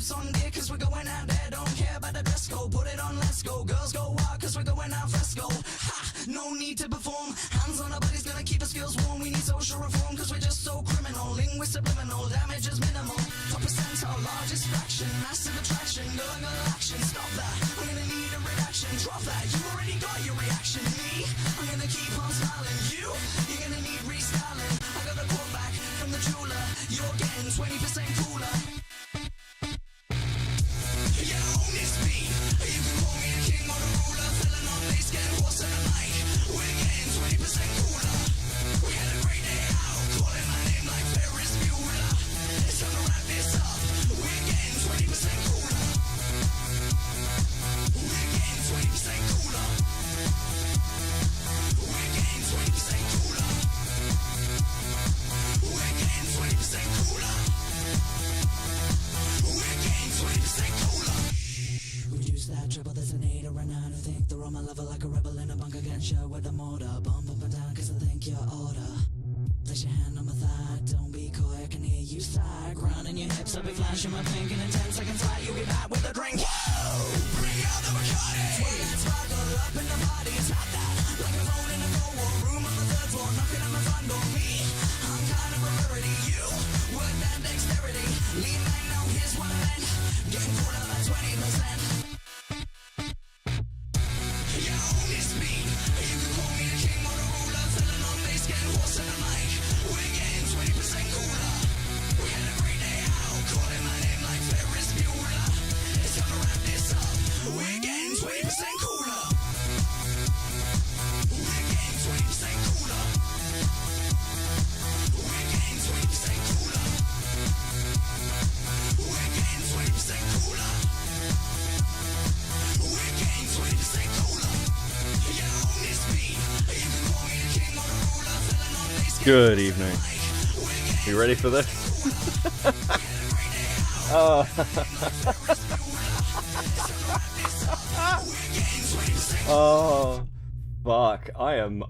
boots on gear, cause we're going out there. Don't care about the dress code, put it on, let's go. Girls go wild, cause we're going out fresco. Ha! No need to perform. Hands on our bodies, gonna keep us skills warm. We need social reform, cause we're just so criminal. Linguist subliminal, damage is minimal. Top percentile, largest fraction. Massive attraction, going on action. Stop that, I'm gonna need a reaction. Drop that, you already got your reaction. Me, I'm gonna keep on smiling. You're gonna need restyling. I got a quote back from the jeweler. You're getting 20% cooler. Yeah, own this beat. You can call me a king or a ruler. Filling on bass, getting horse in the mic. We're getting 20% cooler. We had a great day out, calling my name like Ferris Bueller. It's time to wrap this up. We're getting 20% cooler. We're getting 20% cooler. We're getting 20% cooler. We're getting 20% cooler. We're getting 20% cooler. Reduce that triple designator and I don't think they're on my level like a rebel in a bunker getting shot with a mortar. Bump up and down cause I think you're order. Place your hand on my thigh, don't be coy, I can hear you sigh. Grounding your hips, I'll be flashing my pink and in 10 seconds flat you'll be back with a drink. Whoa! Bring out the Bacardi! Swing that sparkle up in the party, it's not that. Like a phone in a cold war room on the third floor, knocking on my front door. Me, I'm kind of a rarity. You, word that dexterity. Lean back now, here's what I meant. Getting cooler like 20%. Yeah, own this beat. You can call me a king or a ruler. Filling on bass, getting horse in the mic. We're getting 20% cooler. We had a great day out, calling my name like Ferris Bueller. It's time to wrap this up. We're getting 20% cooler. We're getting 20% cooler. We're getting 20% cooler. We're getting 20% cooler. We're getting 20% cooler. Yeah, own this beat. You can call me a king or a ruler. Filling on bass. Good evening. You ready for this? Oh, fuck. I am.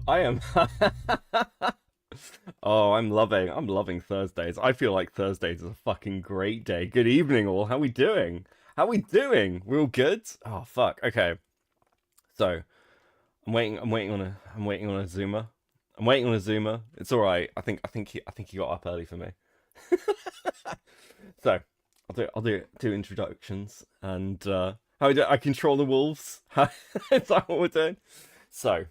Oh, I'm loving Thursdays. I feel like Thursdays is a fucking great day. Good evening, all. How we doing? We all good? Oh, fuck. Okay. So, I'm waiting on a Zoomer. It's all right. I think he got up early for me. So, I'll do two introductions and how we do. I control the wolves. Is that what we're doing? So,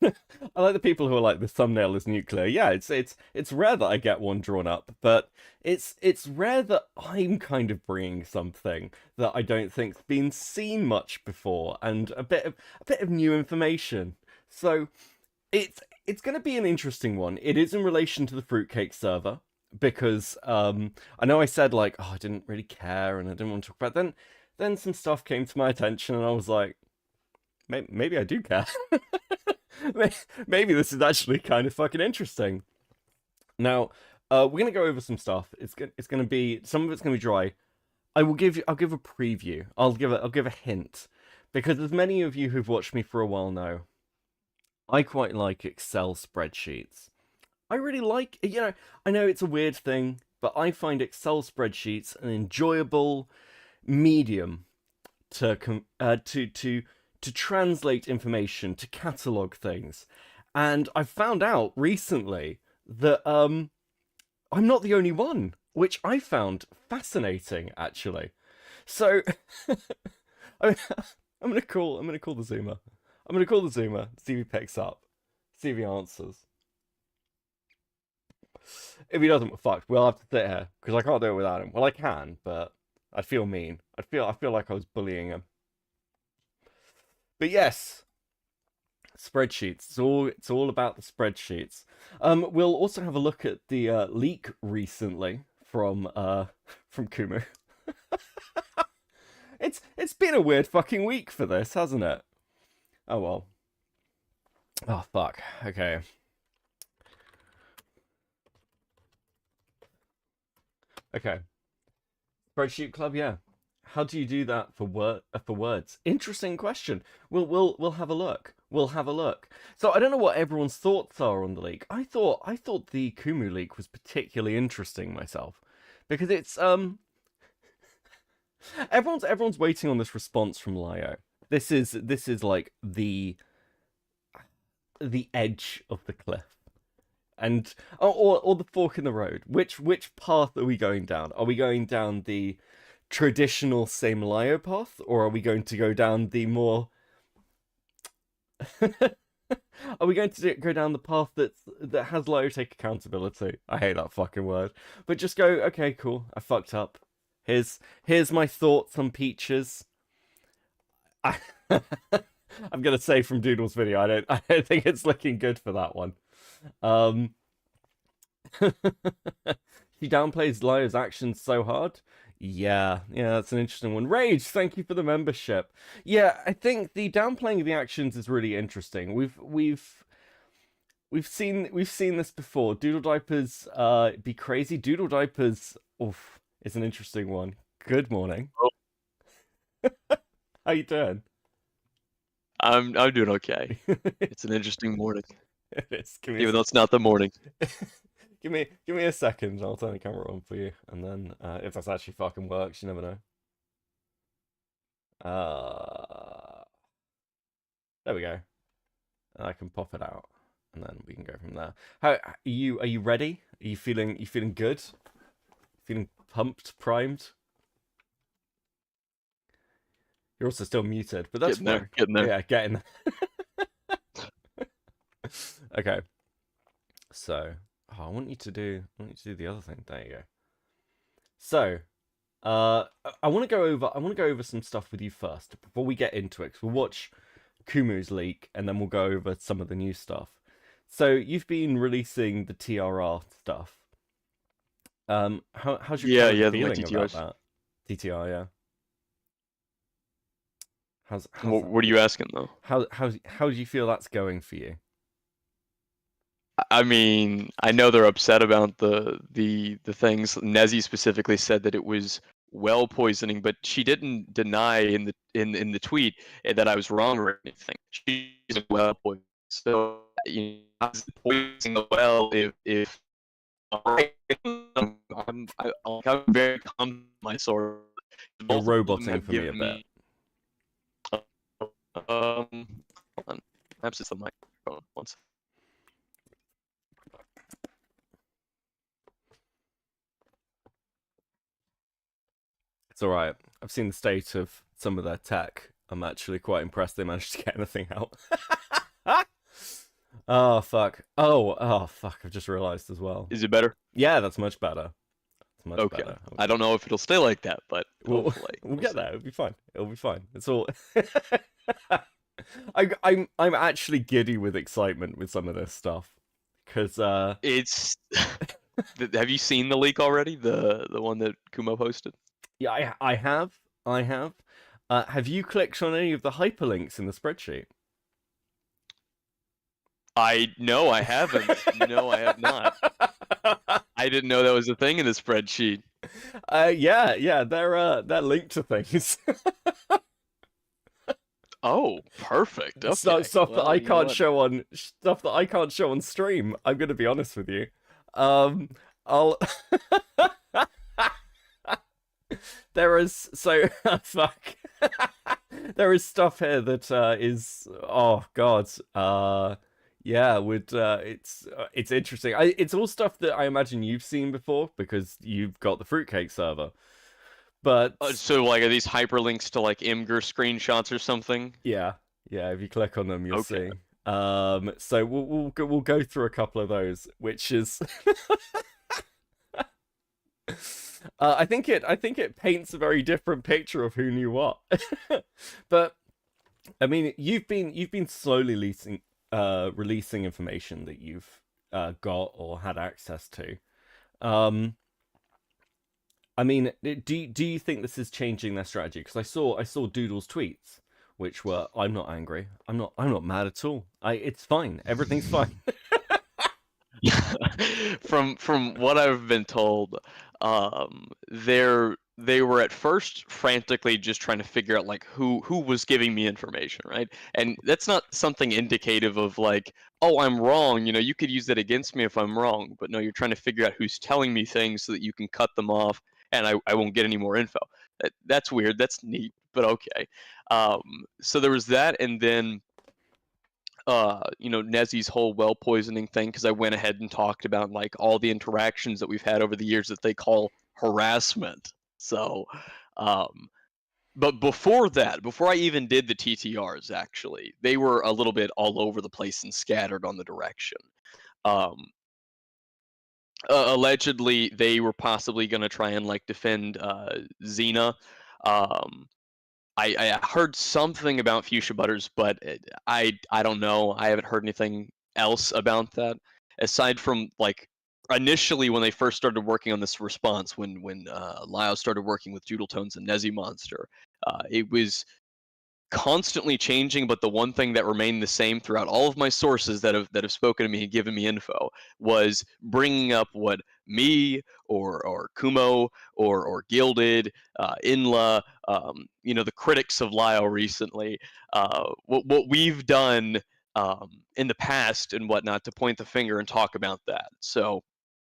I like the people who are like, the thumbnail is nuclear. Yeah, it's rare that I get one drawn up, but it's rare that I'm kind of bringing something that I don't think's been seen much before and a bit of new information. So it's going to be an interesting one. It is in relation to the fruitcake server because I know I said like, oh, I didn't really care and I didn't want to talk about it. Then some stuff came to my attention and I was like, maybe I do care. Maybe this is actually kind of fucking interesting. Now, we're gonna go over some stuff. It's gonna be, some of it's gonna be dry. I'll give a preview. I'll give a hint, because as many of you who've watched me for a while know, I quite like Excel spreadsheets. I really like, I know it's a weird thing, but I find Excel spreadsheets an enjoyable medium to translate information, to catalog things. And I found out recently that I'm not the only one, which I found fascinating actually. So I'm gonna call the Zoomer. See if he picks up. See if he answers. If he doesn't, we're fucked. We'll have to sit here because I can't do it without him. Well, I can, but I'd feel mean. I feel like I was bullying him. But yes, spreadsheets. It's all about the spreadsheets. We'll also have a look at the leak recently from Kumu. It's been a weird fucking week for this, hasn't it? Oh well. Oh fuck. Okay. Okay. Spreadsheet club, yeah. How do you do that for words? Interesting question. We'll have a look. So I don't know what everyone's thoughts are on the leak. I thought the Kumu leak was particularly interesting myself, because it's Everyone's waiting on this response from Lio. This is like the edge of the cliff. And or the fork in the road. Which path are we going down? Are we going down the traditional same Lio path, or are we going to go down the more are we going to go down the path that has Lio take accountability? I hate that fucking word. But just go, okay, cool, I fucked up. Here's my thoughts on Peaches. I'm gonna say from Doodle's video, I don't think it's looking good for that one. He downplays Lio's actions so hard. Yeah, that's an interesting one. Rage, thank you for the membership. Yeah, I think the downplaying of the actions is really interesting. We've seen this before. Doodle Diapers be crazy. Doodle Diapers is an interesting one. Good morning. Oh. How you doing? I'm doing okay. It's an interesting morning. It is. Even though it's not the morning. Give me a second. I'll turn the camera on for you, and then if that's actually fucking works, you never know. There we go. And I can pop it out, and then we can go from there. How are you? Are you ready? Are you feeling good? Feeling pumped, primed? You're also still muted, but that's getting there. Yeah, getting there. Okay. So, I want you to do the other thing. There you go. So, I want to go over some stuff with you first before we get into it. 'Cause we'll watch Kumu's leak, and then we'll go over some of the new stuff. So, you've been releasing the TRR stuff. How's your feeling about that? TTR, yeah. What are you asking though? How do you feel that's going for you? I mean, I know they're upset about the things. Nezzy specifically said that it was well poisoning, but she didn't deny in the tweet that I was wrong or anything. She's well poisoning. So I was poisoning the well if I'm very calm my sword. You're roboting for me a bit. Hold on. Perhaps it's the microphone. One second. It's alright. I've seen the state of some of their tech. I'm actually quite impressed they managed to get anything out. Oh, fuck. Oh, fuck. I've just realized as well. Is it better? Yeah, that's much better. That's much okay. better. I don't know if it'll stay like that, but we'll get there. It'll be fine. It'll be fine. It's all... I'm actually giddy with excitement with some of this stuff. Because, It's... Have you seen the leak already? The one that Kumo posted? Yeah, I have. Have you clicked on any of the hyperlinks in the spreadsheet? No, I haven't. No, I have not. I didn't know that was a thing in the spreadsheet. Yeah, they're linked to things. Oh, perfect. Okay. Stuff that I can't show on stream. I'm gonna be honest with you. I'll. There is fuck. There is stuff here that is god. Yeah, it's interesting. It's all stuff that I imagine you've seen before because you've got the fruitcake server. But so like are these hyperlinks to like Imgur screenshots or something? Yeah. If you click on them, you'll see. So we'll go through a couple of those, which is. I think it paints a very different picture of who knew what. But I mean, you've been slowly releasing information that you've got or had access to. I mean, do you think this is changing their strategy? Because I saw Doodle's tweets, which were, "I'm not angry. I'm not mad at all. It's fine. Everything's fine." From what I've been told, they were at first frantically just trying to figure out like who was giving me information, right? And that's not something indicative of like, oh, I'm wrong. You could use that against me if I'm wrong. But no, you're trying to figure out who's telling me things so that you can cut them off, and I won't get any more info. That's weird. That's neat, but okay. So there was that, and then Nezzy's whole well poisoning thing, because I went ahead and talked about like all the interactions that we've had over the years that they call harassment. So, um, but before that, before I even did the TTRs, actually, they were a little bit all over the place and scattered on the direction. Um, Allegedly, they were possibly going to try and like defend Xena. Um, I heard something about Fuchsia Butters, but I don't know. I haven't heard anything else about that aside from like initially when they first started working on this response, when Lios started working with DoodleToes and Nezzy Monster. It was constantly changing, but the one thing that remained the same throughout all of my sources that have spoken to me and given me info was bringing up what me or Kumo or Gilded, Inla, the critics of Lio recently, what we've done in the past and whatnot to point the finger and talk about that. So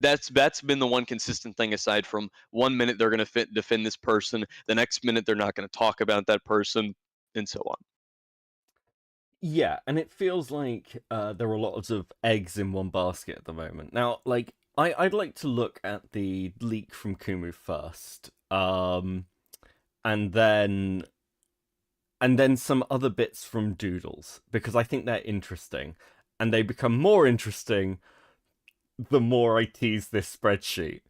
that's been the one consistent thing, aside from 1 minute they're going to defend this person, the next minute they're not going to talk about that person, and so on. Yeah, and it feels like there are lots of eggs in one basket at the moment. Now, like, I'd like to look at the leak from Kumu first, and then some other bits from Doodles, because I think they're interesting, and they become more interesting the more I tease this spreadsheet.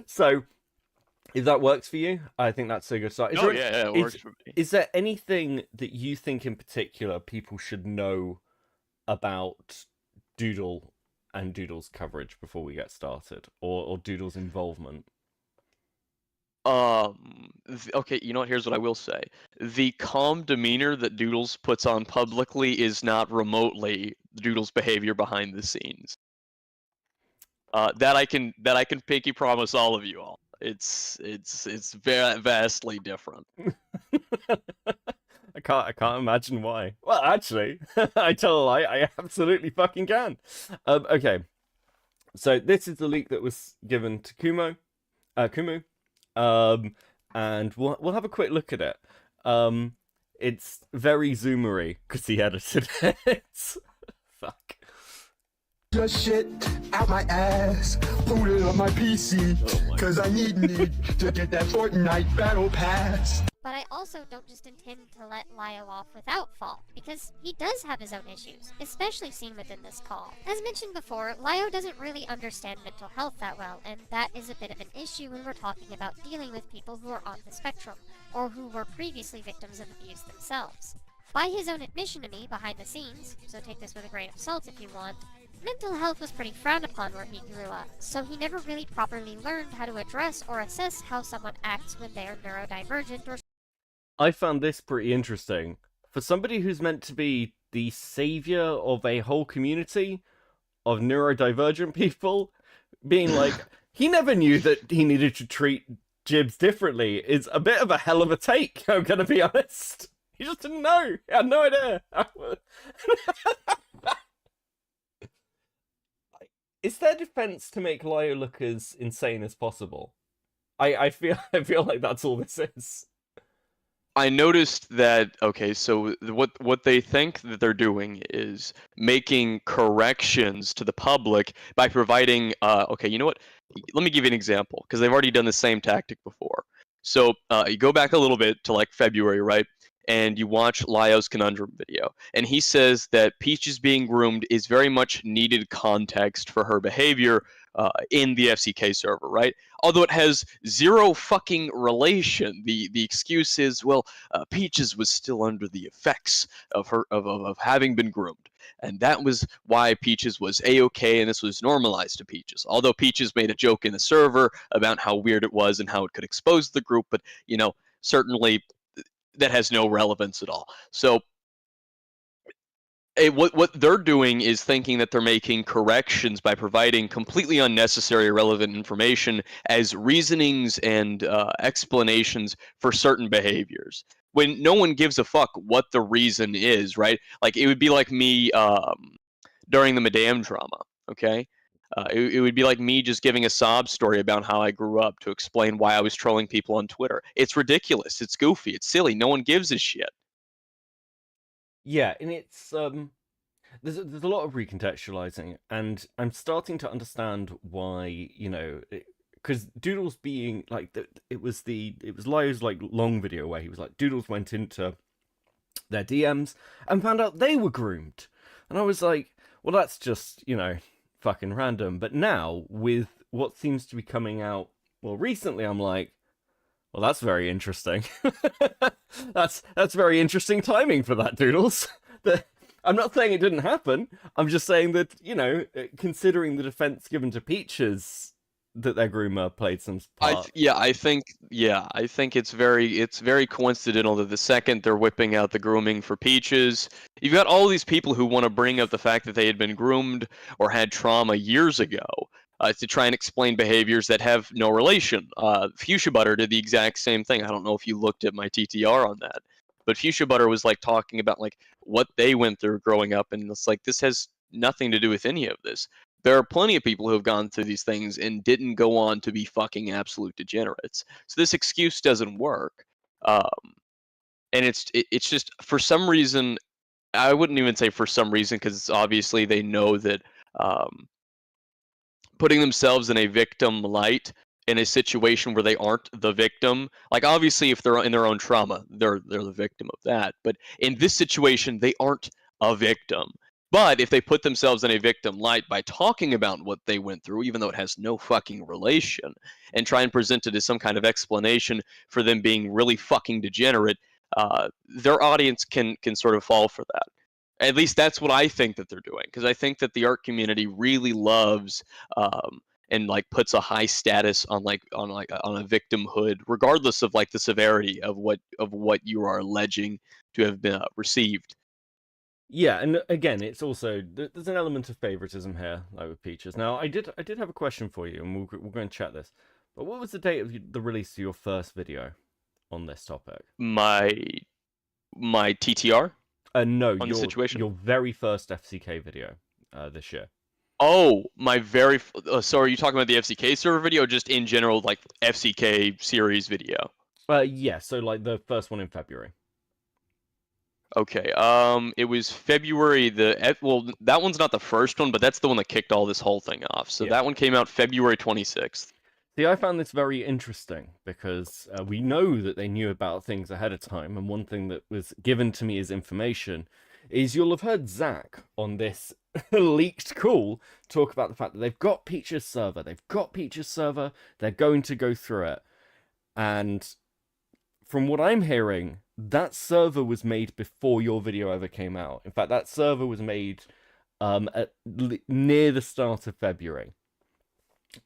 So, if that works for you, I think that's a good start. It works for me. Is there anything that you think in particular people should know about Doodle and Doodle's coverage before we get started, or Doodle's involvement? Okay, you know what? Here's what I will say: the calm demeanor that Doodles puts on publicly is not remotely Doodles' behavior behind the scenes. That I can pinky promise all of you all. It's very vastly different. I can't imagine why. Well, actually, I tell a lie. I absolutely fucking can. Okay, so this is the leak that was given to Kumu, and we'll have a quick look at it. It's very zoomery because he edited it. Fuck. Just shit out my ass, put it on my PC, cause I need to get that Fortnite battle pass. But I also don't just intend to let Lio off without fault, because he does have his own issues, especially seen within this call. As mentioned before, Lio doesn't really understand mental health that well, and that is a bit of an issue when we're talking about dealing with people who are on the spectrum, or who were previously victims of abuse themselves. By his own admission to me behind the scenes, so take this with a grain of salt if you want, mental health was pretty frowned upon where he grew up, so he never really properly learned how to address or assess how someone acts when they are neurodivergent or... I found this pretty interesting. For somebody who's meant to be the savior of a whole community of neurodivergent people, being like, he never knew that he needed to treat Jibs differently is a bit of a hell of a take, I'm gonna be honest. He just didn't know. He had no idea. Is their defense to make Lio look as insane as possible? I feel like that's all this is. I noticed that, okay, so what they think that they're doing is making corrections to the public by providing, okay, you know what? Let me give you an example, because they've already done the same tactic before. So you go back a little bit to like February, right? And you watch Lios Conundrum video, and he says that Peaches being groomed is very much needed context for her behavior in the FCK server, right? Although it has zero fucking relation. The excuse is, well, Peaches was still under the effects of her of having been groomed, and that was why Peaches was a-okay, and this was normalized to Peaches. Although Peaches made a joke in the server about how weird it was and how it could expose the group, but certainly that has no relevance at all. So what they're doing is thinking that they're making corrections by providing completely unnecessary irrelevant information as reasonings and explanations for certain behaviors, when no one gives a fuck what the reason is, right? Like, it would be like me during the Madame drama, okay? It would be like me just giving a sob story about how I grew up to explain why I was trolling people on Twitter. It's ridiculous. It's goofy. It's silly. No one gives a shit. Yeah, and it's there's a lot of recontextualizing, and I'm starting to understand why, because Doodles being like it was Lios like long video where he was like Doodles went into their DMs and found out they were groomed, and I was like, well, that's just fucking random. But now with what seems to be coming out recently, I'm like, well, that's very interesting. that's very interesting timing for that, Doodles. I'm not saying it didn't happen. I'm just saying that, considering the defense given to Peaches, that their groomer played some part. I think it's very coincidental that the second they're whipping out the grooming for Peaches, you've got all these people who want to bring up the fact that they had been groomed or had trauma years ago. To try and explain behaviors that have no relation. Fuchsia Butter did the exact same thing. I don't know if you looked at my TTR on that, but Fuchsia Butter was like talking about like what they went through growing up, and it's like this has nothing to do with any of this. There are plenty of people who have gone through these things and didn't go on to be fucking absolute degenerates. So this excuse doesn't work. And it's just for some reason, I wouldn't even say for some reason, because obviously they know that. Putting themselves in a victim light in a situation where they aren't the victim, like obviously if they're in their own trauma, they're the victim of that. But in this situation, they aren't a victim. But if they put themselves in a victim light by talking about what they went through, even though it has no fucking relation, and try and present it as some kind of explanation for them being really fucking degenerate, their audience can sort of fall for that. At least that's what I think that they're doing, because I think that the art community really loves and like puts a high status on a victimhood, regardless of like the severity of what you are alleging to have been received. Yeah, and again, it's also there's an element of favoritism here, like with Peaches. Now, I did have a question for you, and we're going to chat this. But what was the date of the release of your first video on this topic? My TTR. No, on the situation? Your very first FCK video this year. Oh, my very. So are you talking about the FCK server video, or just in general, like FCK series video? Yeah. So like the first one in February. Okay. It was February. That one's not the first one, but that's the one that kicked all this whole thing off. So that one came out February 26th. See, I found this very interesting because we know that they knew about things ahead of time, and one thing that was given to me as information is you'll have heard Zach on this leaked call talk about the fact that they've got Peaches server, they're going to go through it, and from what I'm hearing, that server was made before your video ever came out. In fact, that server was made near the start of February.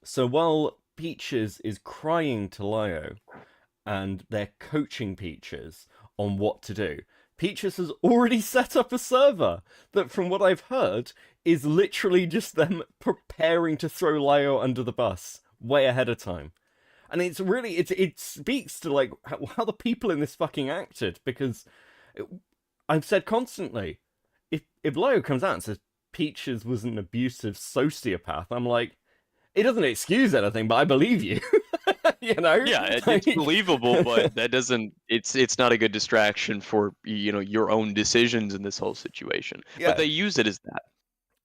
So while Peaches is crying to Lio, and they're coaching Peaches on what to do, Peaches has already set up a server that, from what I've heard, is literally just them preparing to throw Lio under the bus way ahead of time. And it's really, it speaks to like how the people in this fucking acted, because I've said constantly, if Lio comes out and says Peaches was an abusive sociopath, I'm like, it doesn't excuse anything, but I believe you. Yeah, it's believable, but that doesn't. It's not a good distraction for your own decisions in this whole situation. Yeah. But they use it as that.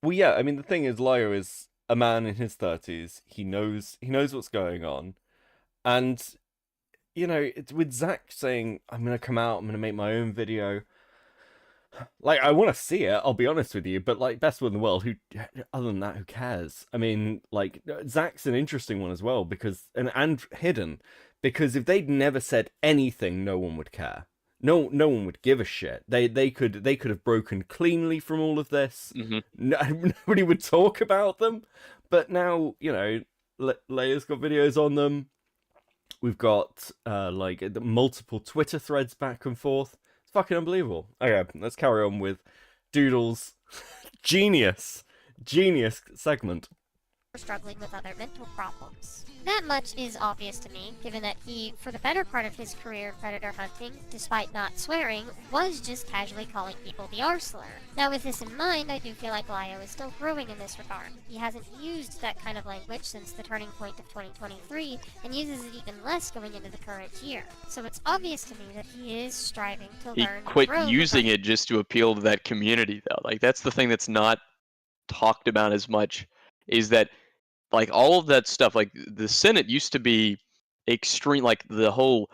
Well, yeah. I mean, the thing is, Lio is a man in his 30s. He knows what's going on, and it's with Zach saying, "I'm gonna come out. I'm gonna make my own video." Like, I want to see it, I'll be honest with you, but like, best one in the world, other than that, who cares? I mean, like, Zach's an interesting one as well, because and hidden, because if they'd never said anything, no one would care. No one would give a shit. They could have broken cleanly from all of this. Mm-hmm. Nobody would talk about them. But now, Leia's got videos on them. We've got like multiple Twitter threads back and forth. Fucking unbelievable. Okay, let's carry on with Doodles' genius segment. struggling with other mental problems. That much is obvious to me, given that he, for the better part of his career predator hunting, despite not swearing, was just casually calling people the R-slur. Now with this in mind, I do feel like Lio is still growing in this regard. He hasn't used that kind of language since the turning point of 2023, and uses it even less going into the current year. So it's obvious to me that he is striving to He learn and quit grow using from it just to appeal to that community, though. Like, that's the thing that's not talked about as much, is that, like, all of that stuff, like, the Senate used to be extreme, like, the whole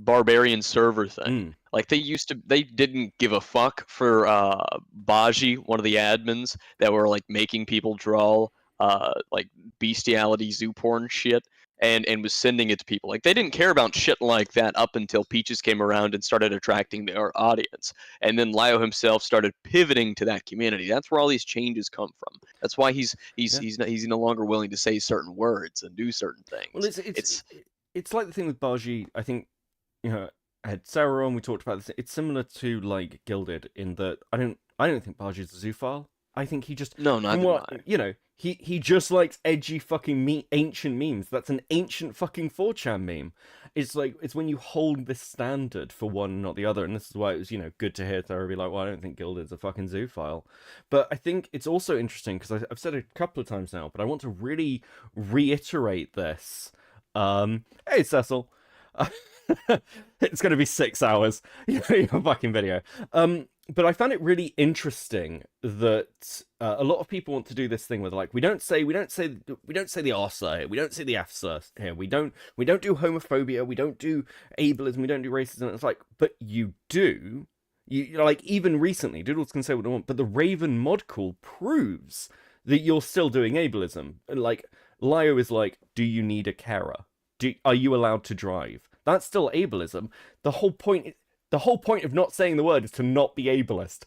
barbarian server thing. Like, they didn't give a fuck for Baji, one of the admins, that were, like, making people draw, like, bestiality zoo porn shit, and was sending it to people. Like, they didn't care about shit like that up until Peaches came around and started attracting their audience. And then Lio himself started pivoting to that community. That's where all these changes come from. That's why he's no longer willing to say certain words and do certain things. Well, it's like the thing with Baji. I think, you know, I had Sarah on. We talked about this. It's similar to like Gilded in that I don't think Baji's a zoophile. I think he just you know, he just likes edgy fucking ancient memes. That's an ancient fucking 4chan meme. It's like, it's when you hold this standard for one and not the other, and this is why it was, you know, good to hear Sarah be like, well, I don't think Gilded's a fucking zoophile. But I think it's also interesting because I've said it a couple of times now, but I want to really reiterate this. Hey Cecil. It's going to be 6 hours, your fucking video. But I found it really interesting that a lot of people want to do this thing where they're like, we don't say the R slur here, we don't say the F slur here, we don't do homophobia, we don't do ableism, we don't do racism. And it's like, but you do. You like, even recently, Doodles can say what they want, but the Raven mod call proves that you're still doing ableism. Like, Lio is like, do you need a carer? Are you allowed to drive? That's still ableism. The whole point of not saying the word is to not be ableist.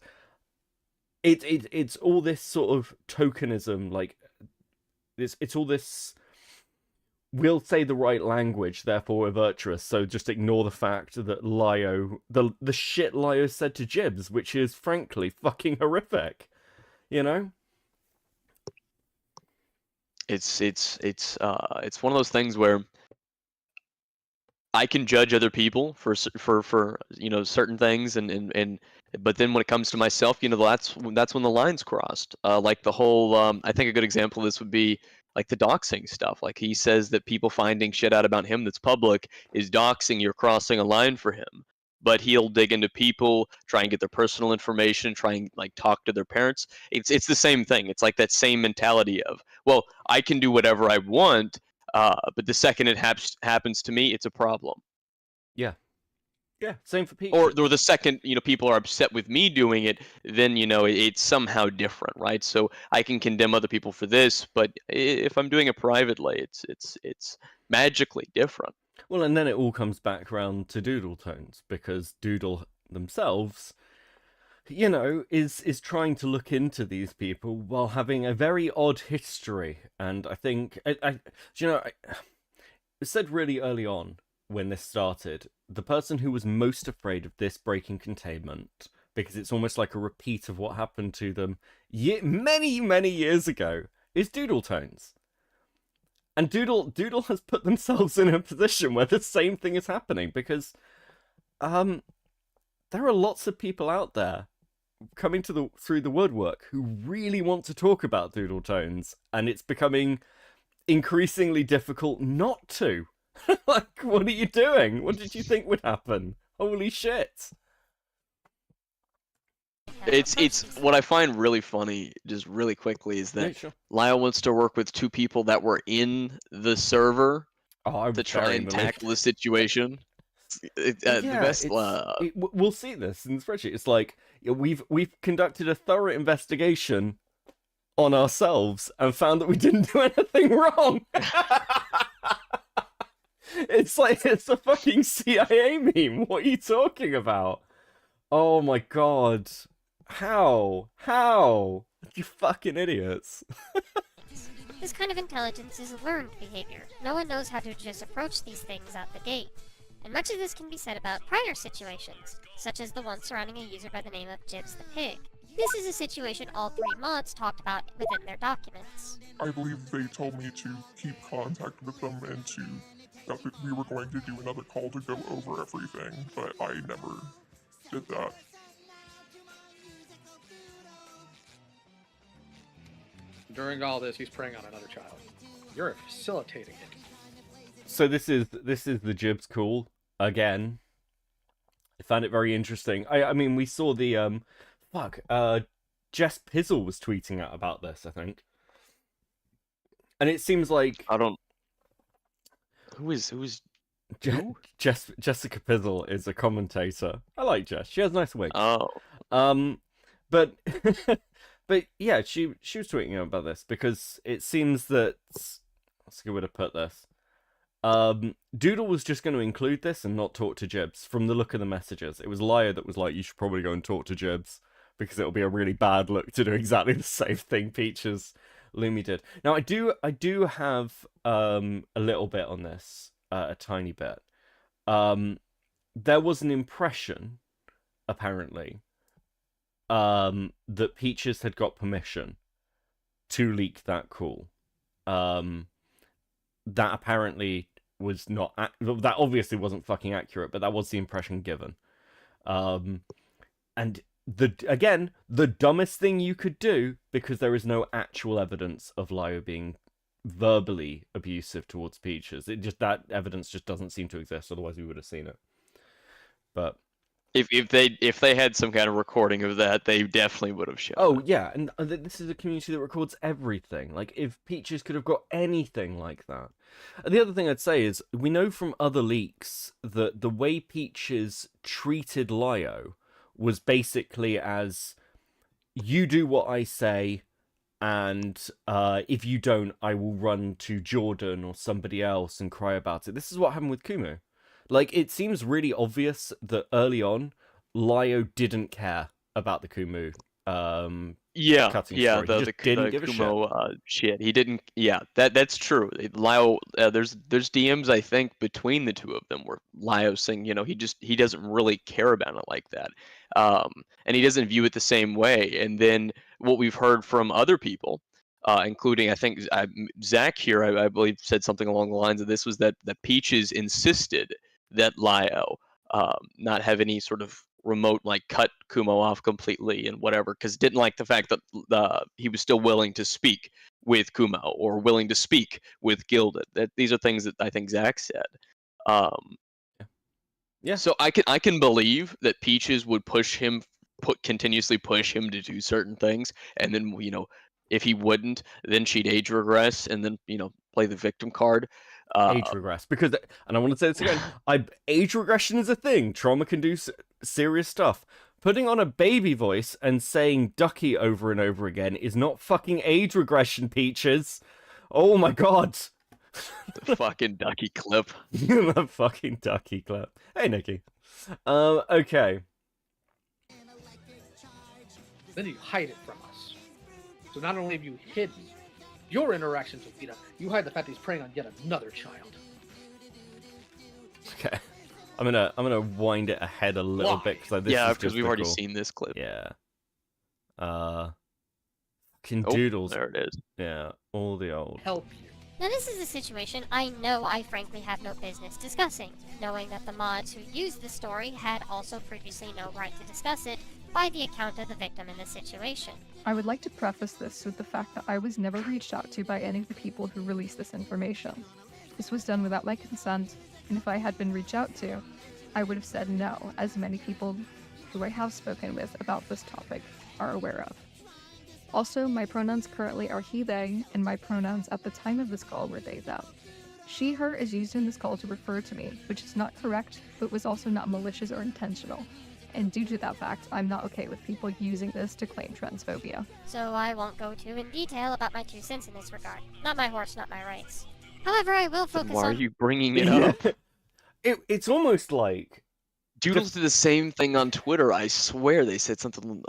It's all this sort of tokenism, like it's all this. We'll say the right language, therefore we're virtuous. So just ignore the fact that Lio, the shit Lio said to Jibs, which is frankly fucking horrific. You know. It's one of those things where I can judge other people for you know, certain things, and but then when it comes to myself, you know, that's when the line's crossed. Like the whole I think a good example of this would be like the doxing stuff. Like, he says that people finding shit out about him that's public is doxing. You're crossing a line for him. But he'll dig into people, try and get their personal information, try and like talk to their parents. It's the same thing. It's like that same mentality of, well, I can do whatever I want. But the second it happens to me, it's a problem. Yeah, same for people. Or the second, you know, people are upset with me doing it, then, you know, it's somehow different, right? So I can condemn other people for this, but if I'm doing it privately, it's magically different. Well, and then it all comes back around to DoodleToes, because Doodle themselves, you know, is trying to look into these people while having a very odd history. And I think, you know, it was said really early on when this started, the person who was most afraid of this breaking containment, because it's almost like a repeat of what happened to them many years ago, is DoodleToes. And Doodle has put themselves in a position where the same thing is happening, because there are lots of people out there coming through the woodwork who really want to talk about DoodleToes, and it's becoming increasingly difficult not to. Like, what are you doing? What did you think would happen? Holy shit. It's what I find really funny, just really quickly, is that Lio wants to work with 2 people that were in the server to try and tackle the situation. The best. We'll see this in the spreadsheet. It's like, we've conducted a thorough investigation on ourselves and found that we didn't do anything wrong. It's like, it's a fucking CIA meme. What are you talking about? Oh my god. How? You fucking idiots. This kind of intelligence is learned behavior. No one knows how to just approach these things out the gate. And much of this can be said about prior situations, such as the one surrounding a user by the name of Jibs the Pig. This is a situation all 3 mods talked about within their documents. I believe they told me to keep contact with them and that we were going to do another call to go over everything, but I never did that. During all this, he's preying on another child. You're facilitating it. So this is the Jibs call again. I found it very interesting. I mean, we saw the Jess Pizzle was tweeting out about this, I think, and it seems like Who is Jessica Pizzle is a commentator. I like Jess. She has nice wigs. Oh. But but yeah, she was tweeting about this because it seems that, what's a good way to put this? Doodle was just going to include this and not talk to Jibs from the look of the messages. It was Lio that was like, you should probably go and talk to Jibs because it'll be a really bad look to do exactly the same thing Peaches Lumi did. Now I do have a little bit on this, a tiny bit. There was an impression, apparently, that Peaches had got permission to leak that call. That apparently was not... that obviously wasn't fucking accurate, but that was the impression given. And the dumbest thing you could do, because there is no actual evidence of Lio being verbally abusive towards Peaches. That evidence just doesn't seem to exist, otherwise we would have seen it. But If they had some kind of recording of that, they definitely would have shown. Oh yeah, and this is a community that records everything. Like, if Peaches could have got anything like that. And the other thing I'd say is, we know from other leaks that the way Peaches treated Lio was basically as, you do what I say, and if you don't, I will run to Jordan or somebody else and cry about it. This is what happened with Kumu. Like, it seems really obvious that early on, Lio didn't care about the Kumu cutting story. He just didn't give a Kumo, shit. He didn't. Yeah, that's true. Lio, there's DMs I think between the two of them where Lio's saying, he doesn't really care about it like that, and he doesn't view it the same way. And then what we've heard from other people, including I think Zach here, I believe said something along the lines of this, was that Peaches insisted that Lio not have any sort of remote, like, cut Kumo off completely and whatever, because didn't like the fact that he was still willing to speak with Kumo or willing to speak with Gilded. That these are things that I think Zach said. Yeah. So I can believe that Peaches would continuously push him to do certain things, and then if he wouldn't, then she'd age regress and then play the victim card. Age regress, because, and I want to say this again, age regression is a thing. Trauma can do serious stuff. Putting on a baby voice and saying Ducky over and over again is not fucking age regression, Peaches. Oh my god. The fucking Ducky clip. The fucking Ducky clip. Hey, Nikki. Okay. Then you hide it from us. So not only have you hidden your interactions with Vita, you hide the fact that he's preying on yet another child. Okay. I'm gonna wind it ahead a little bit because because we've already seen this clip. Yeah. Doodles. There it is. Yeah, all the old. Help you. Now this is a situation I know I frankly have no business discussing, knowing that the mods who used the story had also previously no right to discuss it by the account of the victim in the situation. I would like to preface this with the fact that I was never reached out to by any of the people who released this information. This was done without my consent, and if I had been reached out to, I would have said no, as many people who I have spoken with about this topic are aware of. Also, my pronouns currently are he, they, and my pronouns at the time of this call were they, them. She, her is used in this call to refer to me, which is not correct, but was also not malicious or intentional. And due to that fact, I'm not okay with people using this to claim transphobia. So I won't go too in detail about my 2 cents in this regard. Not my horse, not my rights. However, I will focus Why are on... you bringing it up? It's almost like... Doodles did the same thing on Twitter. I swear they said something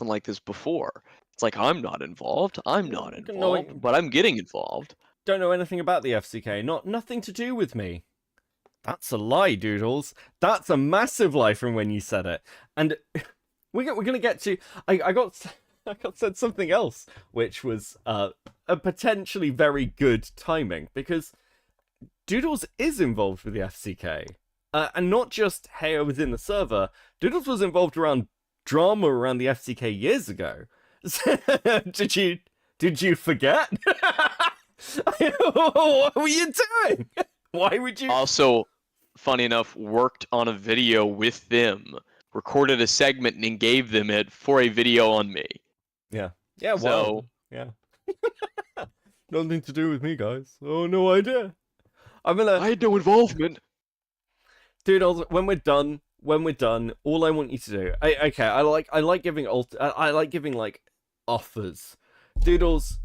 like this before. It's like, I'm not involved, but I'm getting involved. Don't know anything about the FCK. Nothing to do with me. That's a lie, Doodles. That's a massive lie from when you said it. And we're gonna get to. I got said something else, which was a potentially very good timing, because Doodles is involved with the FCK, and not just hey, I was in the server. Doodles was involved around drama around the FCK years ago. Did you forget? What were you doing? Why would you? Also, funny enough, worked on a video with them, recorded a segment and gave them it for a video on me. Yeah. Yeah. So- Well. Yeah. Nothing to do with me, guys. Oh, no idea. I'm gonna. I had no involvement. Doodles, when we're done, all I want you to do. I like giving like offers. Doodles,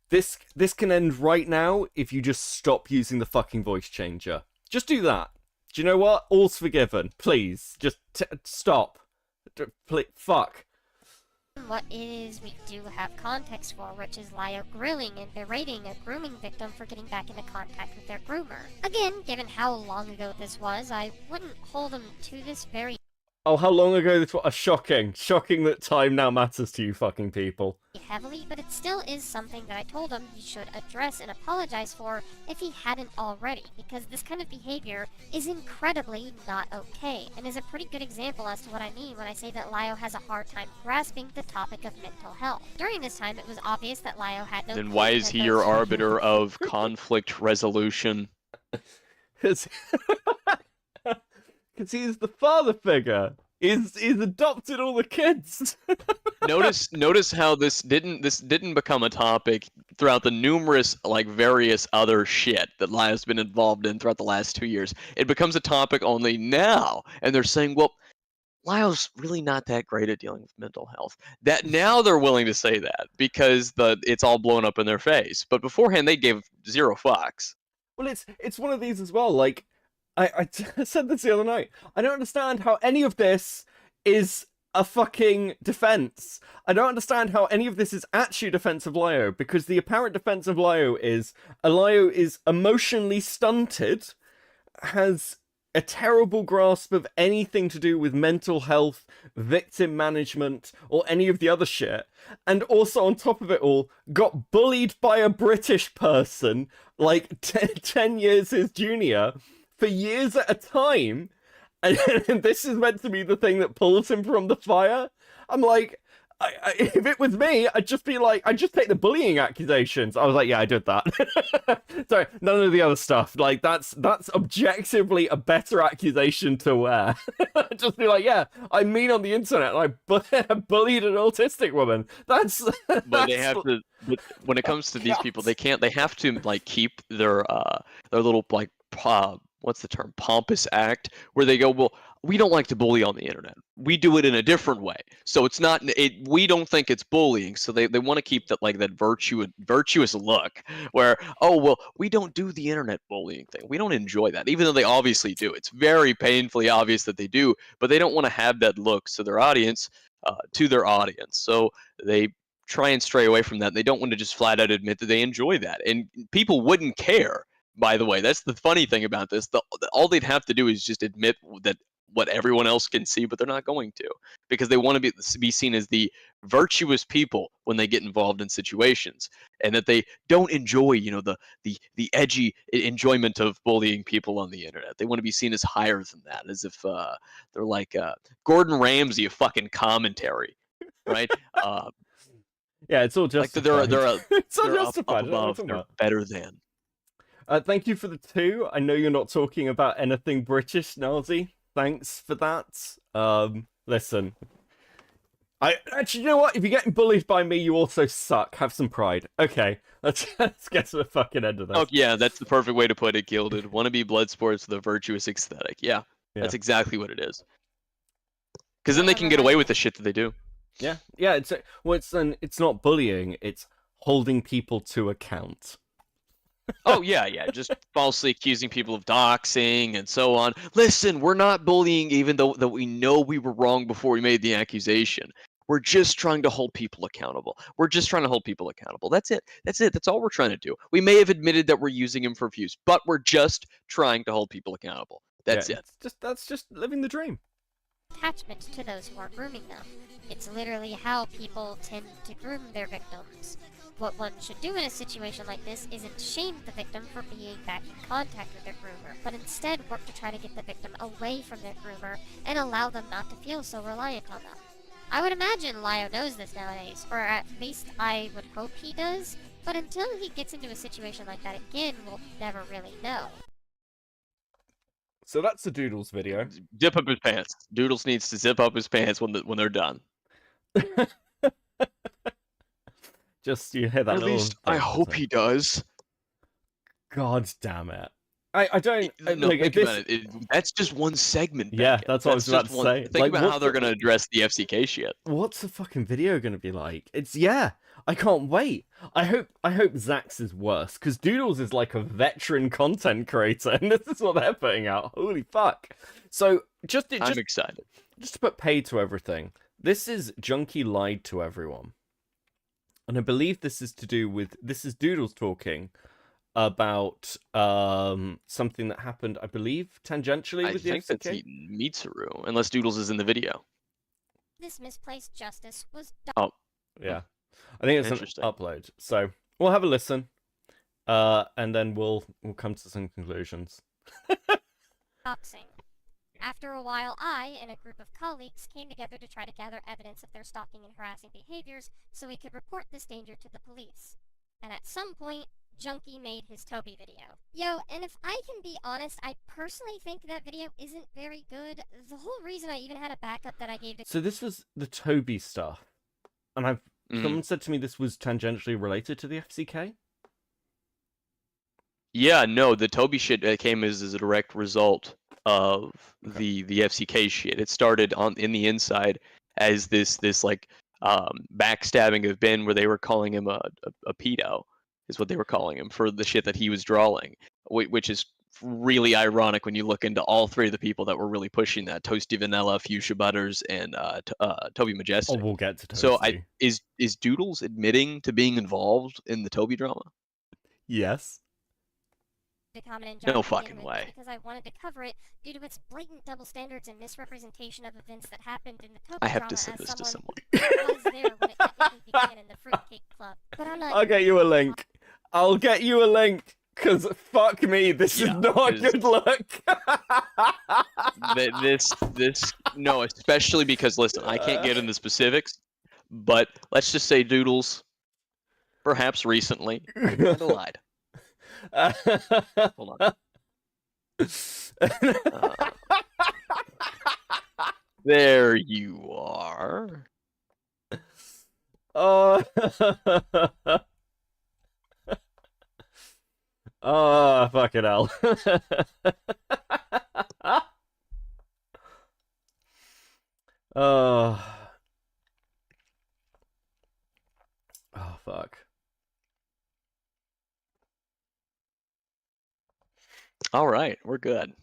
this can end right now if you just stop using the fucking voice changer. Just do that. Do you know what? All's forgiven. Please, just stop. Fuck. What it is we do have context for, which is Lio grilling and berating a grooming victim for getting back into contact with their groomer. Again, given how long ago this was, I wouldn't hold him to this very Oh, how long ago this was? Shocking that time now matters to you fucking people. heavily, but it still is something that I told him he should address and apologize for if he hadn't already, because this kind of behavior is incredibly not okay, and is a pretty good example as to what I mean when I say that Lio has a hard time grasping the topic of mental health. During this time, it was obvious that Lio had no Then clue why is that he your those- arbiter of conflict resolution? Because he's the father figure. He's adopted all the kids. Notice how this didn't become a topic throughout the numerous various other shit that Lios been involved in throughout the last 2 years. It becomes a topic only now, and they're saying, well, Lios really not that great at dealing with mental health. That now they're willing to say that because it's all blown up in their face. But beforehand they gave zero fucks. Well, it's one of these as well. Like, I said this the other night. I don't understand how any of this is a fucking defense. I don't understand how any of this is actually a defense of Lio, because the apparent defense of Lio is emotionally stunted, has a terrible grasp of anything to do with mental health, victim management, or any of the other shit, and also on top of it all, got bullied by a British person, like 10 years his junior, for years at a time, and this is meant to be the thing that pulls him from the fire. I'm like, if it was me, I'd just be like, I'd just take the bullying accusations. I was like, yeah, I did that. Sorry, none of the other stuff. Like, that's objectively a better accusation to wear. Just be like, yeah, I'm mean on the internet, and I bullied an autistic woman. But they have to. But when it comes to these people, they have to keep their little what's the term, pompous act, where they go, well, we don't like to bully on the internet. We do it in a different way. So it's not, we don't think it's bullying. So they want to keep that that virtuous look where, oh, well, we don't do the internet bullying thing. We don't enjoy that, even though they obviously do. It's very painfully obvious that they do, but they don't want to have that look to their audience, So they try and stray away from that. They don't want to just flat out admit that they enjoy that. And people wouldn't care. By the way, that's the funny thing about this. All they'd have to do is just admit that what everyone else can see, but they're not going to, because they want to be seen as the virtuous people when they get involved in situations, and that they don't enjoy, the edgy enjoyment of bullying people on the internet. They want to be seen as higher than that, as if they're like Gordon Ramsay of fucking commentary, right? Yeah, it's all justified. It's all they're justified. Up above, they're better than. Thank you for the 2. I know you're not talking about anything British, Nazi. Thanks for that. Listen. Actually, you know what? If you're getting bullied by me, you also suck. Have some pride. Okay, let's get to the fucking end of this. Oh, yeah, that's the perfect way to put it, Gilded. Wannabe blood sports with a virtuous aesthetic. Yeah, that's exactly what it is. Because then they can get away with the shit that they do. Yeah, it's not bullying, it's holding people to account. Oh, yeah, just falsely accusing people of doxing and so on. Listen, we're not bullying even though we know we were wrong before we made the accusation. We're just trying to hold people accountable. That's it. That's all we're trying to do. We may have admitted that we're using him for views, but we're just trying to hold people accountable. That's it. That's just living the dream. attachment to those who are grooming them. It's literally how people tend to groom their victims. What one should do in a situation like this isn't shame the victim for being back in contact with their groomer, but instead work to try to get the victim away from their groomer and allow them not to feel so reliant on them. I would imagine Lio knows this nowadays, or at least I would hope he does, but until he gets into a situation like that again, we'll never really know. So that's the Doodles video. Zip up his pants. Doodles needs to zip up his pants when they're done. Just you hear that At little least I thing, hope he does. God damn it. I don't No, like think this. about it. That's just one segment. Yeah, Beckett. that's what I was about just to say. Think Like, about what's how they're the- gonna address the FCK shit. What's the fucking video gonna be like? I can't wait. I hope Zax is worse, because Doodles is like a veteran content creator, and this is what they're putting out. Holy fuck. So I'm excited. Just to put pay to everything, this is Junkie lied to everyone. And I believe this is Doodles talking about something that happened, I believe, tangentially with the I think FCK. that's Mitsuru, unless Doodles is in the video. This misplaced justice was Oh, Yeah. I think it's an Interesting. upload. So we'll have a listen. And then we'll come to some conclusions. doxing. After a while, I and a group of colleagues came together to try to gather evidence of their stalking and harassing behaviors so we could report this danger to the police. And at some point, Junkie made his Toby video. Yo, and if I can be honest, I personally think that video isn't very good. The whole reason I even had a backup that I gave to So this was the Toby stuff. And someone said to me this was tangentially related to the FCK. yeah, no, the Toby shit came as a direct result of the FCK shit. It started in the inside as this like backstabbing of Ben, where they were calling him a pedo, is what they were calling him for the shit that he was drawing, which is really ironic when you look into all three of the people that were really pushing that: Toasty Vanilla, Fuchsia Butters, and Toby Majestic. Oh, we'll get to Toasty. So is Doodles admitting to being involved in the Toby drama? Yes. comment and No Junkie fucking with way. because I wanted to cover it due to its blatant double standards and misrepresentation of events that happened in the Toby I have drama to send as this to someone someone. who was there when it technically began in the Fruitcake Club. But I'm not I'll get you a link. I'll get you a link. Because fuck me, this is Yeah, not a good look. No, especially because, listen, I can't get into specifics, but let's just say Doodles, perhaps recently, kinda lied. Hold on. There you are. Oh. Oh, fucking hell. Oh, fuck. All right, we're good.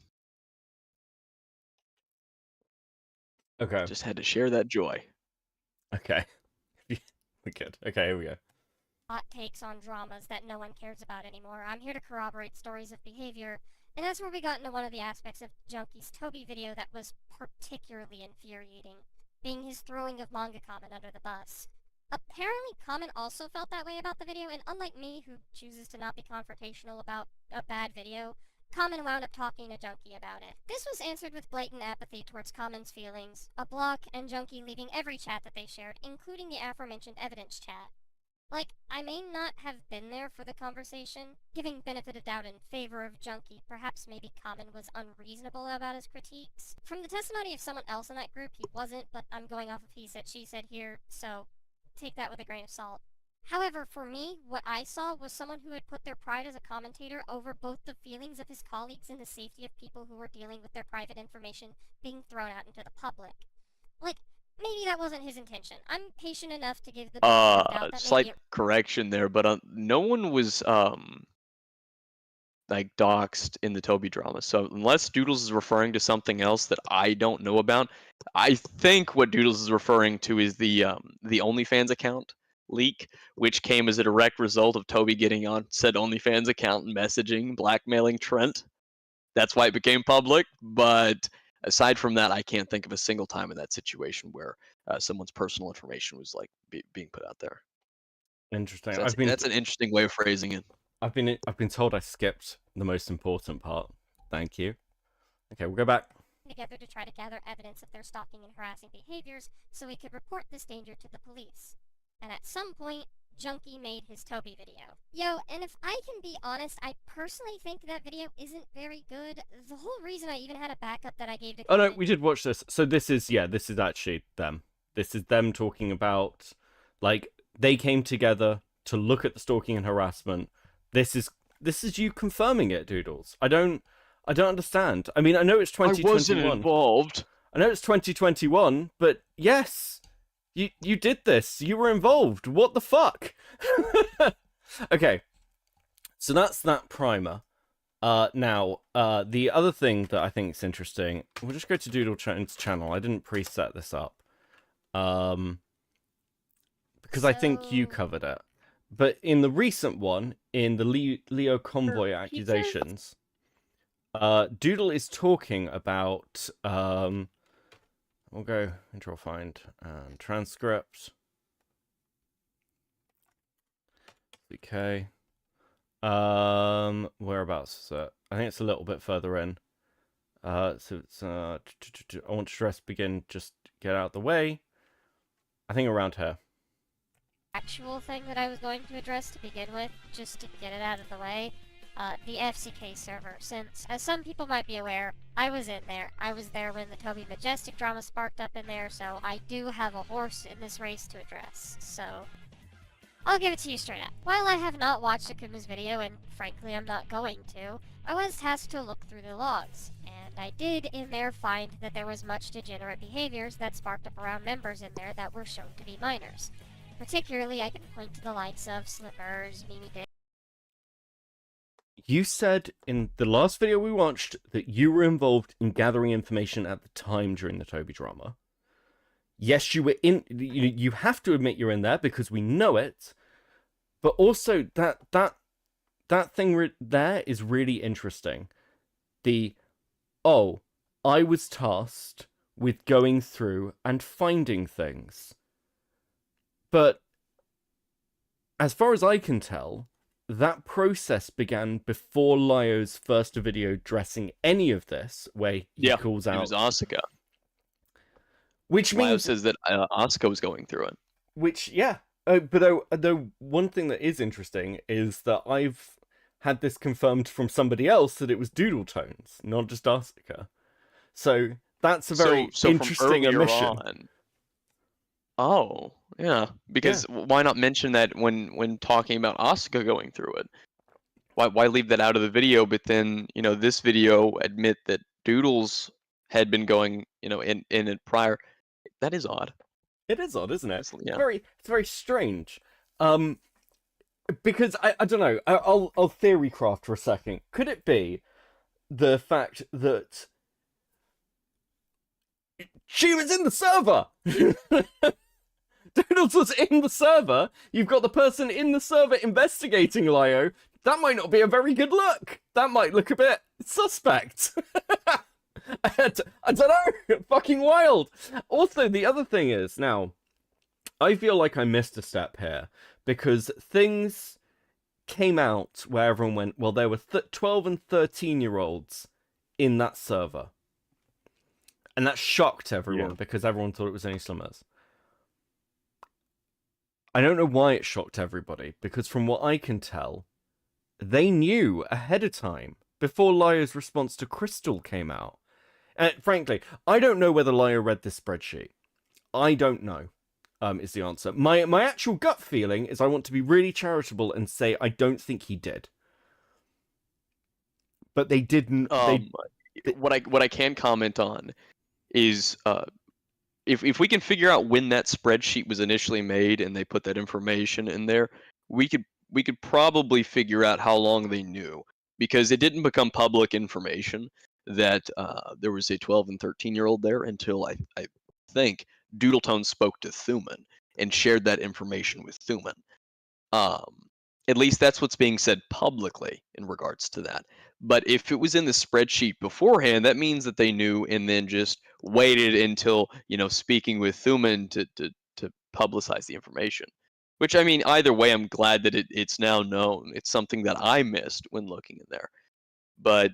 Okay. Just had to share that joy. Okay. We're good. Okay, here we go. hot takes on dramas that no one cares about anymore. I'm here to corroborate stories of behavior, and that's where we got into one of the aspects of Junkie's Toby video that was particularly infuriating, being his throwing of manga Kamen under the bus. Apparently, Kamen also felt that way about the video, and unlike me, who chooses to not be confrontational about a bad video, Kamen wound up talking to Junkie about it. This was answered with blatant apathy towards Kamen's feelings, a block, and Junkie leaving every chat that they shared, including the aforementioned evidence chat. Like, I may not have been there for the conversation, giving benefit of doubt in favor of Junkie. Perhaps maybe Kamen was unreasonable about his critiques. From the testimony of someone else in that group, he wasn't, but I'm going off of he said, she said here, so take that with a grain of salt. However, for me, what I saw was someone who had put their pride as a commentator over both the feelings of his colleagues and the safety of people who were dealing with their private information being thrown out into the public. Like, maybe that wasn't his intention. I'm patient enough to give the benefit of doubt that Slight maybe correction there, but no one was like doxxed in the Toby drama. So unless Doodles is referring to something else that I don't know about, I think what Doodles is referring to is the OnlyFans account leak, which came as a direct result of Toby getting on said OnlyFans account and messaging, blackmailing Trent. That's why it became public. But aside from that, I can't think of a single time in that situation where someone's personal information was like being put out there. Interesting. So that's an interesting way of phrasing it. I've been told I skipped the most important part. Thank you. Okay, we'll go back. Together to try to gather evidence of their stalking and harassing behaviors so we could report this danger to the police. And at some point, Junkie made his Toby video. Yo, and if I can be honest, I personally think that video isn't very good. The whole reason I even had a backup that I gave to... Oh no, we did watch this. So this is actually them. This is them talking about, like, they came together to look at the stalking and harassment. This is you confirming it, Doodles. I don't understand. I mean, I know it's 2021. I wasn't involved. I know it's 2021, but yes, you did this. You were involved. What the fuck? Okay, so that's that primer. Now, the other thing that I think is interesting, we'll just go to DoodleToes channel. I didn't preset this up, because I think you covered it. But in the recent one, in the Leo Convoy accusations, Doodle is talking about, we'll go control find and transcript. Okay. Whereabouts is it? I think it's a little bit further in. So it's, I want to stress begin, just get out the way. I think around here. Actual thing that I was going to address to begin with, just to get it out of the way, the FCK server, since, as some people might be aware, I was in there. I was there when the Toby Majestic drama sparked up in there, so I do have a horse in this race to address, so I'll give it to you straight up. While I have not watched Akuma's video, and frankly I'm not going to, I was tasked to look through the logs, and I did in there find that there was much degenerate behaviors that sparked up around members in there that were shown to be minors. Particularly, I can point to the likes of Slippers, Mimi Dick. You said in the last video we watched that you were involved in gathering information at the time during the Toby drama. Yes, you were in. You have to admit you're in there because we know it. But also that thing there is really interesting. I was tasked with going through and finding things. But as far as I can tell, that process began before Lios' first video addressing any of this, where he calls out... it was Asuka. Which means... Lios says that Asuka was going through it. Which, yeah. But though one thing that is interesting is that I've had this confirmed from somebody else that it was DoodleToes, not just Asuka. So that's a very interesting omission. Oh, yeah. Because why not mention that when talking about Asuka going through it? Why leave that out of the video, but then, this video admit that Doodles had been going, in it prior. That is odd. It is odd, isn't it? Yeah. It's very strange. Because I don't know. I'll theory craft for a second. Could it be the fact that she was in the server? Doodles was in the server. You've got the person in the server investigating Lio. That might not be a very good look. That might look a bit suspect. I don't know. Fucking wild. Also, the other thing is, now, I feel like I missed a step here. Because things came out where everyone went, well, there were 12 and 13-year-olds in that server. And that shocked everyone because everyone thought it was any slummers. I don't know why it shocked everybody, because from what I can tell, they knew ahead of time, before Lios' response to Crystal came out. And frankly, I don't know whether Lio read this spreadsheet. I don't know, is the answer. My actual gut feeling is I want to be really charitable and say I don't think he did. But they didn't... What I can comment on is... If we can figure out when that spreadsheet was initially made and they put that information in there, we could probably figure out how long they knew, because it didn't become public information that there was a 12 and 13-year-old there until I think DoodleToes spoke to Thuman and shared that information with Thuman. At least that's what's being said publicly in regards to that. But if it was in the spreadsheet beforehand, that means that they knew and then just waited until, speaking with Thuman to publicize the information. Which, I mean, either way, I'm glad that it's now known. It's something that I missed when looking in there. But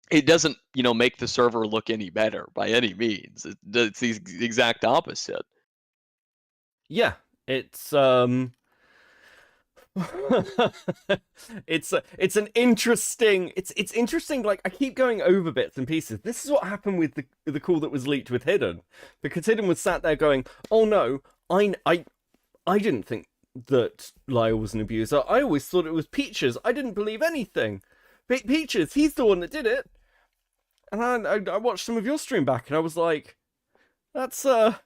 it doesn't, make the server look any better by any means. It's the exact opposite. Yeah, it's it's an interesting it's interesting. Like, I keep going over bits and pieces. This is what happened with the call that was leaked with Hidden, because Hidden was sat there going, oh no, I didn't think that Lyle was an abuser. I always thought it was Peaches. I didn't believe anything. Peaches, he's the one that did it. And I watched some of your stream back, and I was like, that's a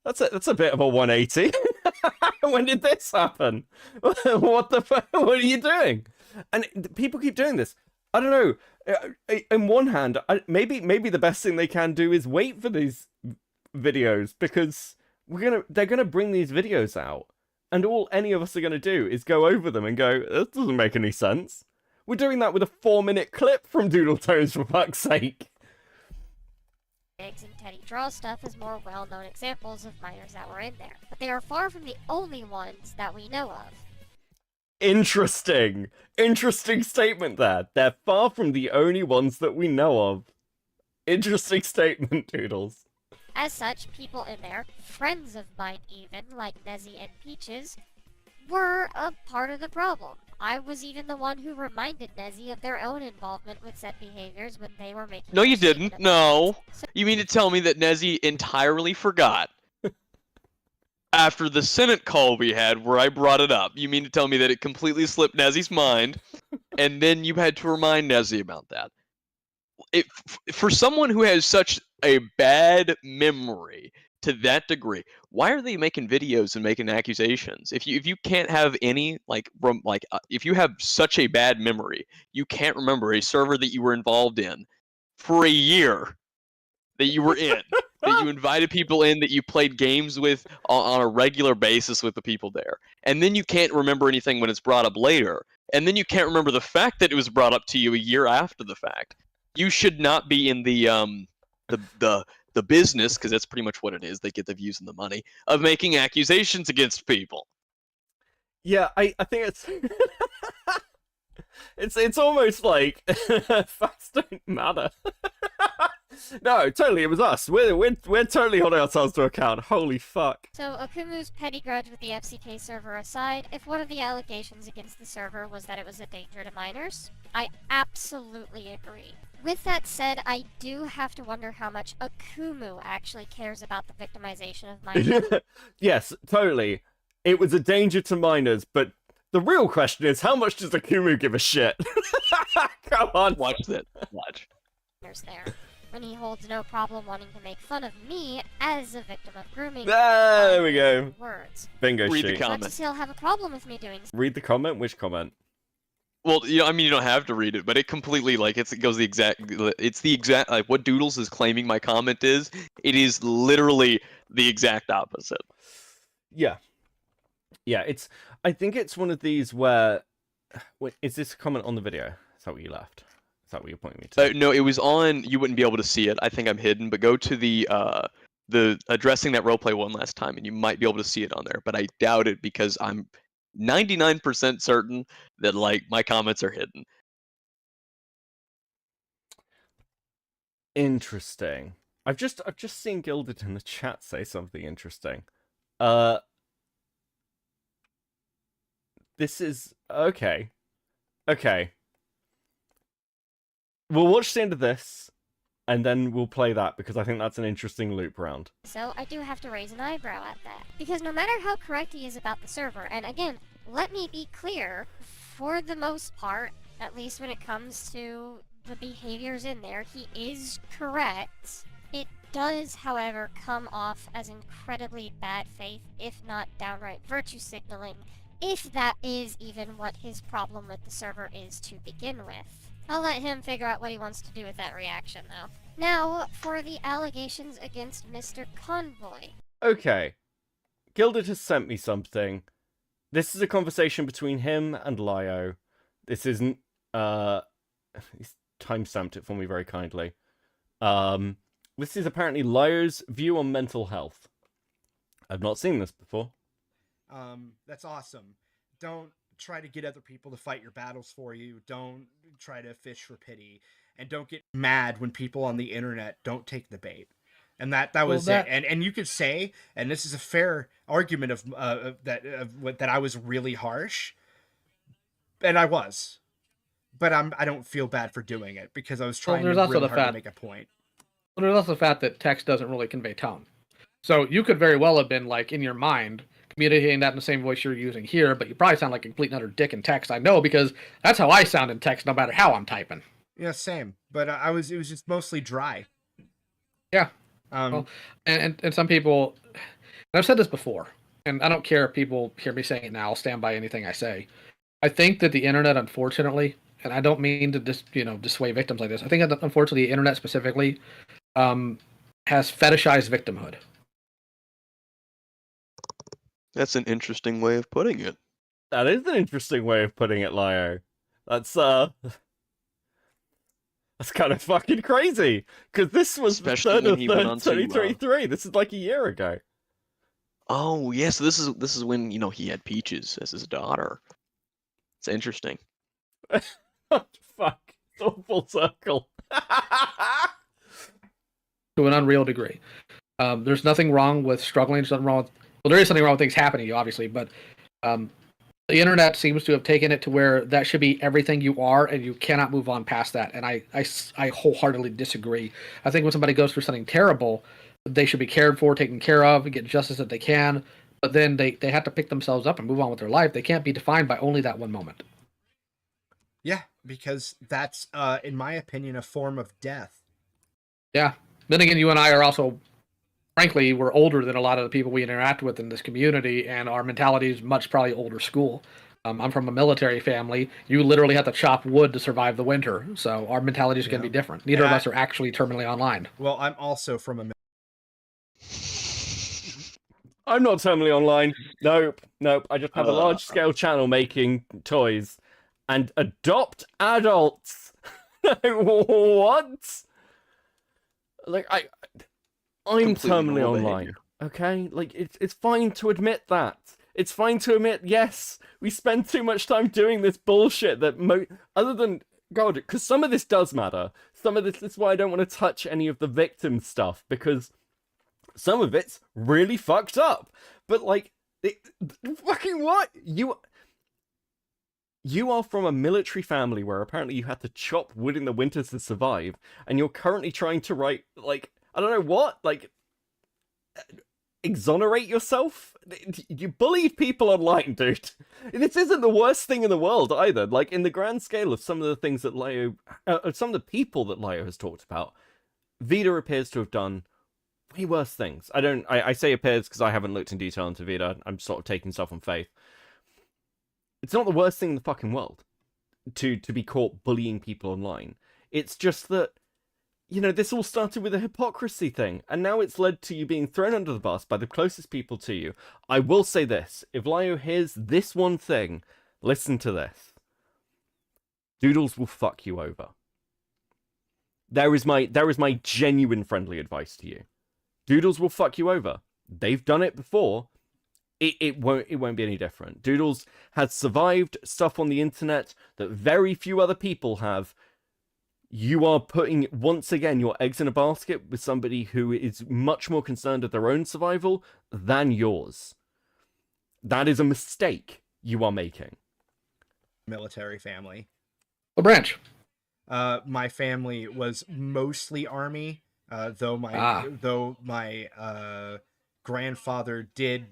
bit of a 180. When did this happen? What the fuck? What are you doing? And people keep doing this. I don't know. On one hand, maybe the best thing they can do is wait for these videos, because they're gonna bring these videos out, and all any of us are gonna do is go over them and go, this doesn't make any sense. We're doing that with a 4-minute clip from DoodleToes, for fuck's sake. And Teddy Draw stuff as more well-known examples of minors that were in there, but they are far from the only ones that we know of. Interesting statement there. They're far from the only ones that we know of. Interesting statement, Doodles. As such, people in there, friends of mine even, like Nezzy and Peaches, were a part of the problem. I was even the one who reminded Nezzy of their own involvement with set behaviors when they were making... No, you didn't. No. You mean to tell me that Nezzy entirely forgot? After the Senate call we had where I brought it up, you mean to tell me that it completely slipped Nezzy's mind, and then you had to remind Nezzy about that? For someone who has such a bad memory to that degree, why are they making videos and making accusations? If you can't have any if you have such a bad memory, you can't remember a server that you were involved in for a year, that you were in, that you invited people in, that you played games with on a regular basis with the people there, and then you can't remember anything when it's brought up later, and then you can't remember the fact that it was brought up to you a year after the fact. You should not be in the business, because that's pretty much what it is. They get the views and the money of making accusations against people. Yeah, I think it's almost like facts don't matter. No, totally, it was us. We're totally holding ourselves to account. Holy fuck. So, Okumu's petty grudge with the FCK server aside, if one of the allegations against the server was that it was a danger to minors, I absolutely agree. With that said, I do have to wonder how much Okumu actually cares about the victimization of minors. Yes, totally. It was a danger to minors, but the real question is, how much does Okumu give a shit? Come on. Watch that. Watch. There, when he holds no problem wanting to make fun of me as a victim of grooming. There we go. Words. Bingo Read sheet. the comment. Not to say he'll have a problem with me doing so. Read the comment? Which comment? Well, you don't have to read it, but it completely, it goes the exact, like, what Doodles is claiming my comment is, it is literally the exact opposite. Yeah. Yeah, I think it's one of these where, wait, is this a comment on the video? Is that what you left? Is that what you're pointing me to? No, it was on, you wouldn't be able to see it. I think I'm hidden, but go to the addressing that roleplay one last time, and you might be able to see it on there, but I doubt it, because I'm 99% certain that, my comments are hidden. Interesting. I've just seen Gilded in the chat say something interesting. This is okay. Okay. We'll watch the end of this, and then we'll play that, because I think that's an interesting loop round. So I do have to raise an eyebrow at that. Because no matter how correct he is about the server, and again, let me be clear, for the most part, at least when it comes to the behaviors in there, he is correct. It does, however, come off as incredibly bad faith, if not downright virtue signaling, if that is even what his problem with the server is to begin with. I'll let him figure out what he wants to do with that reaction, though. Now, for the allegations against Mr. Convoy. Okay. Gilded has sent me something. This is a conversation between him and Lio. This isn't. He's timestamped it for me very kindly. This is apparently Lio's view on mental health. I've not seen this before. That's awesome. Don't try to get other people to fight your battles for you. Don't try to fish for pity, and don't get mad when people on the internet don't take the bait. And that was it. And you could say, and this is a fair argument that I was really harsh, and I was, but I don't feel bad for doing it because I was trying really hard to make a point. Well, there's also the fact that text doesn't really convey tone. So you could very well have been like in your mind communicating that in the same voice you're using here, but you probably sound like a complete and utter dick in text. I know because that's how I sound in text, no matter how I'm typing. Yeah, same. But it was just mostly dry. Yeah. Well, and some people, and I've said this before, and I don't care if people hear me saying it now. I'll stand by anything I say. I think that the internet, unfortunately, and I don't mean to dissuade victims like this. I think that unfortunately, the internet specifically has fetishized victimhood. That's an interesting way of putting it. That is an interesting way of putting it, Lio. That's kind of fucking crazy. Because this was Especially the when he 3rd went of on to, 2023. This is like a year ago. Oh, yeah, so this is when, he had Peaches as his daughter. It's interesting. Fuck. It's all full circle. To an unreal degree. There's nothing wrong with struggling. There's nothing wrong with, well, there is something wrong with things happening to you, obviously, but the internet seems to have taken it to where that should be everything you are, and you cannot move on past that. And I wholeheartedly disagree. I think when somebody goes through something terrible, they should be cared for, taken care of, and get justice that they can. But then they have to pick themselves up and move on with their life. They can't be defined by only that one moment. Yeah, because that's, in my opinion, a form of death. Yeah. Then again, you and I are also, frankly, we're older than a lot of the people we interact with in this community, and our mentality is much probably older school. I'm from a military family. You literally have to chop wood to survive the winter, so our mentality is going to be different. Neither of us are actually terminally online. Well, I'm also from a... I'm not terminally online. Nope. I just have a large-scale channel making toys and adopt adults. What? Like, I'm terminally online. Okay? Like, it's fine to admit that. It's fine to admit, yes, we spend too much time doing this bullshit that other than... God, because some of this does matter. Some of this is why I don't want to touch any of the victim stuff, because some of it's really fucked up. But, like, fucking what? You are from a military family where apparently you had to chop wood in the winters to survive, and you're currently trying to write, like, I don't know what, like, exonerate yourself? You bullied people online, dude. This isn't the worst thing in the world either. Like, in the grand scale of some of the things that Lio, some of the people that Lio has talked about, Vida appears to have done way worse things. I say appears because I haven't looked in detail into Vida. I'm sort of taking stuff on faith. It's not the worst thing in the fucking world to be caught bullying people online. It's just that, you know, this all started with a hypocrisy thing, and now it's led to you being thrown under the bus by the closest people to you. I will say this, if Lio hears this one thing, listen to this. Doodles will fuck you over. There is my genuine friendly advice to you. Doodles will fuck you over. They've done it before. It won't be any different. Doodles has survived stuff on the internet that very few other people have. You are putting, once again, your eggs in a basket with somebody who is much more concerned with their own survival than yours. That is a mistake you are making. Military family. What branch? My family was mostly Army, though my grandfather did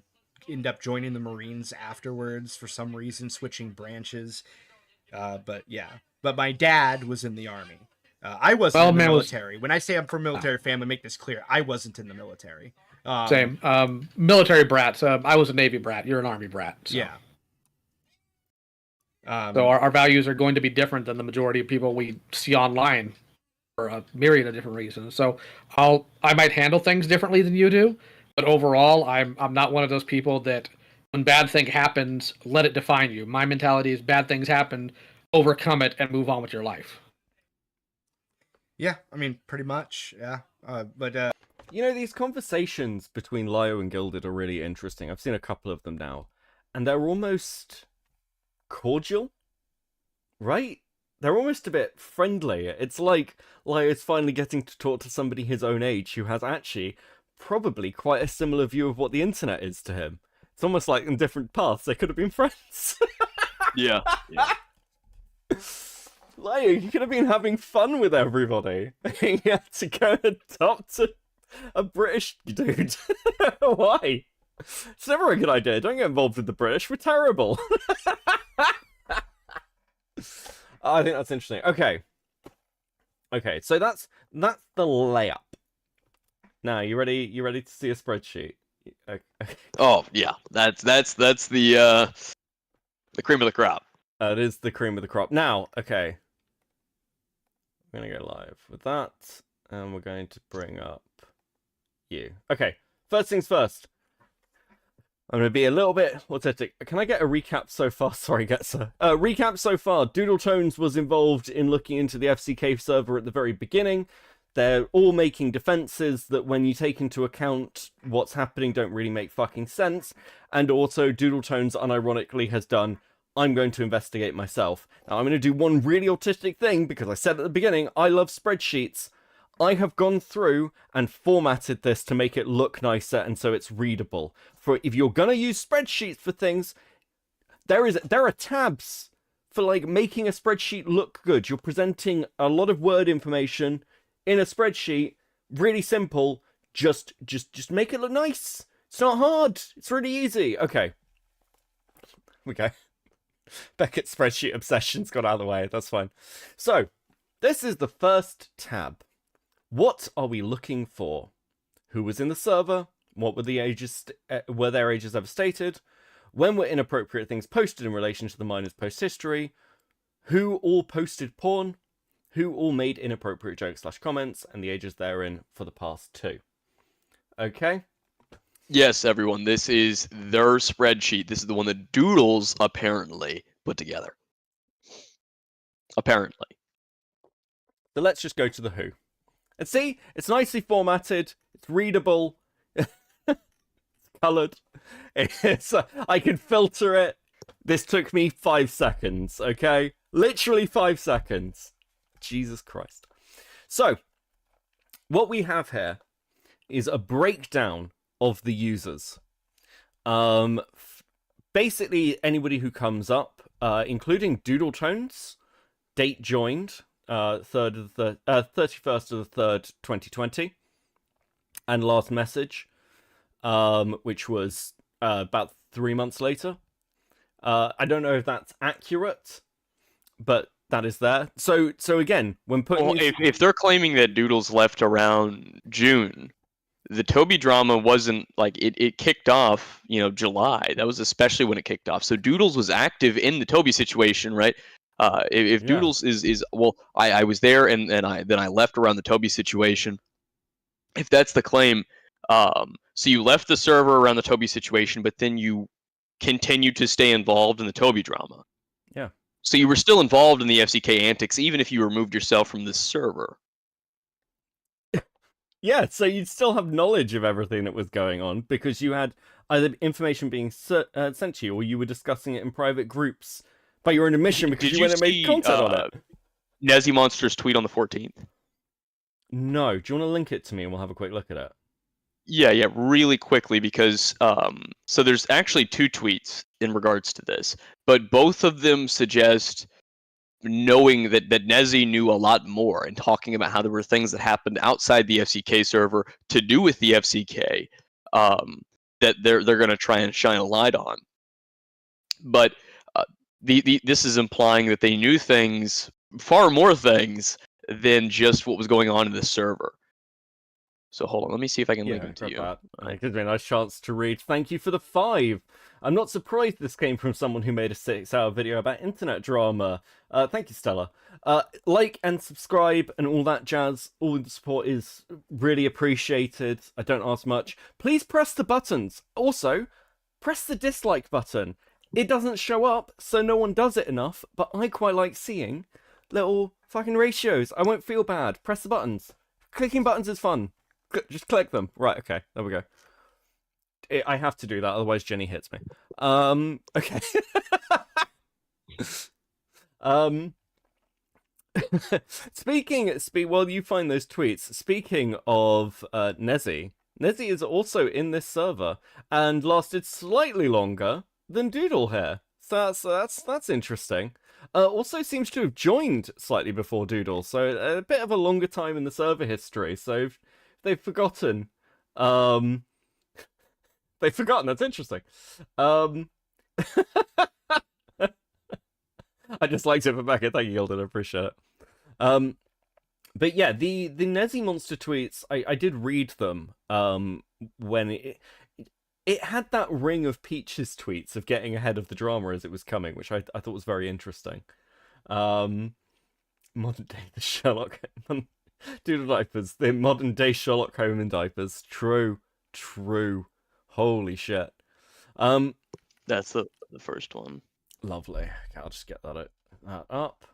end up joining the Marines afterwards for some reason, switching branches. But my dad was in the Army. I wasn't in the military. When I say I'm from a military family, make this clear. I wasn't in the military. Same. Military brats. I was a Navy brat. You're an Army brat. So. Yeah. So our values are going to be different than the majority of people we see online for a myriad of different reasons. So I might handle things differently than you do, but overall, I'm not one of those people that when bad thing happens, let it define you. My mentality is bad things happen, overcome it, and move on with your life. Yeah, I mean, pretty much, yeah. But You know, these conversations between Lio and Gilded are really interesting. I've seen a couple of them now, and they're almost cordial, right? They're almost a bit friendly. It's like Lio's finally getting to talk to somebody his own age who has actually probably quite a similar view of what the internet is to him. It's almost like in different paths they could have been friends. Yeah. Lio, you could have been having fun with everybody. You had to go and talk to a British dude. Why? It's never a good idea. Don't get involved with the British. We're terrible. I think that's interesting. Okay. Okay, so that's the layup. Now, you ready to see a spreadsheet? Okay. Oh yeah, that's the cream of the crop. It is the cream of the crop. Now, okay. I'm gonna go live with that, and we're going to bring up you. Okay, first things first. I'm going to be a little bit autistic. Can I get a recap so far? Sorry, Getzer. Recap so far. DoodleToes was involved in looking into the FCK server at the very beginning. They're all making defenses that when you take into account what's happening don't really make fucking sense. And also, DoodleToes unironically has done, I'm going to investigate myself. Now, I'm going to do one really autistic thing, because I said at the beginning, I love spreadsheets. I have gone through and formatted this to make it look nicer and so it's readable. For if you're gonna use spreadsheets for things, there are tabs for like making a spreadsheet look good. You're presenting a lot of word information in a spreadsheet, really simple. Just make it look nice. It's not hard. It's really easy. Okay. Okay. Beckett's spreadsheet obsession's got out of the way. That's fine. So, this is the first tab. What are we looking for? Who was in the server? What were the ages? Were their ages ever stated? When were inappropriate things posted in relation to the minor's post history? Who all posted porn? Who all made inappropriate jokes / comments? And the ages therein for the past 2. Okay? Yes, everyone, this is their spreadsheet. This is the one that Doodles apparently put together. Apparently. So let's just go to the who. And see, it's nicely formatted, it's readable, it's coloured, I can filter it. This took me 5 seconds, okay? Literally 5 seconds. Jesus Christ. So, what we have here is a breakdown of the users. Basically, anybody who comes up, including DoodleToes, date joined, 31st of the 3rd, 2020, and last message, which was about 3 months later. I don't know if that's accurate, but that is there. So again, when putting... Well, if they're claiming that Doodles left around June, the Toby drama wasn't, like, it kicked off, July. That was especially when it kicked off. So Doodles was active in the Toby situation, right? If Doodles is well, I was there and then I left around the Toby situation. If that's the claim, so you left the server around the Toby situation, but then you continued to stay involved in the Toby drama. Yeah. So you were still involved in the FCK antics, even if you removed yourself from the server. Yeah, so you'd still have knowledge of everything that was going on because you had either information being sent to you or you were discussing it in private groups by your own admission because you went and made content on it. Nezzy Monster's tweet on the 14th? No. Do you want to link it to me and we'll have a quick look at it? Yeah, really quickly because so there's actually 2 tweets in regards to this, but both of them suggest knowing that Nezzy knew a lot more and talking about how there were things that happened outside the FCK server to do with the FCK that they're going to try and shine a light on. But this is implying that they knew things, far more things, than just what was going on in the server. So hold on, let me see if I can link them to you. It gives me a nice chance to read. Thank you for the 5. I'm not surprised this came from someone who made a 6-hour video about internet drama. Thank you, Stella. Like and subscribe and all that jazz. All the support is really appreciated. I don't ask much. Please press the buttons. Also, press the dislike button. It doesn't show up, so no one does it enough, but I quite like seeing little fucking ratios. I won't feel bad. Press the buttons. Clicking buttons is fun. Just click them. Right, okay, there we go. I have to do that, otherwise Jenny hits me. Okay. While you find those tweets, speaking of Nezzy is also in this server and lasted slightly longer than Doodle here. So that's interesting. Also seems to have joined slightly before Doodle, so a bit of a longer time in the server history. So if they've forgotten, that's interesting. I just liked it for Becca. Thank you, Gilden. I appreciate it. But yeah, the Nezzy Monster tweets, I did read them when it had that ring of Peach's tweets of getting ahead of the drama as it was coming, which I thought was very interesting. Modern day the Sherlock Doodle diapers, the modern day Sherlock Holmes diapers. True. Holy shit. That's the first one. Lovely. Okay, I'll just get that up.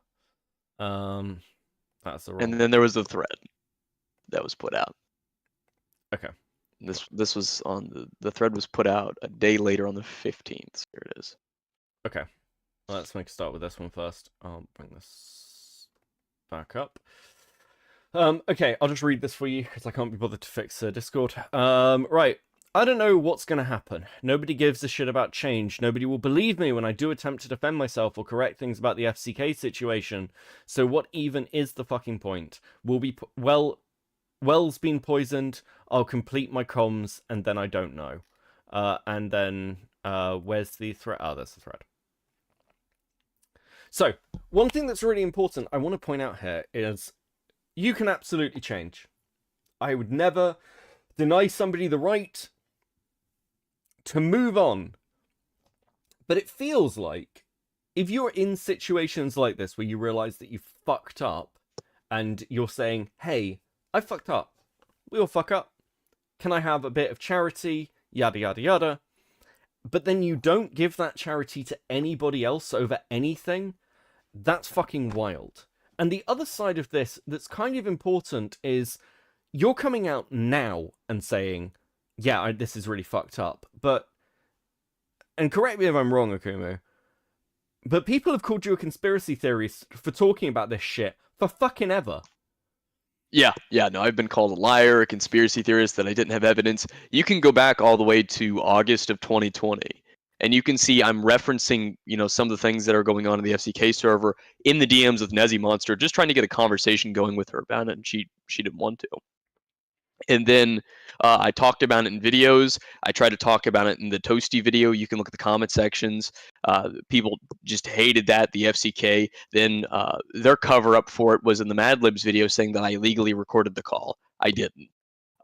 That's the wrong. And then there was the thread that was put out. Okay. This was on the thread was put out a day later on the 15th. Here it is. Okay. Let's make a start with this one first. I'll bring this back up. Okay, I'll just read this for you because I can't be bothered to fix Discord. Right. I don't know what's going to happen. Nobody gives a shit about change. Nobody will believe me when I do attempt to defend myself or correct things about the FCK situation. So what even is the fucking point? Well's been poisoned. I'll complete my comms, and then I don't know. And then, where's the thread? Oh, there's the thread. So, one thing that's really important I want to point out here is you can absolutely change. I would never deny somebody the right to move on. But it feels like if you're in situations like this where you realize that you fucked up and you're saying, hey, I fucked up. We all fuck up. Can I have a bit of charity? Yada, yada, yada. But then you don't give that charity to anybody else over anything. That's fucking wild. And the other side of this that's kind of important is you're coming out now and saying, yeah, this is really fucked up. But, and correct me if I'm wrong, Akumu, but people have called you a conspiracy theorist for talking about this shit for fucking ever. Yeah, no, I've been called a liar, a conspiracy theorist, that I didn't have evidence. You can go back all the way to August of 2020, and you can see I'm referencing, some of the things that are going on in the FCK server in the DMs with Nezzy Monster, just trying to get a conversation going with her about it, and she didn't want to. And then I talked about it in videos. I tried to talk about it in the Toasty video. You can look at the comment sections. People just hated that, the FCK. Then their cover-up for it was in the Mad Libs video saying that I illegally recorded the call. I didn't.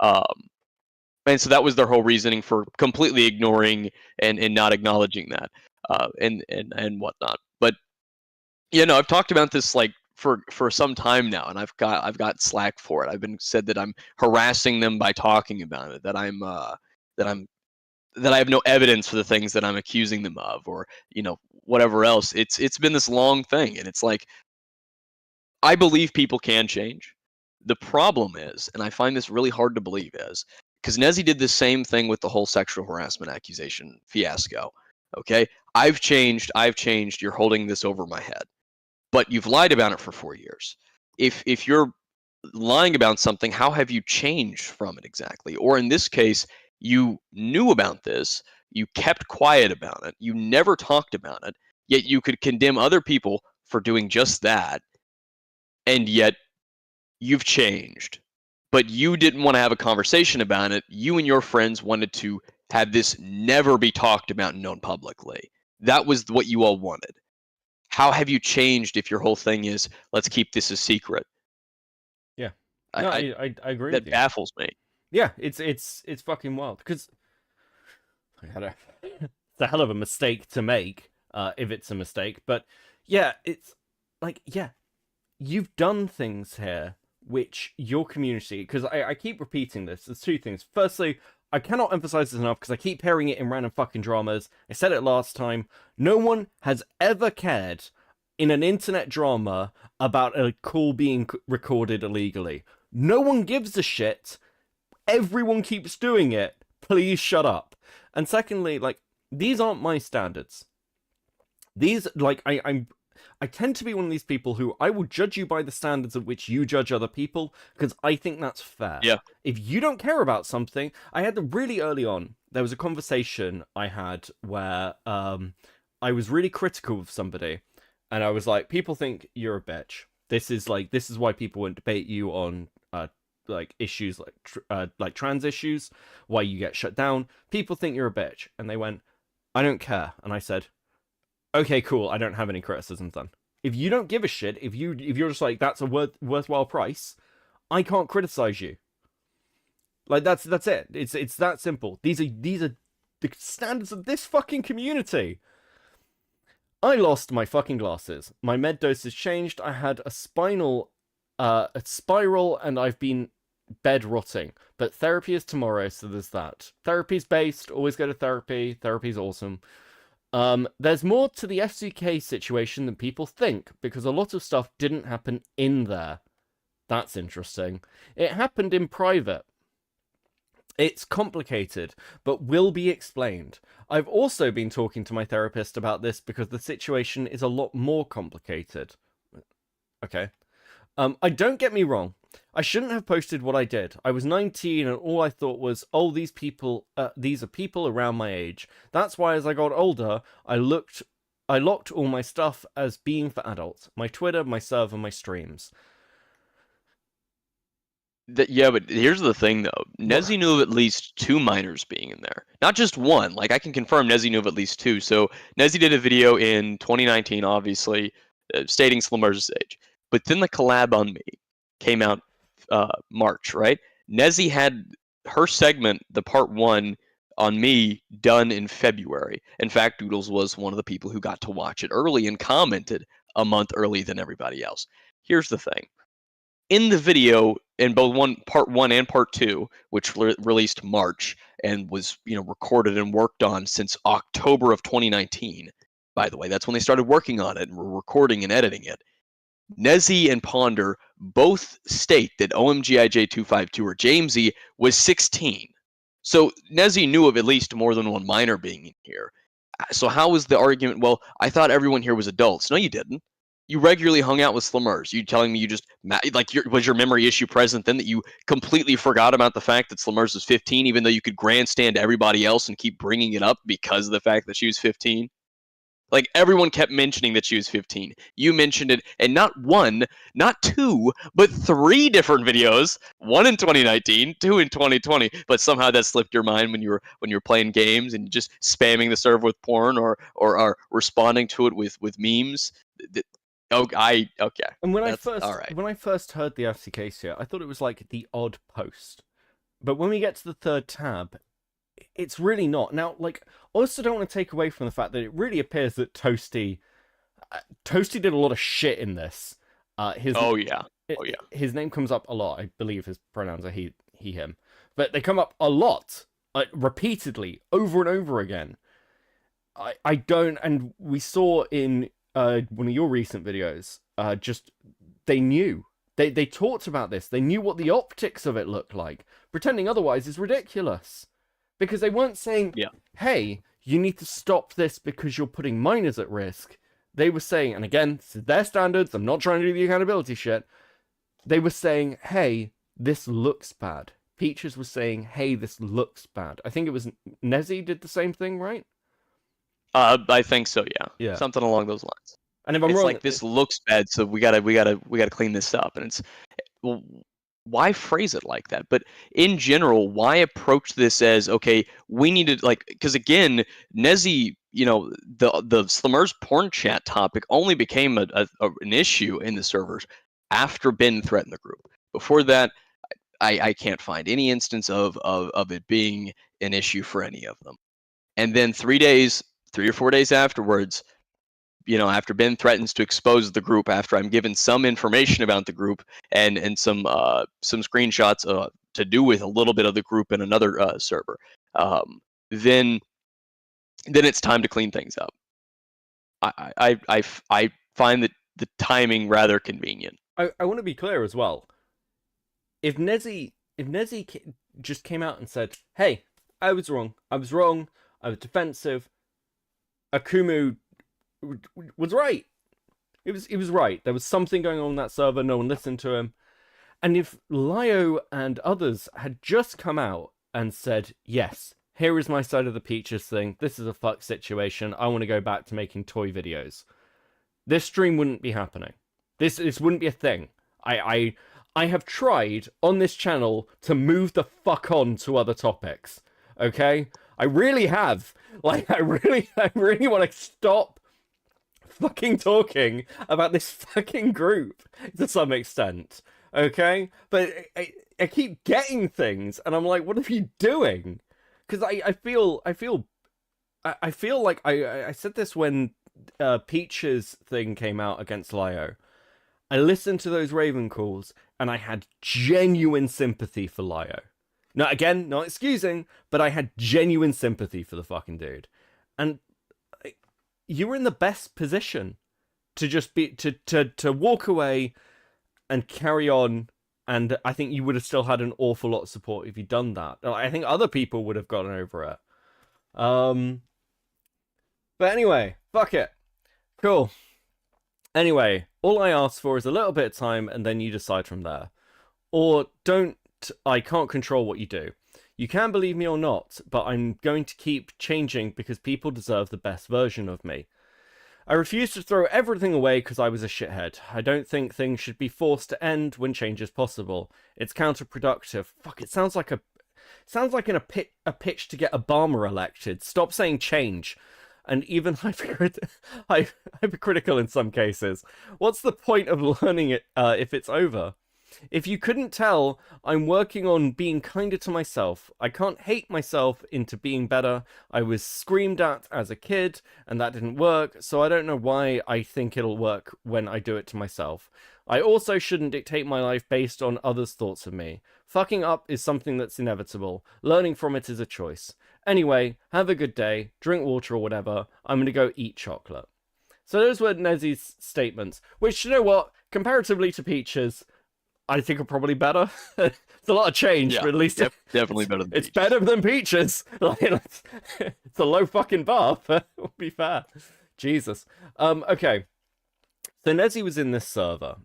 And so that was their whole reasoning for completely ignoring and not acknowledging that and whatnot. But, I've talked about this for some time now, and I've got slack for it. I've been said that I'm harassing them by talking about it, that I have no evidence for the things that I'm accusing them of, or whatever else. It's been this long thing, and it's like, I believe people can change. The problem is, and I find this really hard to believe, is because Nezzy did the same thing with the whole sexual harassment accusation fiasco. Okay, I've changed. You're holding this over my head. But you've lied about it for 4 years. If you're lying about something, how have you changed from it exactly? Or in this case, you knew about this, you kept quiet about it, you never talked about it, yet you could condemn other people for doing just that, and yet you've changed. But you didn't want to have a conversation about it. You and your friends wanted to have this never be talked about and known publicly. That was what you all wanted. How have you changed if your whole thing is, let's keep this a secret? Yeah. No, I agree with you. That baffles me. Yeah, it's fucking wild. Because it's a hell of a mistake to make, if it's a mistake. But yeah, it's like, yeah, you've done things here which your community, because I keep repeating this. There's two things. Firstly, I cannot emphasize this enough because I keep hearing it in random fucking dramas. I said it last time. No one has ever cared in an internet drama about a call being recorded illegally. No one gives a shit. Everyone keeps doing it. Please shut up. And secondly, like, these aren't my standards. These, like, I tend to be one of these people who I will judge you by the standards at which you judge other people, because I think that's fair. Yeah. If you don't care about something, I had really early on, there was a conversation I had where I was really critical of somebody, and I was like, people think you're a bitch. This is why people won't debate you on like issues like trans issues, why you get shut down. People think you're a bitch. And they went, I don't care. And I said, okay, cool, I don't have any criticisms then. If you don't give a shit, if you're just like, that's a worthwhile price, I can't criticize you. Like, that's it. It's that simple. These are the standards of this fucking community. I lost my fucking glasses. My med dosage changed. I had a spiral, and I've been bed rotting. But therapy is tomorrow, so there's that. Therapy's based. Always go to therapy. Therapy's awesome. There's more to the FCK situation than people think, because a lot of stuff didn't happen in there. That's interesting. It happened in private. It's complicated, but will be explained. I've also been talking to my therapist about this because the situation is a lot more complicated. Okay. Don't get me wrong. I shouldn't have posted what I did. I was 19 and all I thought was, oh, these are people around my age. That's why as I got older, I locked all my stuff as being for adults. My Twitter, my server, my streams. Yeah, but here's the thing, though. Nezzy knew of at least 2 minors being in there. Not just 1. Like, I can confirm Nezzy knew of at least 2. So, Nezzy did a video in 2019, obviously, stating Slimmer's age. But then the collab on me came out March, right? Nezzy had her segment, the part 1, on me, done in February. In fact, Doodles was one of the people who got to watch it early and commented a month early than everybody else. Here's the thing. In the video, in both part 1 and part 2, which released March and was recorded and worked on since October of 2019, by the way, that's when they started working on it and were recording and editing it. Nezzy and Ponder both state that OMGIJ252 or Jamesy was 16. So Nezzy knew of at least more than 1 minor being in here. So how was the argument? Well, I thought everyone here was adults. No, you didn't. You regularly hung out with Slimmers. You telling me you just, like, was your memory issue present then that you completely forgot about the fact that Slimmers was 15, even though you could grandstand everybody else and keep bringing it up because of the fact that she was 15? Like, everyone kept mentioning that she was 15. You mentioned it, and not 1, not 2, but 3 different videos. 1 in 2019, 2 in 2020. But somehow that slipped your mind when you were playing games and just spamming the server with porn or responding to it with memes. Okay. And when I first heard the FCK here, I thought it was like the odd post. But when we get to the 3rd tab, it's really not. Now, like, I also don't want to take away from the fact that it really appears that Toasty did a lot of shit in this. His name comes up a lot. I believe his pronouns are he, him. But they come up a lot, repeatedly, over and over again. I don't, and we saw in one of your recent videos, they knew. They talked about this. They knew what the optics of it looked like. Pretending otherwise is ridiculous. Because they weren't saying, hey, you need to stop this because you're putting minors at risk. They were saying, and again, this is their standards, I'm not trying to do the accountability shit. They were saying, hey, this looks bad. Peaches was saying, hey, this looks bad. I think it was Nezzy did the same thing, right? I think so, yeah. Something along those lines. And if I'm it's wrong, like, this looks bad, so we gotta clean this up. And it's, well, why phrase it like that? But in general, why approach this as, okay, we need to, like, because again, Nezzy, the Slimmers porn chat topic only became an issue in the servers after Ben threatened the group. Before that, I can't find any instance of it being an issue for any of them. And then 3 or 4 days afterwards, after Ben threatens to expose the group, after I'm given some information about the group and some screenshots to do with a little bit of the group in another server, then it's time to clean things up. I find that the timing rather convenient. I want to be clear as well. If Nezzy just came out and said, "Hey, I was wrong. I was defensive. Akumu was right. He was right. There was something going on in that server. No one listened to him." And if Lio and others had just come out and said, "Yes, here is my side of the Peaches thing. This is a fuck situation. I want to go back to making toy videos," this stream wouldn't be happening. This wouldn't be a thing. I have tried on this channel to move the fuck on to other topics. Okay? I really have. Like, I really want to stop fucking talking about this fucking group to some extent. Okay? But I keep getting things, and I'm like, what are you doing? Because I feel like I said this when Peach's thing came out against Lio. I listened to those Raven calls, and I had genuine sympathy for Lio. Not excusing, but I had genuine sympathy for the fucking dude. And you were in the best position to just be to walk away and carry on, and I think you would have still had an awful lot of support if you'd done that. I think other people would have gotten over it. But anyway, fuck it. Cool. Anyway, all I ask for is a little bit of time, and then you decide from there. Or don't. I can't control what you do. You can believe me or not, but I'm going to keep changing because people deserve the best version of me. I refuse to throw everything away because I was a shithead. I don't think things should be forced to end when change is possible. It's counterproductive. Fuck, it sounds like a pitch to get Obama elected. Stop saying change. And even hypocritical in some cases. What's the point of learning it if it's over? If you couldn't tell, I'm working on being kinder to myself. I can't hate myself into being better. I was screamed at as a kid, and that didn't work, so I don't know why I think it'll work when I do it to myself. I also shouldn't dictate my life based on others' thoughts of me. Fucking up is something that's inevitable. Learning from it is a choice. Anyway, have a good day, drink water or whatever. I'm gonna go eat chocolate. So those were Nezzy's statements, which, you know what, comparatively to Peach's, I think are probably better. It's a lot of change, but at least definitely better than it's Peaches. better than Peach's. It's a low fucking bar, but it would be fair. Jesus. Okay. So Nezzy was in this server.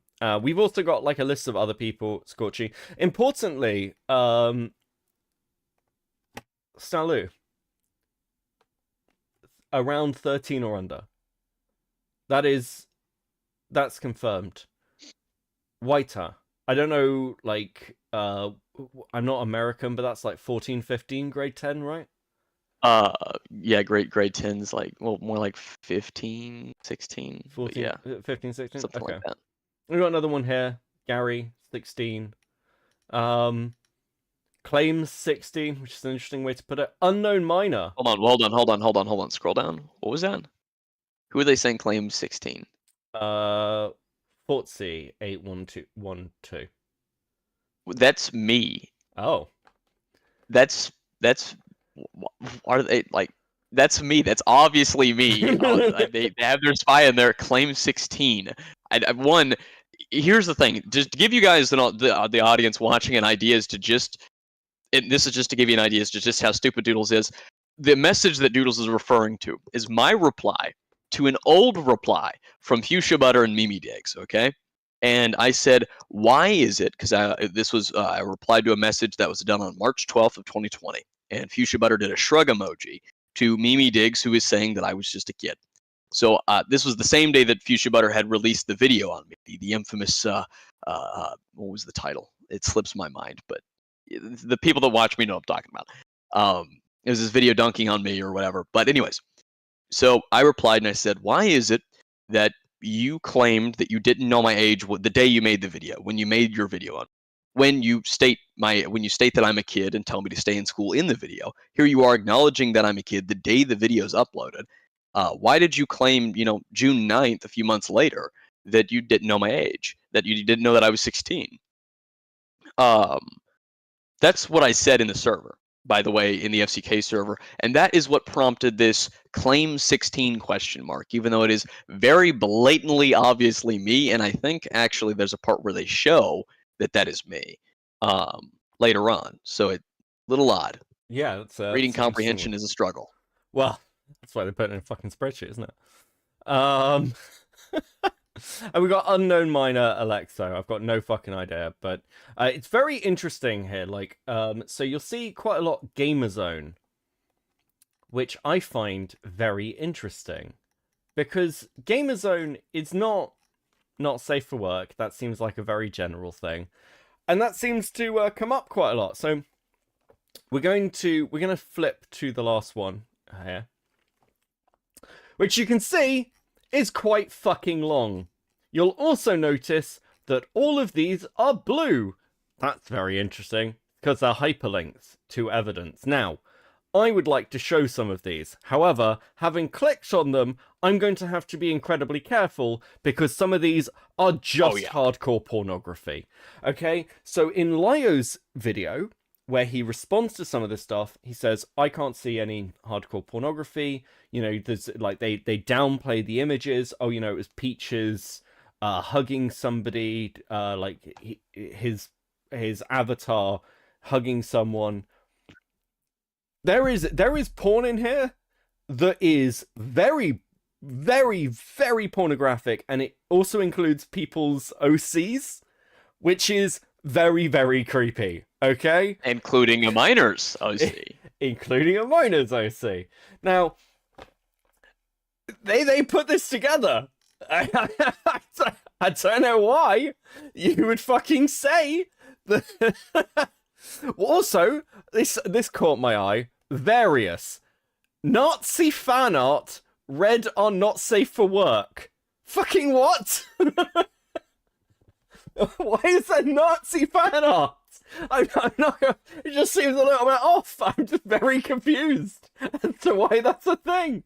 We've also got like a list of other people, Scorchy. Importantly, Stalu. Around 13 or under. That's confirmed. Whiter. I don't know, like, I'm not American, but that's like 14, 15, grade 10, right? Yeah, grade 10's like, well, more like 15, 16. 14, yeah. 15, 16? Something Okay. like that. We've got another one here. Gary, 16. Claims 60, which is an interesting way to put it. Unknown minor. Hold on. Scroll down. What was that? Who are they saying claims 16? Fortsy 81212. That's me. Oh. That's are they like? That's me. That's obviously me. They have their spy in there. Claim 16. One. Here's the thing. Just to give you guys the audience watching an ideas to just. And this is just to give you an idea as to just how stupid Doodles is. The message that Doodles is referring to is my reply to an old reply from Fuchsia Butter and Mimi Diggs, okay? And I said, why is it, because I replied to a message that was done on March 12th of 2020, and Fuchsia Butter did a shrug emoji to Mimi Diggs, who is saying that I was just a kid. So this was the same day that Fuchsia Butter had released the video on me, the infamous, what was the title? It slips my mind, but the people that watch me know what I'm talking about. It was this video dunking on me or whatever. But anyways, so I replied and I said, why is it that you claimed that you didn't know my age the day you made the video, when you made your video on? When you state that I'm a kid and tell me to stay in school in the video, here you are acknowledging that I'm a kid the day the video is uploaded. Why did you claim, June 9th, a few months later, that you didn't know my age, that you didn't know that I was 16? That's what I said in the server, by the way, in the FCK server, and that is what prompted this claim 16 question mark, even though it is very blatantly, obviously me, and I think actually there's a part where they show that that is me later on. So it's a little odd. Yeah, that's Reading that's an comprehension interesting is a struggle. Well, that's why they put it in a fucking spreadsheet, isn't it? And we got unknown miner Alexo. I've got no fucking idea, but it's very interesting here. Like, so you'll see quite a lot Gamer Zone, which I find very interesting because Gamer Zone is not safe for work. That seems like a very general thing, and that seems to come up quite a lot. So we're gonna flip to the last one here, which you can see is quite fucking long. You'll also notice that all of these are blue. That's very interesting, because they're hyperlinks to evidence. Now, I would like to show some of these. However, having clicked on them, I'm going to have to be incredibly careful, because some of these are just hardcore pornography. Okay, so in Lios' video, where he responds to some of this stuff, he says, I can't see any hardcore pornography. You know, there's like they downplay the images. Oh, you know, it was Peaches hugging somebody, like his avatar hugging someone. There is porn in here that is very, very, very pornographic, and it also includes people's OCs, which is very, very creepy. Okay, including a miner's OC. Including a miner's OC. Now, they put this together. I don't know why you would fucking say that. Also, this caught my eye. Various Nazi fan art read are not safe for work. Fucking what? Why is there Nazi fan art? I'm not. It just seems a little bit off. I'm just very confused as to why that's a thing.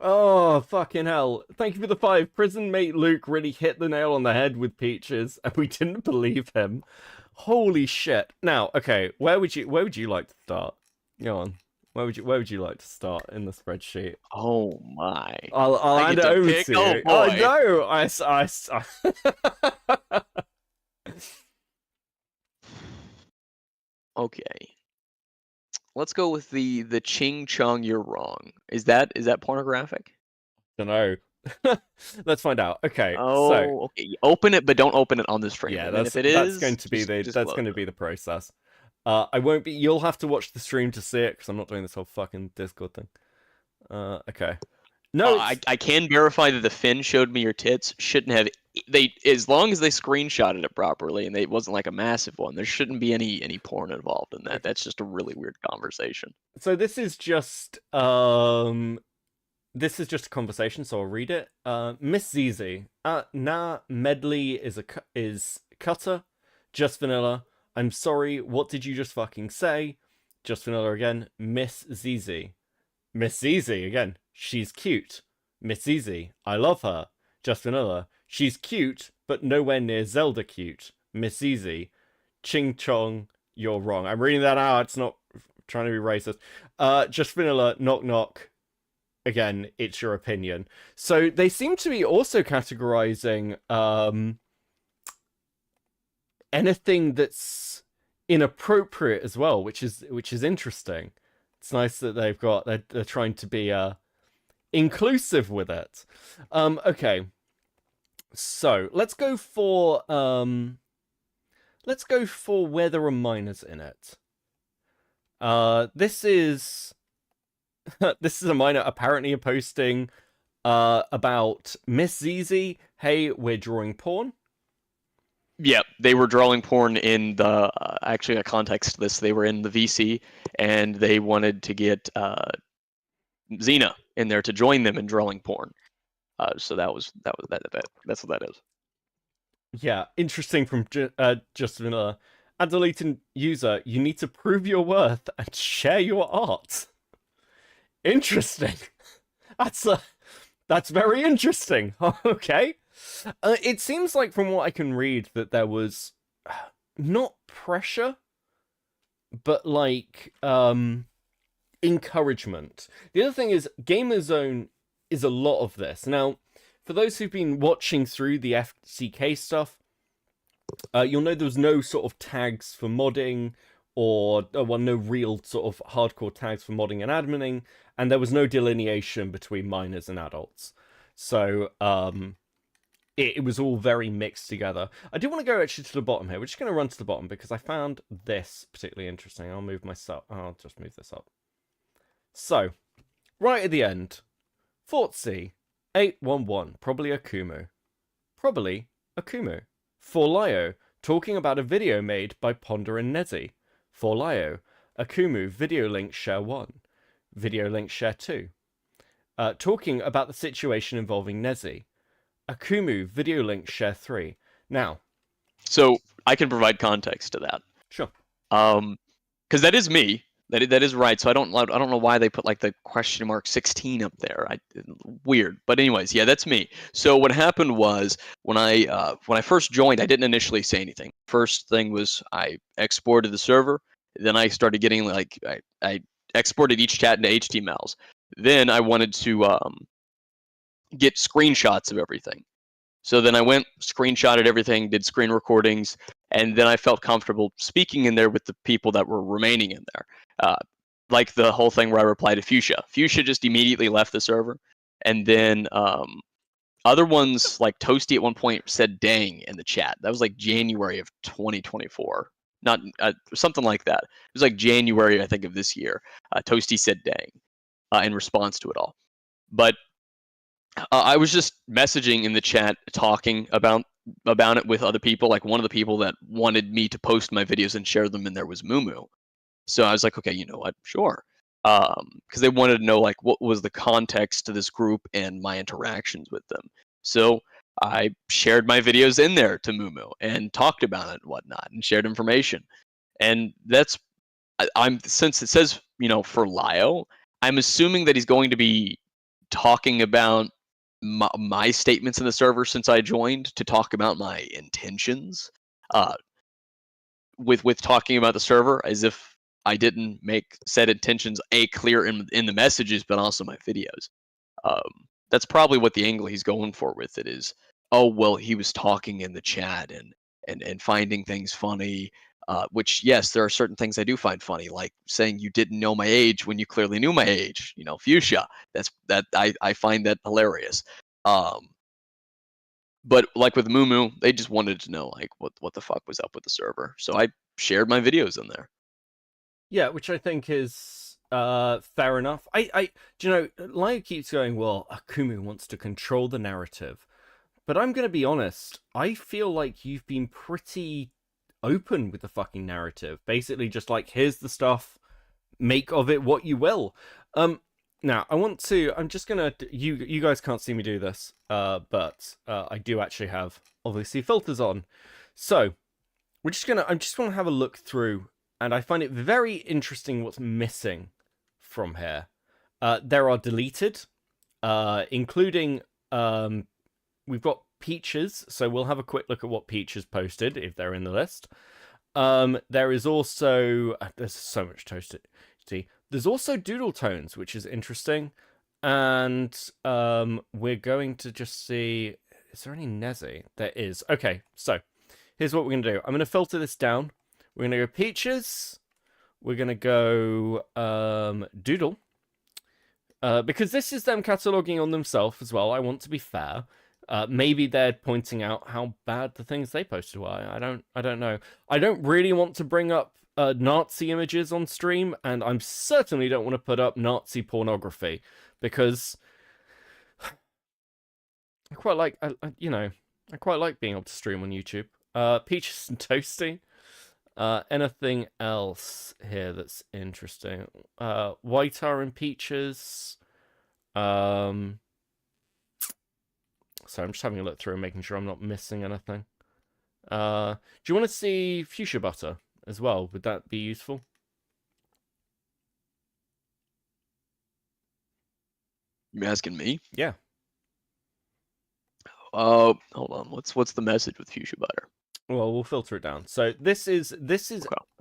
Oh, fucking hell. Thank you for the 5. Prison mate Luke really hit the nail on the head with Peaches, and we didn't believe him. Holy shit. Now, okay, where would you like to start? Go on. Where would you like to start in the spreadsheet? Oh my. I'll hand it over to you. Oh no, Okay. Let's go with the Ching Chung you're wrong. Is that pornographic? Don't know. Let's find out. Okay. Oh, so okay. Open it, but don't open it on the stream. yeah, If it is, that's going to be the process. I won't be. You'll have to watch the stream to see it because I'm not doing this whole fucking Discord thing. Okay. No, I can verify that the Finn showed me your tits. Shouldn't have as long as they screenshotted it properly and it wasn't like a massive one. There shouldn't be any porn involved in that. That's just a really weird conversation. So this is just a conversation. So I'll read it. Miss ZZ, nah, Medley is cutter, just vanilla. I'm sorry. What did you just fucking say? Just vanilla again. Miss ZZ. Miss ZZ again. She's cute. Miss ZZ. I love her. Just vanilla. She's cute, but nowhere near Zelda cute. Miss ZZ. Ching Chong. You're wrong. I'm reading that out. It's not trying to be racist. Just vanilla. Knock knock. Again, it's your opinion. So they seem to be also categorizing anything that's inappropriate as well, which is interesting. It's nice that they're trying to be inclusive with it. Okay, so let's go for where there are minors in it. This is a minor apparently posting about Miss ZZ. Hey, we're drawing porn. Yep, they were drawing porn in the actually a context to this. They were in the VC and they wanted to get Xena in there to join them in drawing porn. So that's what that is. Yeah, interesting from just vanilla. Adelating user, you need to prove your worth and share your art. Interesting. That's very interesting. Okay. It seems like from what I can read that there was not pressure but like encouragement. The other thing is Gamerzone is a lot of this. Now, for those who've been watching through the FCK stuff, you'll know there was no sort of tags for modding, or well, no real sort of hardcore tags for modding and adminning, and there was no delineation between minors and adults. So it was all very mixed together. I do want to go actually to the bottom here. We're just going to run to the bottom because I found this particularly interesting. I'll just move this up. So, right at the end, Fortsy 811, probably Akumu. Probably Akumu. For Lio, talking about a video made by Ponder and Nezzy. For Lio, Akumu, video link share 1. Video link share 2. Talking about the situation involving Nezzy. Akumu, video link share 3. Now. So, I can provide context to that. Sure. Because that is me. That is right. So I don't know why they put like the question mark 16 up there. Weird. But anyways, yeah, that's me. So what happened was when I first joined, I didn't initially say anything. First thing was I exported the server. Then I started getting like I exported each chat into HTMLs. Then I wanted to get screenshots of everything. So then I went, screenshotted everything, did screen recordings, and then I felt comfortable speaking in there with the people that were remaining in there. Like the whole thing where I replied to Fuchsia. Fuchsia just immediately left the server. And then other ones, like Toasty at one point said dang in the chat. That was like January of 2024. Not something like that. It was like January, I think, of this year. Toasty said dang in response to it all. But I was just messaging in the chat, talking about it with other people. Like one of the people that wanted me to post my videos and share them in there was Mumu. So I was like, okay, you know what? Sure. Because they wanted to know like what was the context to this group and my interactions with them. So I shared my videos in there to Mumu and talked about it and whatnot and shared information. And that's since it says, you know, for Lio, I'm assuming that he's going to be talking about my statements in the server since I joined, to talk about my intentions with talking about the server, as if I didn't make said intentions clear in the messages, but also my videos. That's probably what the angle he's going for with it is, oh, well, he was talking in the chat and finding things funny, which, yes, there are certain things I do find funny, like saying you didn't know my age when you clearly knew my age, you know, Fuchsia. I find that hilarious. But like with Mumu, they just wanted to know like what the fuck was up with the server. So I shared my videos in there. Yeah, which I think is fair enough. Do you know, Lio keeps going, well, Akumu wants to control the narrative. But I'm going to be honest, I feel like you've been pretty open with the fucking narrative. Basically just like, here's the stuff, make of it what you will. Now, I'm just going to, you guys can't see me do this, but I do actually have, obviously, filters on. So, I'm just going to have a look through, and I find it very interesting what's missing from here. There are deleted, including, we've got Peaches, so we'll have a quick look at what Peaches posted, if they're in the list. There is also, there's so much toasted. There's also DoodleToes, which is interesting, and we're going to just see, is there any Nezzy? There is. Okay, so here's what we're going to do. I'm going to filter this down. We're going to go Peaches. We're going to go Doodle. Because this is them cataloging on themselves as well. I want to be fair. Maybe they're pointing out how bad the things they posted were. I don't know. I don't really want to bring up Nazi images on stream, and I certainly don't want to put up Nazi pornography, because I quite like, I quite like being able to stream on YouTube. Peaches and Toasty. Anything else here that's interesting? White and Peaches. So I'm just having a look through and making sure I'm not missing anything. Do you want to see Fuchsia Butter as well? Would that be useful? You asking me? Yeah. Hold on. What's the message with Fuchsia Butter? Well, we'll filter it down. So this is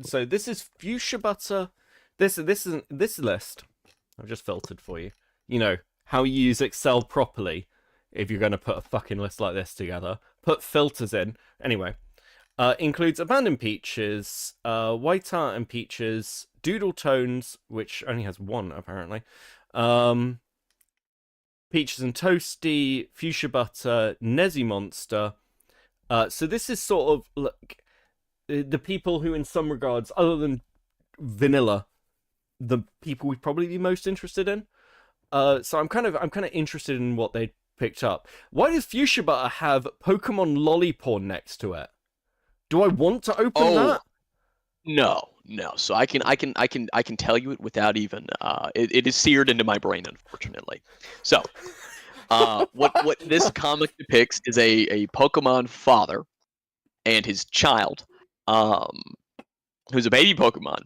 So this is fuchsia butter. This list I've just filtered for you. You know how you use Excel properly if you're going to put a fucking list like this together. Put filters in. Anyway, includes abandoned peaches, white art and peaches, DoodleToes, which only has one apparently. Peaches and Toasty, Fuchsia Butter, Nezzy Monster. So this is sort of like the people who, in some regards, other than vanilla, the people we'd probably be most interested in. So I'm kind of interested in what they picked up. Why does Fuchsia Butter have Pokemon Lollipop next to it? Do I want to open that? No. So I can tell you it without even it is seared into my brain, unfortunately. So what this comic depicts is a Pokemon father and his child, who's a baby Pokemon,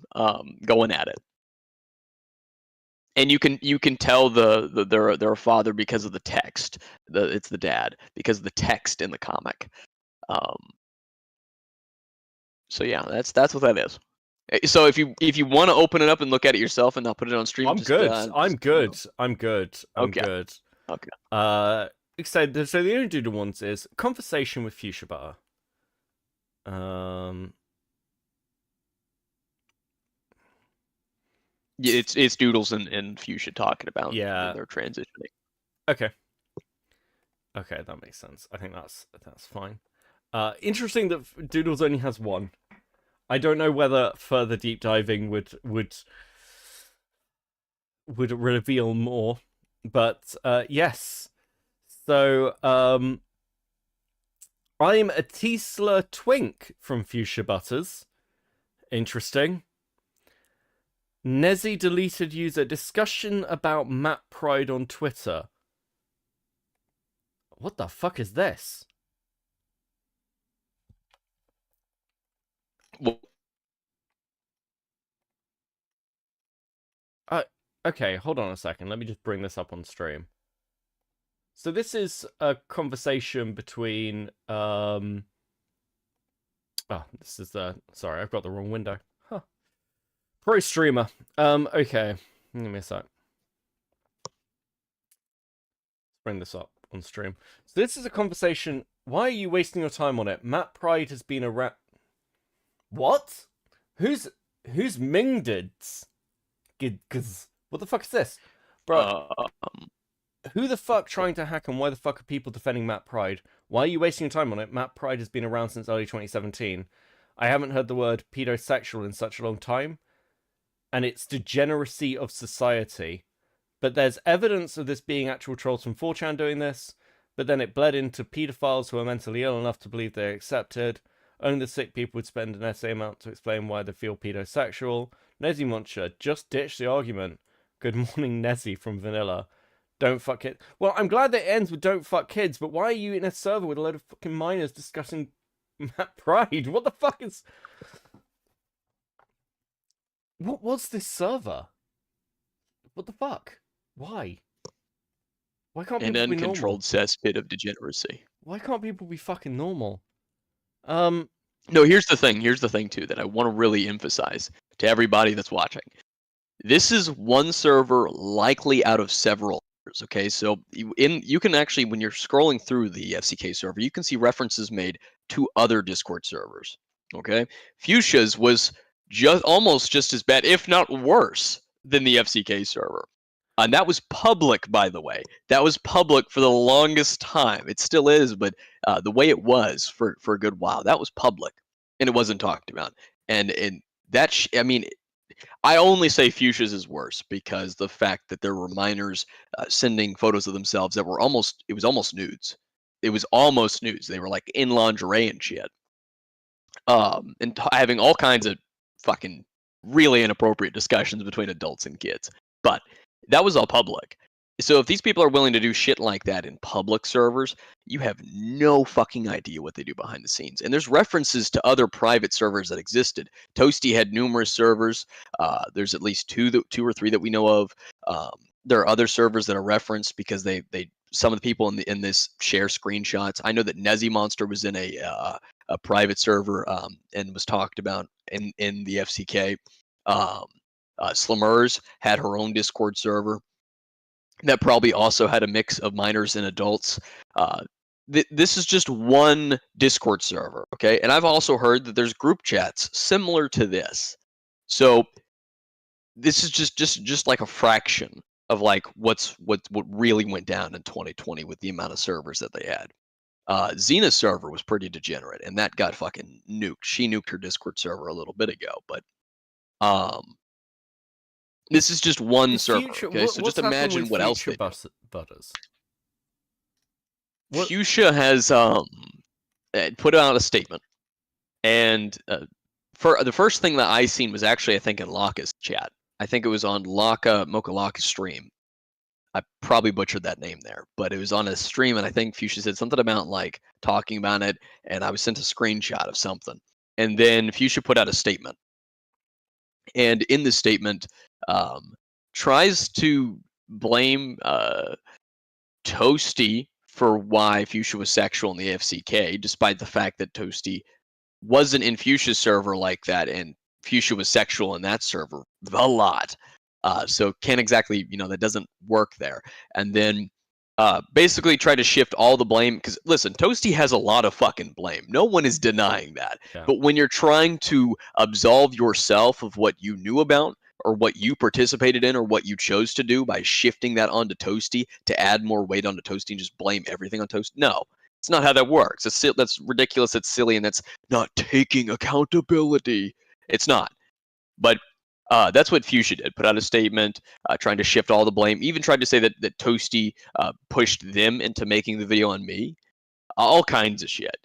going at it. And you can tell their father because of the text. It's the dad because of the text in the comic. So yeah, that's what that is. So if you want to open it up and look at it yourself and not put it on stream, I'm good. I'm good. Okay. So the only doodle ones is conversation with Fuchsia Butter. Yeah, it's Doodles and Fuchsia talking about their transitioning. Okay, that makes sense. I think that's fine. Interesting that Doodles only has one. I don't know whether further deep diving would reveal more, but yes. So I'm a Tesla Twink from Fuchsia Butters. Interesting. Nezzy deleted user discussion about map pride on Twitter. What the fuck is this? Okay, hold on a second. Let me just bring this up on stream. So this is a conversation between sorry, I've got the wrong window. Huh. Pro streamer. Okay. Give me a sec. Bring this up on stream. So this is a conversation. Why are you wasting your time on it? Map pride has been around. What? Who's Mingdids? Cause what the fuck is this, bro? Who the fuck trying to hack and why the fuck are people defending map pride? Why are you wasting your time on it? Map pride has been around since early 2017. I haven't heard the word pedosexual in such a long time, and it's degeneracy of society. But there's evidence of this being actual trolls from 4chan doing this, but then it bled into pedophiles who are mentally ill enough to believe they're accepted. Only the sick people would spend an essay amount to explain why they feel pedosexual. Nezzy Muncher, just ditch the argument. Good morning, Nezzy from Vanilla. Don't fuck kids. Well, I'm glad that it ends with don't fuck kids, but why are you in a server with a load of fucking minors discussing map pride? What the fuck is... What was this server? What the fuck? Why? Why can't people be normal? An uncontrolled cesspit of degeneracy. Why can't people be fucking normal? No, here's the thing too that I want to really emphasize to everybody that's watching. This is one server likely out of several others, okay? So you can actually, when you're scrolling through the FCK server, you can see references made to other Discord servers, okay? Fuchsia's was almost just as bad, if not worse, than the FCK server. And that was public, by the way. That was public for the longest time. It still is, but the way it was for a good while, that was public, and it wasn't talked about. And that, I mean, I only say Fuchsia's is worse because the fact that there were minors sending photos of themselves that were almost nudes. It was almost nudes. They were like in lingerie and shit. And having all kinds of fucking really inappropriate discussions between adults and kids. But that was all public. So if these people are willing to do shit like that in public servers, you have no fucking idea what they do behind the scenes. And there's references to other private servers that existed. Toasty had numerous servers. There's at least two or three that we know of. There are other servers that are referenced because they some of the people in this share screenshots. I know that Nezzy Monster was in a a private server, and was talked about in the FCK. Slimmers had her own Discord server that probably also had a mix of minors and adults. This is just one Discord server, okay? And I've also heard that there's group chats similar to this. So this is just like a fraction of like what really went down in 2020 with the amount of servers that they had. Xena's server was pretty degenerate, and that got fucking nuked. She nuked her Discord server a little bit ago, but this is just one server. Okay, so just imagine what else they do. Butters. Fuchsia has put out a statement, and for the first thing that I seen was actually, I think, in Laka's chat. I think it was on Mocha Laka's stream. I probably butchered that name there, but it was on a stream, and I think Fuchsia said something about like talking about it, and I was sent a screenshot of something, and then Fuchsia put out a statement, and in the statement, tries to blame Toasty for why Fuchsia was sexual in the FCK, despite the fact that Toasty wasn't in Fuchsia's server like that, and Fuchsia was sexual in that server a lot. So can't exactly, that doesn't work there. And then basically try to shift all the blame, because listen, Toasty has a lot of fucking blame. No one is denying that. Yeah. But when you're trying to absolve yourself of what you knew about, or what you participated in, or what you chose to do by shifting that onto Toasty to add more weight onto Toasty and just blame everything on Toasty. No, it's not how that works. That's ridiculous. It's silly, and that's not taking accountability. It's not. But that's what Fuchsia did. Put out a statement trying to shift all the blame. Even tried to say that Toasty pushed them into making the video on me. All kinds of shit.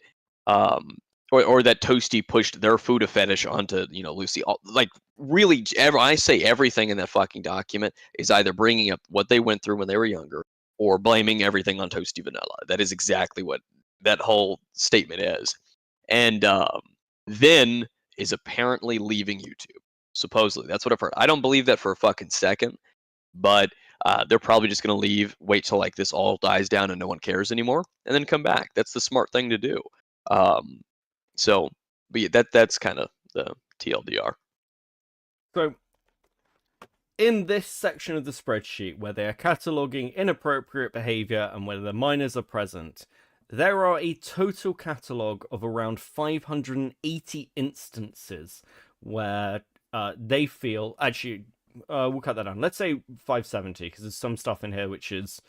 Or that Toasty pushed their food fetish onto, Lucy. Like, really, I say everything in that fucking document is either bringing up what they went through when they were younger, or blaming everything on Toasty Vanilla. That is exactly what that whole statement is. And then is apparently leaving YouTube. Supposedly. That's what I've heard. I don't believe that for a fucking second, but they're probably just going to leave, wait till like this all dies down and no one cares anymore, and then come back. That's the smart thing to do. So, but yeah, that's kind of the TLDR. So, in this section of the spreadsheet where they are cataloging inappropriate behavior and whether the minors are present, there are a total catalog of around 580 instances where they feel, actually, we'll cut that down. Let's say 570, because there's some stuff in here which is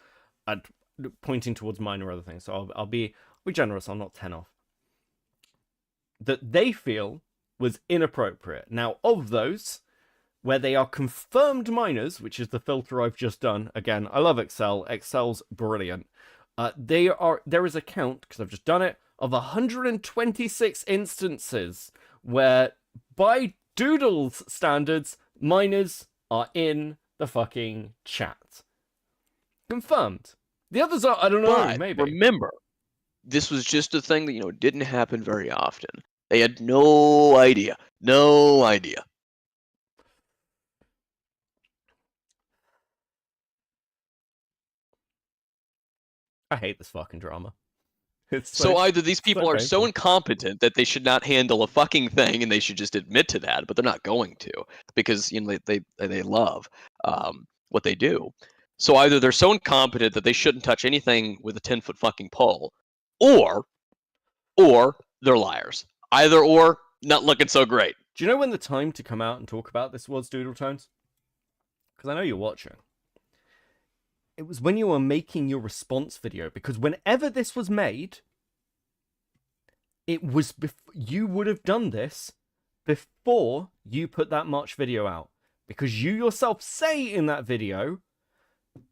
pointing towards minor other things. So I'll be generous. I'll not 10 off. That they feel was inappropriate. Now, of those, where they are confirmed minors, which is the filter I've just done. Again, I love Excel. Excel's brilliant. There is a count, because I've just done it, of 126 instances where, by Doodles standards, minors are in the fucking chat. Confirmed. The others are, I don't know, But maybe. remember, this was just a thing that, didn't happen very often. They had no idea. No idea. I hate this fucking drama. So either these people are so incompetent that they should not handle a fucking thing, and they should just admit to that, but they're not going to, because they love what they do. So either they're so incompetent that they shouldn't touch anything with a 10-foot fucking pole, or they're liars. Either or, not looking so great. Do you know when the time to come out and talk about this was, DoodleToes? Because I know you're watching. It was when you were making your response video, because whenever this was made, it was you would have done this before you put that March video out, because you yourself say in that video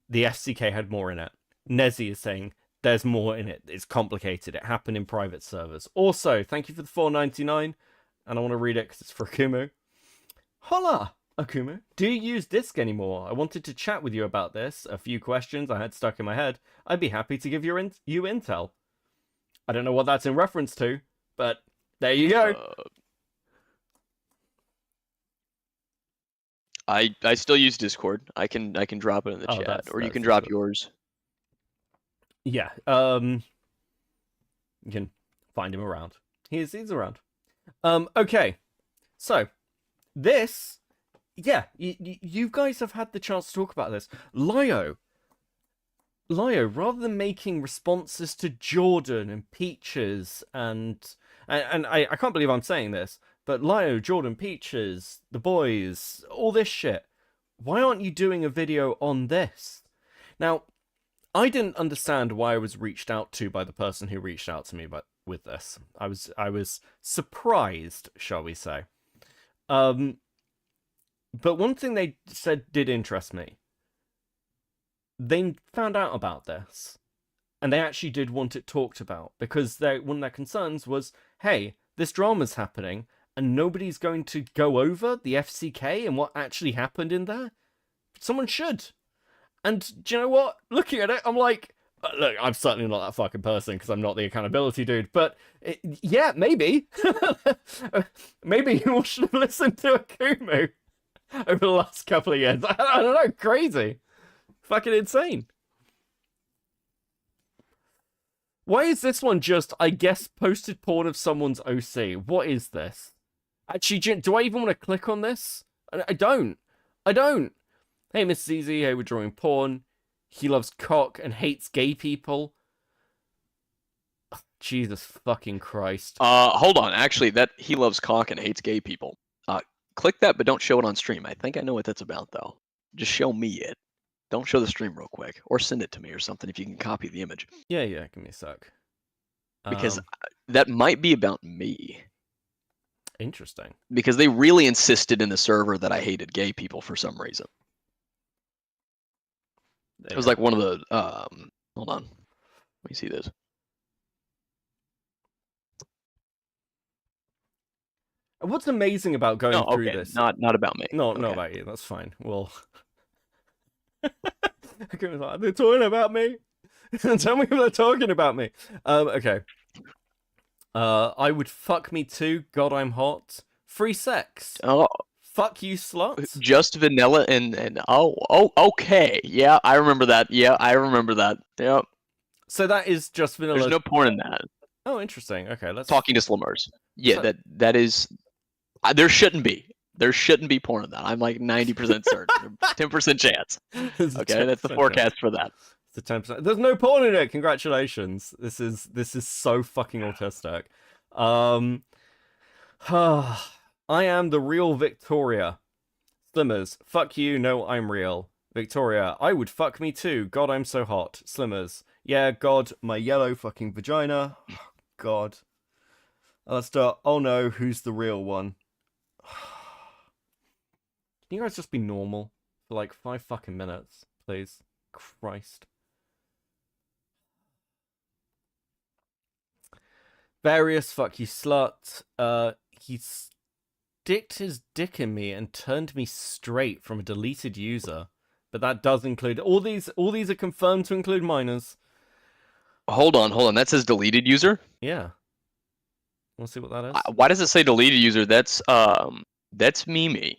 the FCK had more in it. Nezzy is saying there's more in it. It's complicated. It happened in private servers. Also, thank you for the $4.99, and I want to read it because it's for Akumu. Hola! Akumu, do you use Disk anymore? I wanted to chat with you about this. A few questions I had stuck in my head. I'd be happy to give you intel. I don't know what that's in reference to, but there you go. I still use Discord. I can drop it in the chat, or you can drop yours. Yeah. You can find him around. He's around. Okay. So, this... Yeah, you guys have had the chance to talk about this. Lio, rather than making responses to Jordan and Peaches and I can't believe I'm saying this, but Lio, Jordan, Peaches, the boys, all this shit, why aren't you doing a video on this? Now, I didn't understand why I was reached out to by the person who reached out to me with this. I was surprised, shall we say. But one thing they said did interest me. They found out about this, and they actually did want it talked about, because one of their concerns was, hey, this drama's happening, and nobody's going to go over the FCK and what actually happened in there? Someone should. And do you know what? Looking at it, I'm like, look, I'm certainly not that fucking person, because I'm not the accountability dude, but yeah, maybe. Maybe you all should have listened to Akumu over the last couple of years. I don't know, crazy. Fucking insane. Why is this one just, I guess, posted porn of someone's OC? What is this? Actually, do I even want to click on this? I don't. Hey, Miss ZZ, hey, we're drawing porn. He loves cock and hates gay people. Jesus fucking Christ. Hold on. Actually, that he loves cock and hates gay people. Click that, but don't show it on stream. I think I know what that's about, though. Just show me it. Don't show the stream real quick. Or send it to me or something if you can copy the image. Yeah, give me a sec. Because that might be about me. Interesting. Because they really insisted in the server that I hated gay people for some reason. It was like one of the... hold on. Let me see this. What's amazing about going through this? Not about me. No, not about you. That's fine. Well, they're talking about me. Tell me if they're talking about me. Okay. I would fuck me too. God, I'm hot. Free sex. Oh, fuck you, sluts. Just vanilla and okay. Yeah, I remember that. Yep. So that is just vanilla. There's no porn in that. Oh, interesting. Okay, let's talking to slummers. Yeah, that is. There shouldn't be. There shouldn't be porn in that. I'm like 90% certain. 10% chance. Okay, that's the forecast for that. It's a 10%. There's no porn in it. Congratulations. This is so fucking autistic. I am the real Victoria. Slimmers, fuck you. No, I'm real. Victoria, I would fuck me too. God, I'm so hot. Slimmers, yeah, God, my yellow fucking vagina. God. Let's start. Oh no, who's the real one? Can you guys just be normal for like 5 fucking minutes, please? Christ. Various, fuck you slut. He sticked his dick in me and turned me straight from a deleted user. But that does include all these are confirmed to include minors. Hold on. That says deleted user? Yeah. Wanna see what that is? Why does it say deleted user? That's Mimi.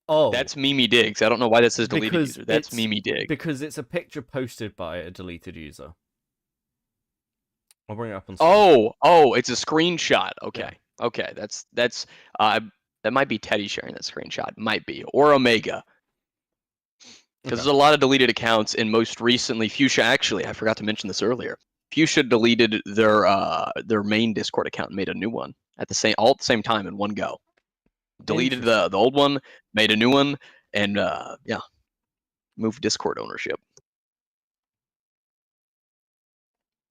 Oh. That's Mimi Diggs. I don't know why that says deleted user. That's Mimi Diggs. Because it's a picture posted by a deleted user. I'll bring it up on screen. Oh, it's a screenshot. Okay. Yeah. Okay, that's that might be Teddy sharing that screenshot. Might be. Or Omega. Because there's a lot of deleted accounts, and most recently Fuchsia, actually, I forgot to mention this earlier. Fuchsia deleted their main Discord account and made a new one all at the same time in one go. Deleted the old one, made a new one, and moved Discord ownership.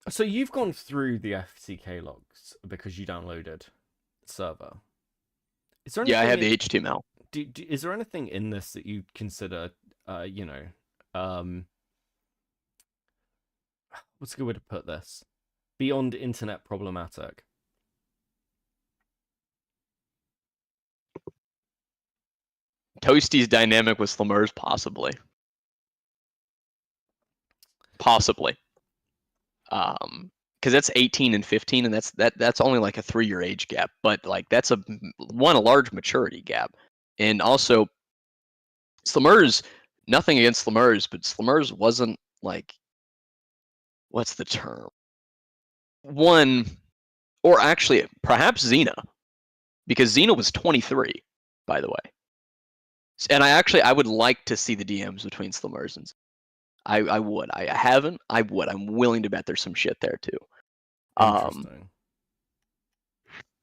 So you've gone through the FCK logs because you downloaded the server. Is there anything I have the HTML. Is there anything in this that you consider, what's a good way to put this? Beyond internet problematic? Toasty's dynamic with Slammers, possibly. Possibly. Because that's 18 and 15, and that's only like a 3-year age gap, but like that's a large maturity gap. And also, Slammers, nothing against Slammers, but Slammers wasn't like, what's the term? One, Or actually, perhaps Xena, because Xena was 23, by the way. And I would like to see the DMs between Slimmers and I would. I haven't. I would. I'm willing to bet there's some shit there too. Interesting.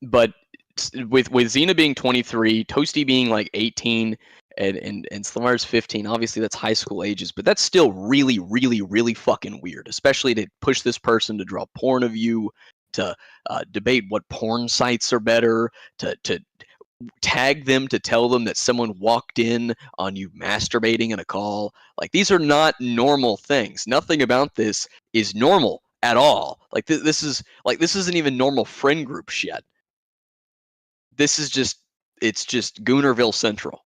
But with Xena being 23, Toasty being like 18, and Slimmers 15, obviously that's high school ages, but that's still really, really, really fucking weird. Especially to push this person to draw porn of you, to debate what porn sites are better, to tag them to tell them that someone walked in on you masturbating in a call. Like, these are not normal things. Nothing about this is normal at all. Like this isn't even normal friend group shit. This is just Goonerville Central.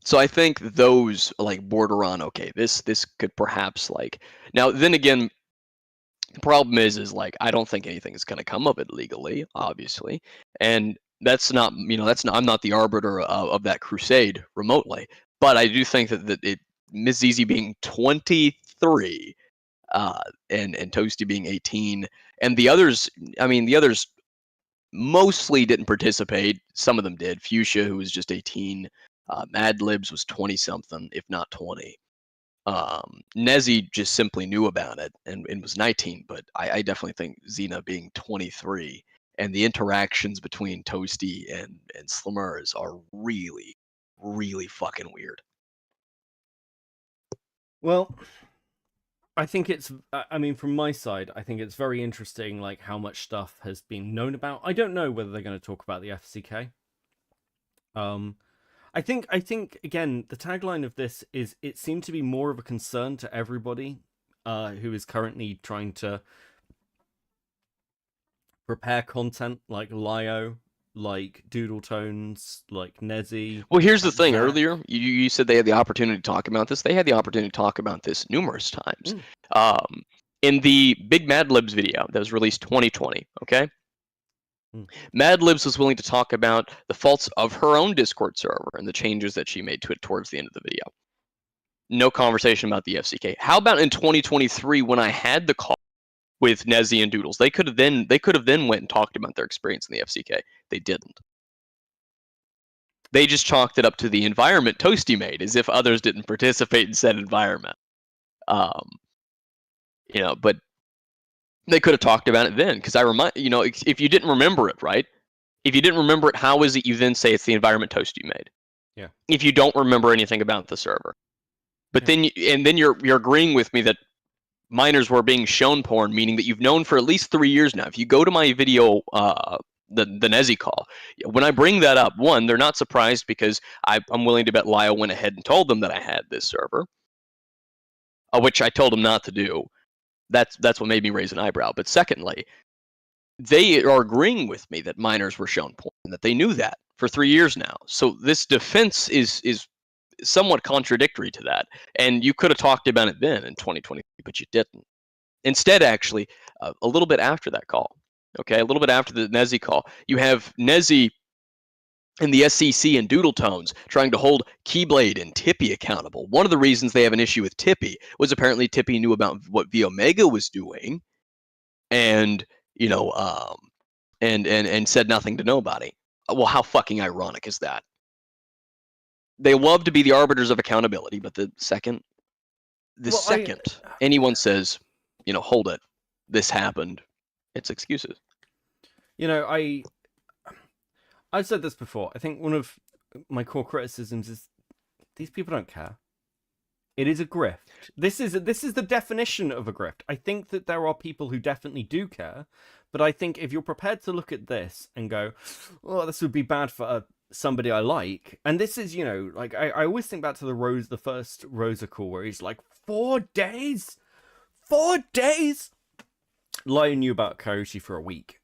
So I think those like border on okay. This could perhaps like now. Then again, the problem is like I don't think anything is going to come of it legally, obviously, and that's not I'm not the arbiter of that crusade remotely. But I do think that Ms. Zizi being 23, and Toasty being 18, and the others mostly didn't participate. Some of them did. Fuchsia, who was just 18, Mad Libs was 20 something, if not 20. Nezzy just simply knew about it and was 19, but I definitely think Xena being 23 and the interactions between Toasty and Slimmers are really, really fucking weird. Well, I think it's, from my side, I think it's very interesting, like, how much stuff has been known about. I don't know whether they're going to talk about the FCK. I think again, the tagline of this is it seemed to be more of a concern to everybody who is currently trying to prepare content like Lio, like DoodleToes, like Nezzy. Well, here's the thing. Earlier, you said they had the opportunity to talk about this. They had the opportunity to talk about this numerous times. In the Big Mad Libs video that was released 2020, okay? Mad Libs was willing to talk about the faults of her own Discord server and the changes that she made to it towards the end of the video. No conversation about the FCK. How about in 2023 when I had the call with Nezzy and Doodles? They could have then went and talked about their experience in the FCK. They didn't. They just chalked it up to the environment Toasty made, as if others didn't participate in said environment. But they could have talked about it then, because if you didn't remember it, right? If you didn't remember it, how is it you then say it's the environment Toasty made? Yeah. If you don't remember anything about the server, but then you're agreeing with me that minors were being shown porn, meaning that you've known for at least 3 years now. If you go to my video, the Nezzy call, when I bring that up, one, they're not surprised because I'm willing to bet Lio went ahead and told them that I had this server, which I told him not to do. That's what made me raise an eyebrow. But secondly, they are agreeing with me that minors were shown porn and that they knew that for 3 years now. So this defense is somewhat contradictory to that. And you could have talked about it then in 2020, but you didn't. Instead, actually, a little bit after that call, okay, a little bit after the Nezzy call, you have Nezzy and the SEC and DoodleToes trying to hold Keyblade and Tippy accountable. One of the reasons they have an issue with Tippy was apparently Tippy knew about what V Omega was doing, and and said nothing to nobody. Well, how fucking ironic is that? They love to be the arbiters of accountability, but the second anyone says, hold it, this happened, it's excuses. I've said this before. I think one of my core criticisms is these people don't care. It is a grift. This is the definition of a grift. I think that there are people who definitely do care, but I think if you're prepared to look at this and go, "Oh, this would be bad for somebody I like," and this is, like I always think back to the first Rosa call where he's like, 4 days, 4 days. Lio knew about Coyote for a week.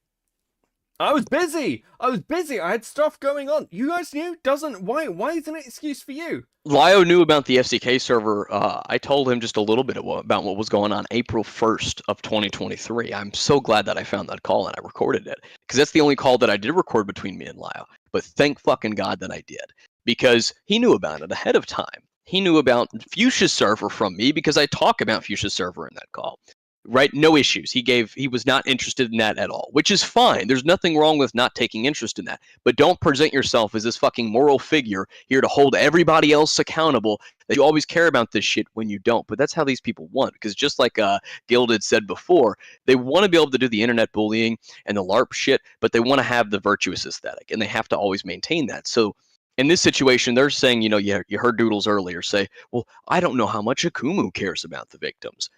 I was busy. I had stuff going on. You guys knew? Why isn't it an excuse for you? Lio knew about the FCK server. I told him just a little bit about what was going on April 1st of 2023. I'm so glad that I found that call and I recorded it, because that's the only call that I did record between me and Lio. But thank fucking God that I did, because he knew about it ahead of time. He knew about Fuchsia's server from me because I talk about Fuchsia's server in that call. right? No issues. He was not interested in that at all, which is fine. There's nothing wrong with not taking interest in that. But don't present yourself as this fucking moral figure here to hold everybody else accountable, that you always care about this shit when you don't. But that's how these people want, because just like Gilded said before, they want to be able to do the internet bullying and the LARP shit, but they want to have the virtuous aesthetic, and they have to always maintain that. So in this situation, they're saying, you heard Doodles earlier say, well, I don't know how much Akumu cares about the victims.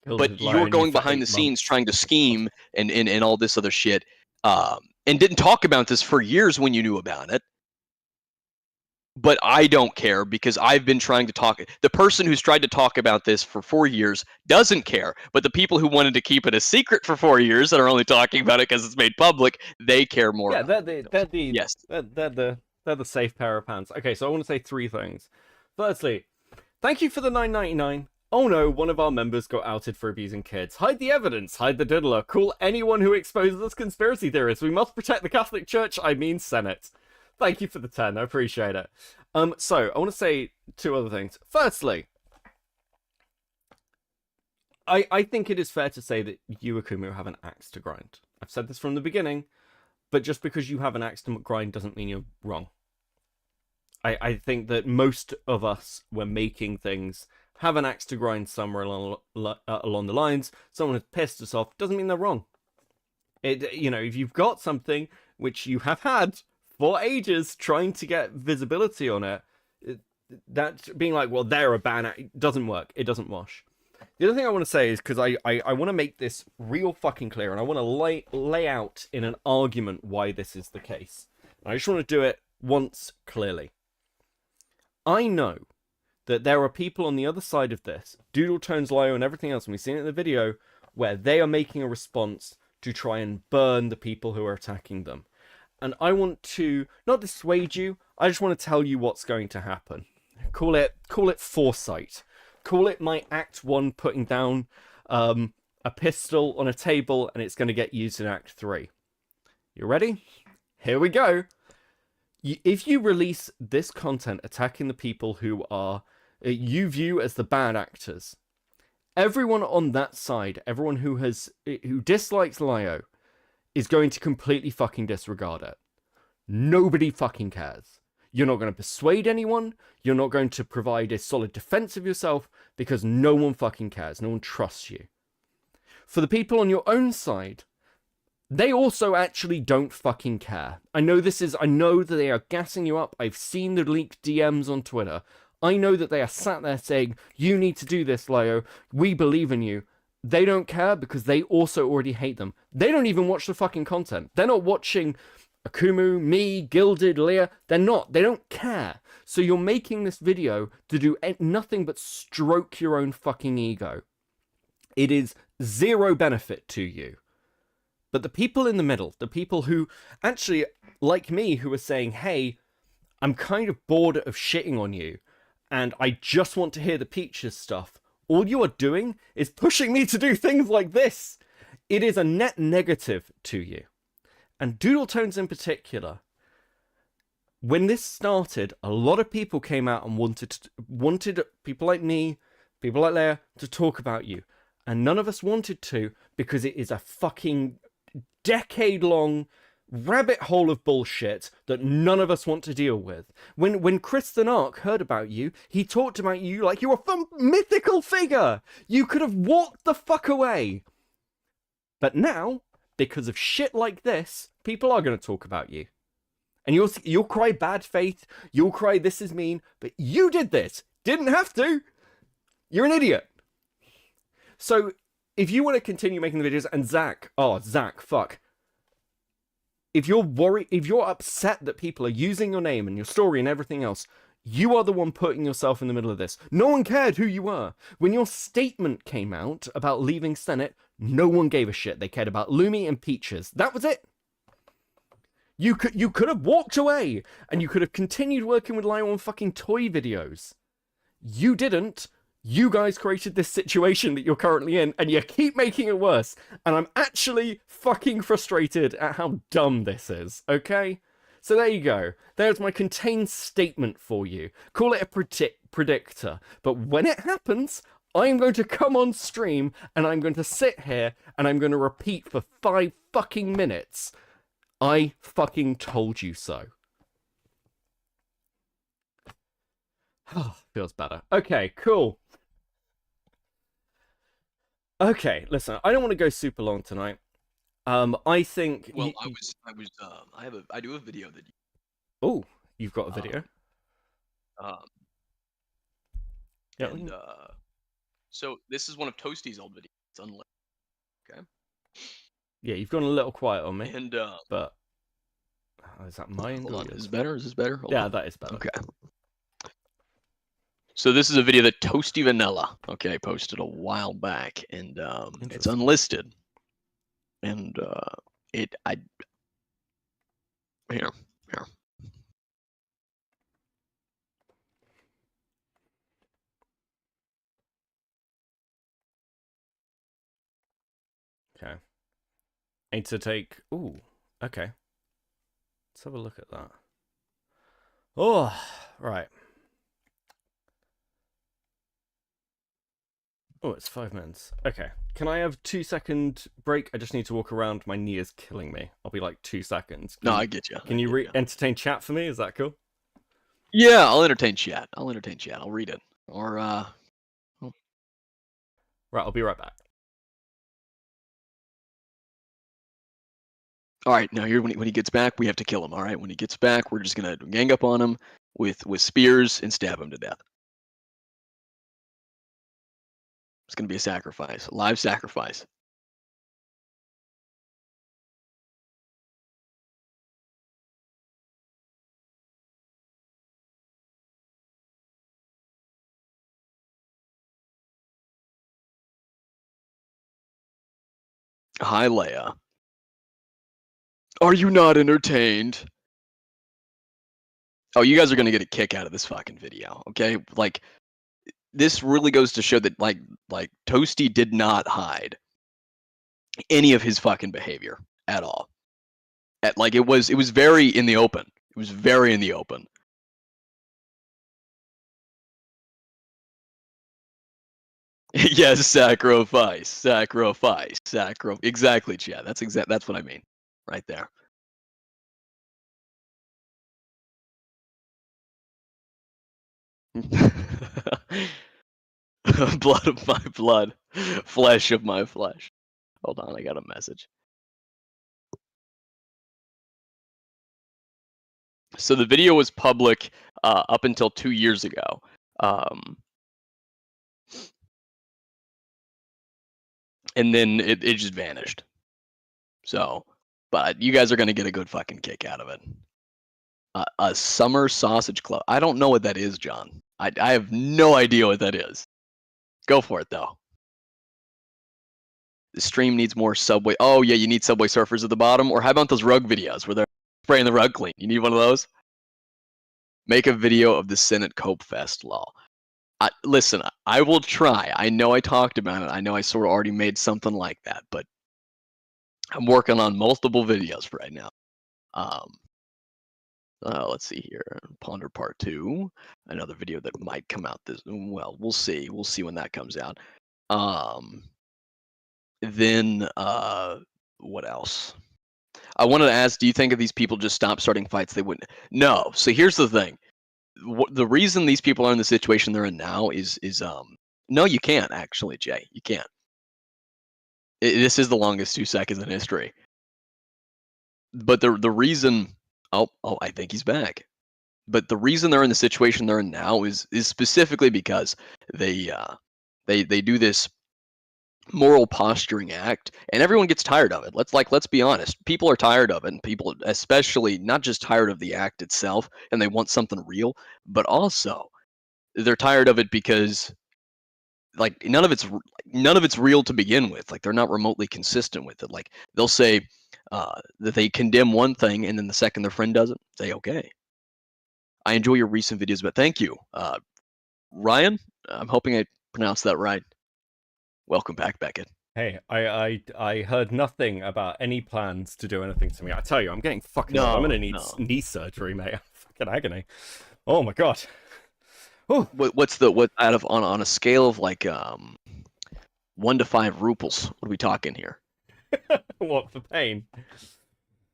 But you're going behind the scenes trying to scheme and all this other shit, and didn't talk about this for years when you knew about it. But I don't care, because I've been trying to talk. The person who's tried to talk about this for 4 years doesn't care. But the people who wanted to keep it a secret for 4 years and are only talking about it because it's made public, they care more. Yeah, they're the safe pair of hands. Okay, so I want to say 3 things. Firstly, thank you for the $9.99. Oh no, one of our members got outed for abusing kids. Hide the evidence, hide the diddler. Call anyone who exposes us conspiracy theorists. We must protect the Catholic Church, I mean Senate. Thank you for the 10, I appreciate it. So, I want to say 2 other things. Firstly, I think it is fair to say that you, Akumu, have an axe to grind. I've said this from the beginning, but just because you have an axe to grind doesn't mean you're wrong. I think that most of us, when making things, have an axe to grind somewhere along the lines. Someone has pissed us off, doesn't mean they're wrong. If you've got something which you have had for ages trying to get visibility on it, that being like, well, they're a bad act, it doesn't work. It doesn't wash. The other thing I want to say is, because I want to make this real fucking clear, and I want to lay out in an argument why this is the case. I just want to do it once clearly. I know that there are people on the other side of this, DoodleToes, Lio, and everything else, and we've seen it in the video, where they are making a response to try and burn the people who are attacking them. And I want to not dissuade you, I just want to tell you what's going to happen. Call it foresight. Call it my Act 1 putting down a pistol on a table, and it's going to get used in Act 3. You ready? Here we go. If you release this content attacking the people who are you view as the bad actors, everyone on that side, everyone who dislikes Lio, is going to completely fucking disregard it. Nobody fucking cares. You're not going to persuade anyone. You're not going to provide a solid defense of yourself, because no one fucking cares. No one trusts you. For the people on your own side, they also actually don't fucking care. I know that they are gassing you up. I've seen the leaked DMs on Twitter. I know that they are sat there saying, you need to do this, Lio. We believe in you. They don't care, because they also already hate them. They don't even watch the fucking content. They're not watching Akumu, me, Gilded, Leah. They're not. They don't care. So you're making this video to do nothing but stroke your own fucking ego. It is zero benefit to you. But the people in the middle, the people who actually, like me, who are saying, hey, I'm kind of bored of shitting on you, and I just want to hear the Peaches stuff, all you are doing is pushing me to do things like this. It is a net negative to you. And DoodleToes in particular, when this started, a lot of people came out and wanted people like me, people like Leia, to talk about you. And none of us wanted to, because it is a fucking decade-long rabbit hole of bullshit that none of us want to deal with. When Chris the Narc heard about you, he talked about you like you were some mythical figure. You could have walked the fuck away. But now, because of shit like this, people are going to talk about you. And you'll cry bad faith, you'll cry this is mean, but you did this. Didn't have to. You're an idiot. So, if you want to continue making the videos, and Zach, fuck. If you're worried, if you're upset that people are using your name and your story and everything else, you are the one putting yourself in the middle of this. No one cared who you were. When your statement came out about leaving Senate, no one gave a shit. They cared about Lumi and Peaches. That was it. You could have walked away, and you could have continued working with Lio on fucking toy videos. You didn't. You guys created this situation that you're currently in, and you keep making it worse. And I'm actually fucking frustrated at how dumb this is, okay? So there you go. There's my contained statement for you. Call it a predictor. But when it happens, I'm going to come on stream and I'm going to sit here and I'm going to repeat for 5 fucking minutes. I fucking told you so. Feels better. Okay, cool. Okay, listen, I don't want to go super long tonight. I think. Well, I do a video that. Oh, you've got a video. Yeah. And so this is one of Toasty's old videos. It's unlit. Okay. Yeah, you've gone a little quiet on me. And but is that mine? Hold on. Is this better? Is this better? Hold yeah, on. that is better. Okay. So this is a video that Toasty Vanilla, posted a while back, and it's unlisted. And here. Okay. Need to take. Ooh. Okay. Let's have a look at that. Oh, right. Oh, it's 5 minutes. Okay. Can I have 2-second break? I just need to walk around. My knee is killing me. I'll be like 2 seconds. I get you. Can you entertain chat for me? Is that cool? Yeah, I'll entertain chat. I'll read it. Or Right, I'll be right back. All right, now here when he gets back, we have to kill him. All right, when he gets back, we're just gonna gang up on him with spears and stab him to death. It's gonna be a sacrifice, a live sacrifice. Hi, Leia. Are you not entertained? Oh, you guys are gonna get a kick out of this fucking video, okay? Like, this really goes to show that like Toasty did not hide any of his fucking behavior at all. It was very in the open. It was very in the open. Yes, sacrifice. Exactly, Chad. That's what I mean, right there. Blood of my blood, flesh of my flesh. Hold on, I got a message. So the video was public up until 2 years ago. And then it just vanished. So, but you guys are gonna get a good fucking kick out of it. A summer sausage club. I don't know what that is, John. I have no idea what that is. Go for it though. The stream needs more Subway. Oh yeah, you need Subway Surfers at the bottom. Or how about those rug videos where they're spraying the rug clean? You need one of those? Make a video of the Senate Copefest law. Listen, I will try. I know I talked about it. I know I sort of already made something like that, but I'm working on multiple videos right now. Let's see here. Ponder Part 2. Another video that might come out this. Well, we'll see. We'll see when that comes out. Then what else? I wanted to ask, do you think if these people just stopped starting fights, they wouldn't? No. So here's the thing. The reason these people are in the situation they're in now is no, you can't actually, Jay. You can't. This is the longest 2 seconds in history. But the reason, oh, I think he's back. But the reason they're in the situation they're in now is specifically because they do this moral posturing act, and everyone gets tired of it. Let's be honest. People are tired of it, and people especially not just tired of the act itself, and they want something real, but also they're tired of it because like none of it's real to begin with. Like they're not remotely consistent with it. Like they'll say that they condemn one thing, and then the second their friend doesn't, say okay. I enjoy your recent videos, but thank you, Ryan. I'm hoping I pronounced that right. Welcome back, Beckett. Hey, I heard nothing about any plans to do anything to me. I tell you, I'm getting fucking. I'm gonna need knee surgery, mate. Fucking agony. Oh my god. Oh, What's what out of on a scale of like 1 to 5 ruples? What are we talking here? what for pain?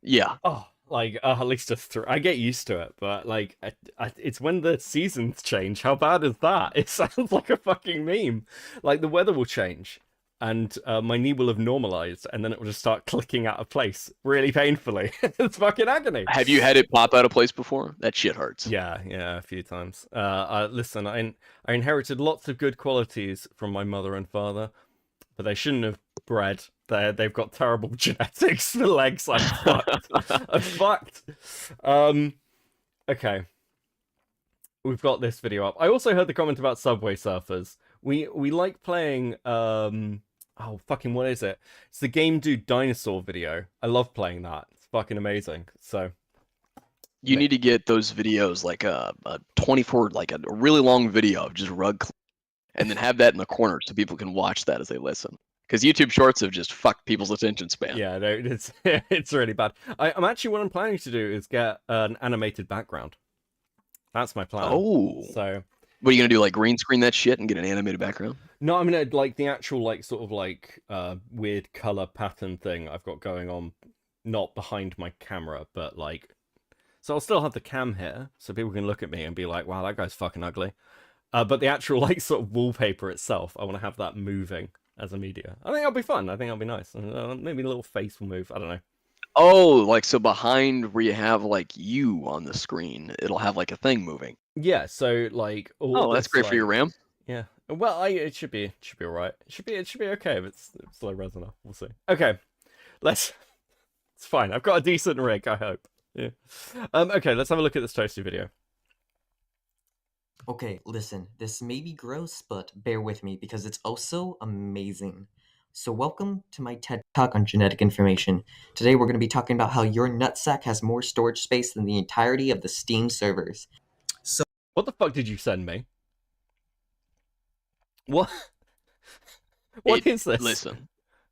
Yeah. Oh, like at least a 3. I get used to it, but like it's when the seasons change. How bad is that? It sounds like a fucking meme. Like the weather will change, and my knee will have normalized, and then it will just start clicking out of place really painfully. It's fucking agony. Have you had it pop out of place before? That shit hurts. Yeah, a few times. Listen, I inherited lots of good qualities from my mother and father, but they shouldn't have bred. They've got terrible genetics for legs. I'm fucked. I'm fucked. Okay. We've got this video up. I also heard the comment about Subway Surfers. We like playing oh fucking what is it? It's the Game Dude Dinosaur video. I love playing that. It's fucking amazing. So you need to get those videos like a 24, like a really long video of just rug, and then have that in the corner so people can watch that as they listen. Because YouTube Shorts have just fucked people's attention span. Yeah, no, it's really bad. I'm actually, what I'm planning to do is get an animated background. That's my plan. Oh. So what are you gonna do? Like green screen that shit and get an animated background? No, I mean like the actual like sort of like weird color pattern thing I've got going on, not behind my camera, but like, so I'll still have the cam here, so people can look at me and be like, "Wow, that guy's fucking ugly." But the actual like sort of wallpaper itself, I want to have that moving as a media. I think it'll be fun. I think it'll be nice. Maybe a little face will move. I don't know. Oh, like so behind where you have like you on the screen, it'll have like a thing moving. Yeah. So like. Oh, that's great for your RAM. Yeah. Well, it should be all right. It should be okay if it's low res enough. We'll see. Okay. It's fine. I've got a decent rig. I hope. Yeah. Okay. Let's have a look at this toasty video. Okay, listen, this may be gross, but bear with me because it's also amazing. So welcome to my TED Talk on genetic information. Today we're going to be talking about how your nutsack has more storage space than the entirety of the Steam servers. So what the fuck did you send me? What? What is this? Listen,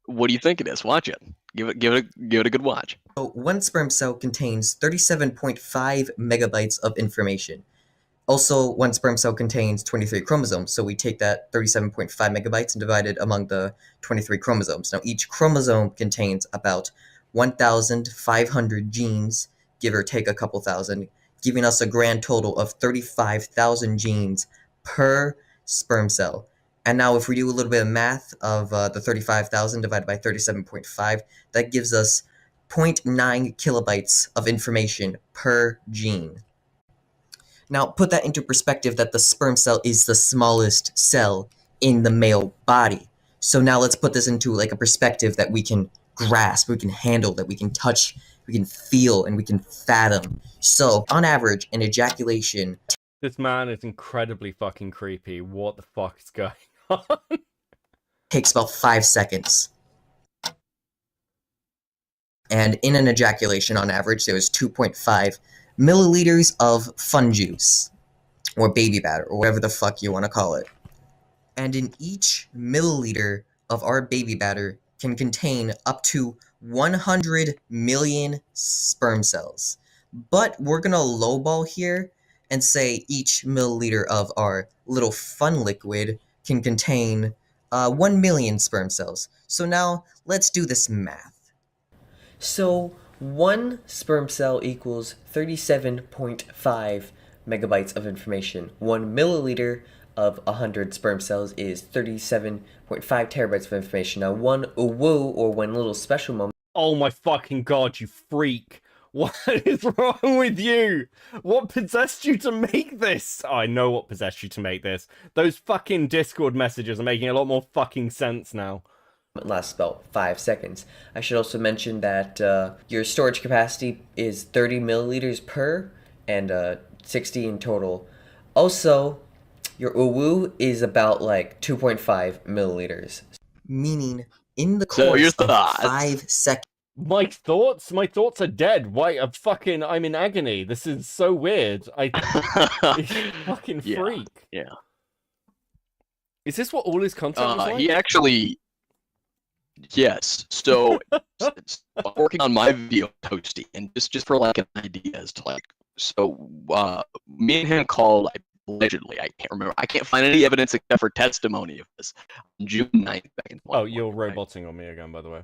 what do you think it is? Watch it. Give it a good watch. So one sperm cell contains 37.5 megabytes of information. Also, one sperm cell contains 23 chromosomes, so we take that 37.5 megabytes and divide it among the 23 chromosomes. Now, each chromosome contains about 1,500 genes, give or take a couple thousand, giving us a grand total of 35,000 genes per sperm cell. And now, if we do a little bit of math of the 35,000 divided by 37.5, that gives us 0.9 kilobytes of information per gene. Now, put that into perspective that the sperm cell is the smallest cell in the male body. So now let's put this into like a perspective that we can grasp, we can handle, that we can touch, we can feel, and we can fathom. So, on average, an ejaculation... This man is incredibly fucking creepy. What the fuck is going on? ...takes about 5 seconds. And in an ejaculation, on average, there was 2.5 milliliters of fun juice, or baby batter, or whatever the fuck you want to call it. And in each milliliter of our baby batter can contain up to 100 million sperm cells. But we're gonna lowball here and say each milliliter of our little fun liquid can contain 1 million sperm cells. So now, let's do this math. So, one sperm cell equals 37.5 megabytes of information. 1 milliliter of 100 sperm cells is 37.5 terabytes of information. Now, one woo or one little special moment. Oh my fucking god, you freak. What is wrong with you? What possessed you to make this? Oh, I know what possessed you to make this. Those fucking Discord messages are making a lot more fucking sense now. It lasts about 5 seconds. I should also mention that your storage capacity is 30 milliliters per and 60 in total. Also, your uwu is about like 2.5 milliliters. Meaning, in the course of 5 seconds. My thoughts are dead. Why? I'm in agony. This is so weird. Fucking freak. Yeah. Is this what all his content was like? He actually... Yes. So I'm working on my video Toasty, and just for like an idea as to like, so me and him called, I allegedly, I can't remember. I can't find any evidence except for testimony of this. On June 9th, back in 2020. Oh, you're roboting on me again, by the way.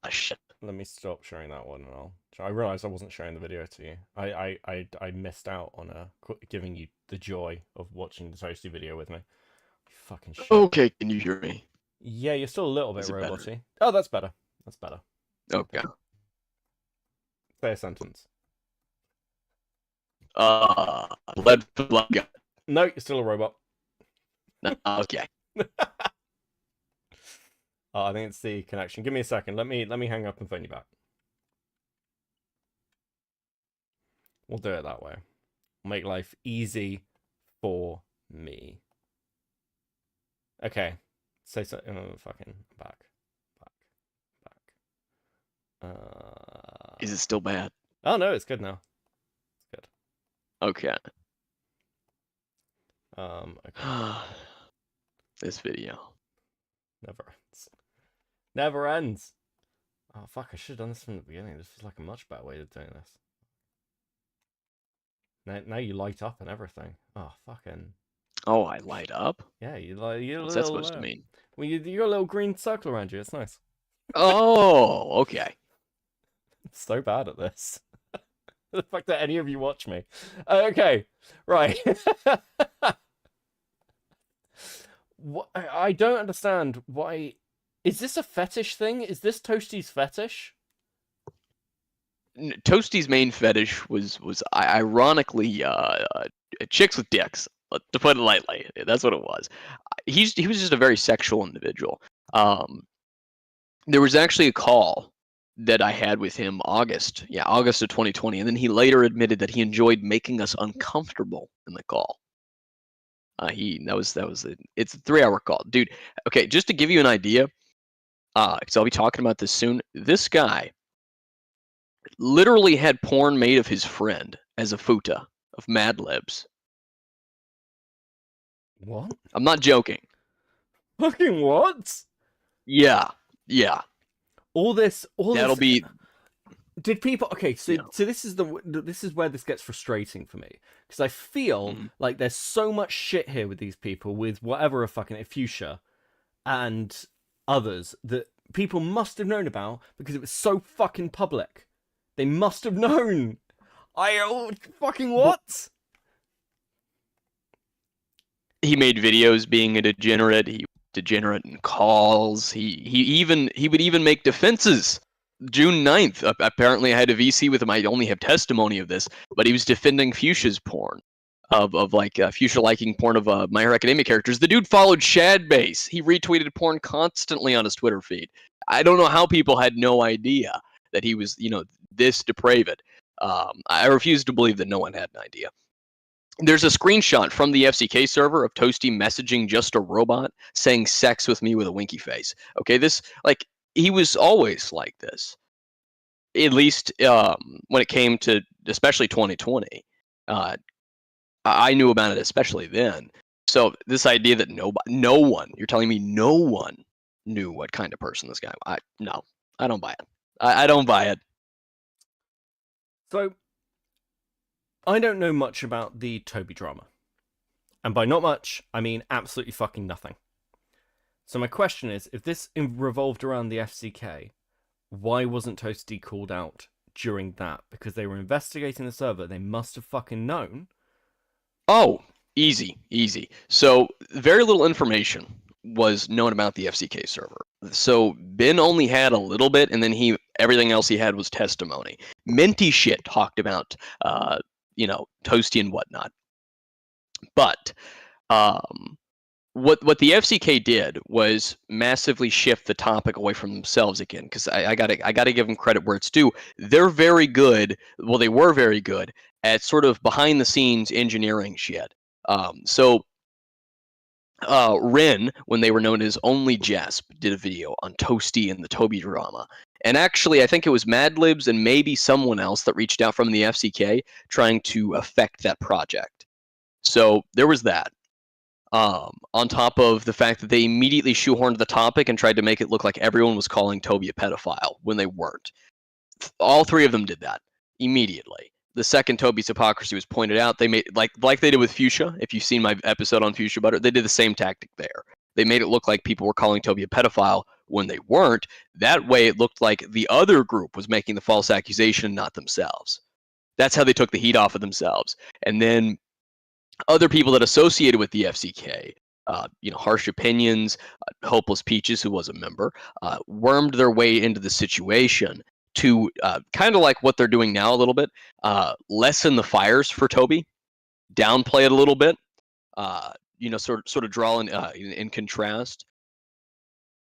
Shit. Let me stop sharing that one, and I realized I wasn't sharing the video to you. I missed out on giving you the joy of watching the Toasty video with me. Fucking shit. Okay, can you hear me? Yeah, you're still a little bit Is it better? roboty. Oh, that's better. That's better. Okay. Say a sentence. Blood gun. No, you're still a robot. No, okay. Oh, I think it's the connection. Give me a second. Let me hang up and phone you back. We'll do it that way. Make life easy for me. Okay. Say so. Oh, fucking back. Is it still bad? Oh no, it's good now. It's good. Okay. Okay. This video. Never ends. Never ends. Oh fuck! I should have done this from the beginning. This feels like a much better way of doing this. Now you light up and everything. Oh fucking. Oh, I light up? Yeah, you. What's that supposed to mean? Well, you got a little green circle around you. It's nice. Oh, okay. I'm so bad at this. The fact that any of you watch me. Okay, right. What, I don't understand why. Is this a fetish thing? Is this Toasty's fetish? Toasty's main fetish was ironically chicks with dicks, to put it lightly. That's what it was. He was just a very sexual individual. There was actually a call that I had with him August of 2020, and then he later admitted that he enjoyed making us uncomfortable in the call. It's a 3-hour call, dude. Okay, just to give you an idea, because I'll be talking about this soon. This guy literally had porn made of his friend as a futa of Mad Libs. What? I'm not joking. Fucking what? Yeah. All this. That'll be. Did people? Okay, so this is where this gets frustrating for me, because I feel like there's so much shit here with these people, with whatever a fucking fuchsia and others, that people must have known about because it was so fucking public. They must have known. Fucking what? He made videos being a degenerate. He degenerate in calls. He would even make defenses. June 9th, apparently I had a VC with him. I only have testimony of this, but he was defending Fuchsia's porn. Of Fuchsia liking porn of My Hero Academia characters. The dude followed Shadbase. He retweeted porn constantly on his Twitter feed. I don't know how people had no idea that he was, this depraved. I refuse to believe that no one had an idea. There's a screenshot from the FCK server of Toasty messaging just a robot saying sex with me with a winky face. Okay, he was always like this. At least when it came to especially 2020. I knew about it especially then. So this idea that no one, you're telling me no one knew what kind of person this guy was. No, I don't buy it. I don't buy it. So, I don't know much about the Toby drama. And by not much, I mean absolutely fucking nothing. So my question is, if this revolved around the FCK, why wasn't Toasty called out during that? Because they were investigating the server, they must have fucking known. Oh, easy. So very little information was known about the FCK server. So Ben only had a little bit, and then everything else he had was testimony. Minty shit talked about, Toasty and whatnot. But what the FCK did was massively shift the topic away from themselves again, because I gotta give them credit where it's due. They're very good. Well, they were very good at sort of behind the scenes engineering shit. Ren, when they were known as Only Jasp, did a video on Toasty and the Toby drama. And actually, I think it was Madlibs and maybe someone else that reached out from the FCK trying to affect that project. So there was that. On top of the fact that they immediately shoehorned the topic and tried to make it look like everyone was calling Toby a pedophile when they weren't. All three of them did that immediately. the second Toby's hypocrisy was pointed out, they made like they did with Fuchsia. If you've seen my episode on Fuchsia Butter, they did the same tactic there. They made it look like people were calling Toby a pedophile when they weren't. That way, it looked like the other group was making the false accusation, not themselves. That's how they took the heat off of themselves. And then other people that associated with the FCK, Harsh Opinions, Hopeless Peaches, who was a member, wormed their way into the situation to kind of like what they're doing now a little bit, lessen the fires for Toby, downplay it a little bit, sort of draw in contrast.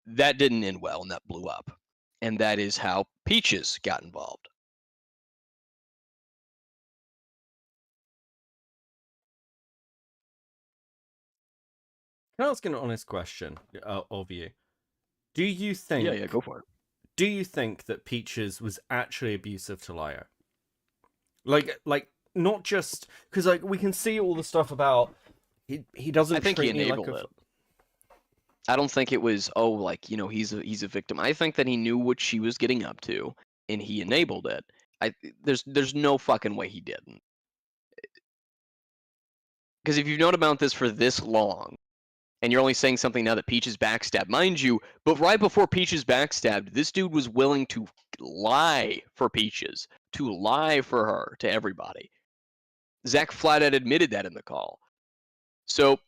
That didn't end well, and that blew up. And that is how Peaches got involved. Can I ask an honest question of you? Do you think... Yeah, go for it. Do you think that Peaches was actually abusive to Lio? Like not just... Because like we can see all the stuff about... He doesn't I think treat he me enabled like it. I don't think it was, he's a victim. I think that he knew what she was getting up to, and he enabled it. There's no fucking way he didn't. Because if you've known about this for this long, and you're only saying something now that Peaches backstabbed, mind you, but right before Peaches backstabbed, this dude was willing to lie for Peaches, to lie for her to everybody. Zach flat out admitted that in the call. So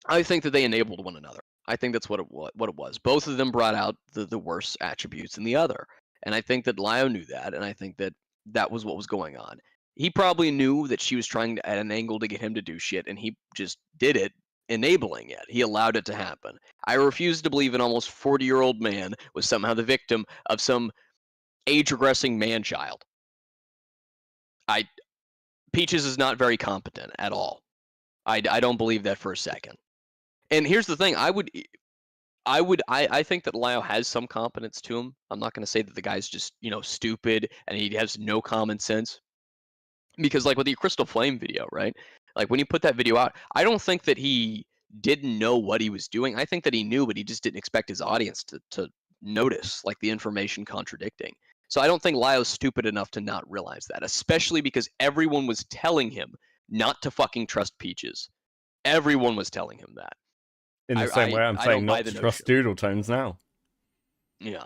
I think that they enabled one another. I think that's what it was. Both of them brought out the worst attributes in the other. And I think that Lio knew that, and I think that that was what was going on. He probably knew that she was trying at an angle to get him to do shit, and he just did it, enabling it. He allowed it to happen. I refuse to believe an almost 40-year-old man was somehow the victim of some age-regressing man-child. Peaches is not very competent at all. I don't believe that for a second. And here's the thing, I think that Lio has some competence to him. I'm not going to say that the guy's just, stupid and he has no common sense. Because like with the Crystal Flame video, right? Like when he put that video out, I don't think that he didn't know what he was doing. I think that he knew, but he just didn't expect his audience to notice like the information contradicting. So I don't think Lio's stupid enough to not realize that, especially because everyone was telling him not to fucking trust Peaches. Everyone was telling him that. In the same way I'm saying not to trust DoodleToes now. Yeah.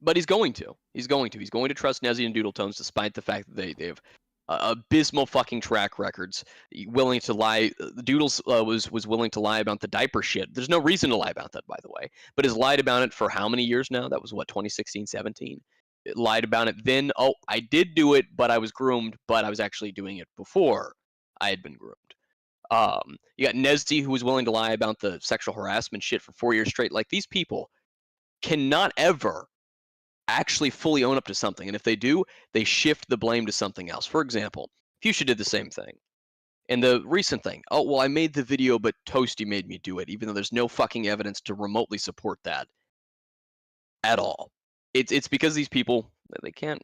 But he's going to. He's going to trust Nezzy and DoodleToes despite the fact that they have abysmal fucking track records. Willing to lie. Doodles was willing to lie about the diaper shit. There's no reason to lie about that, by the way. But has lied about it for how many years now? That was what, 2016, 17? It lied about it then. Oh, I did do it, but I was groomed, but I was actually doing it before I had been groomed. You got Nezzy, who was willing to lie about the sexual harassment shit for 4 years straight. Like, these people cannot ever actually fully own up to something. And if they do, they shift the blame to something else. For example, Fuchsia did the same thing. And the recent thing, oh, well, I made the video, but Toasty made me do it, even though there's no fucking evidence to remotely support that at all. It's because these people, they can't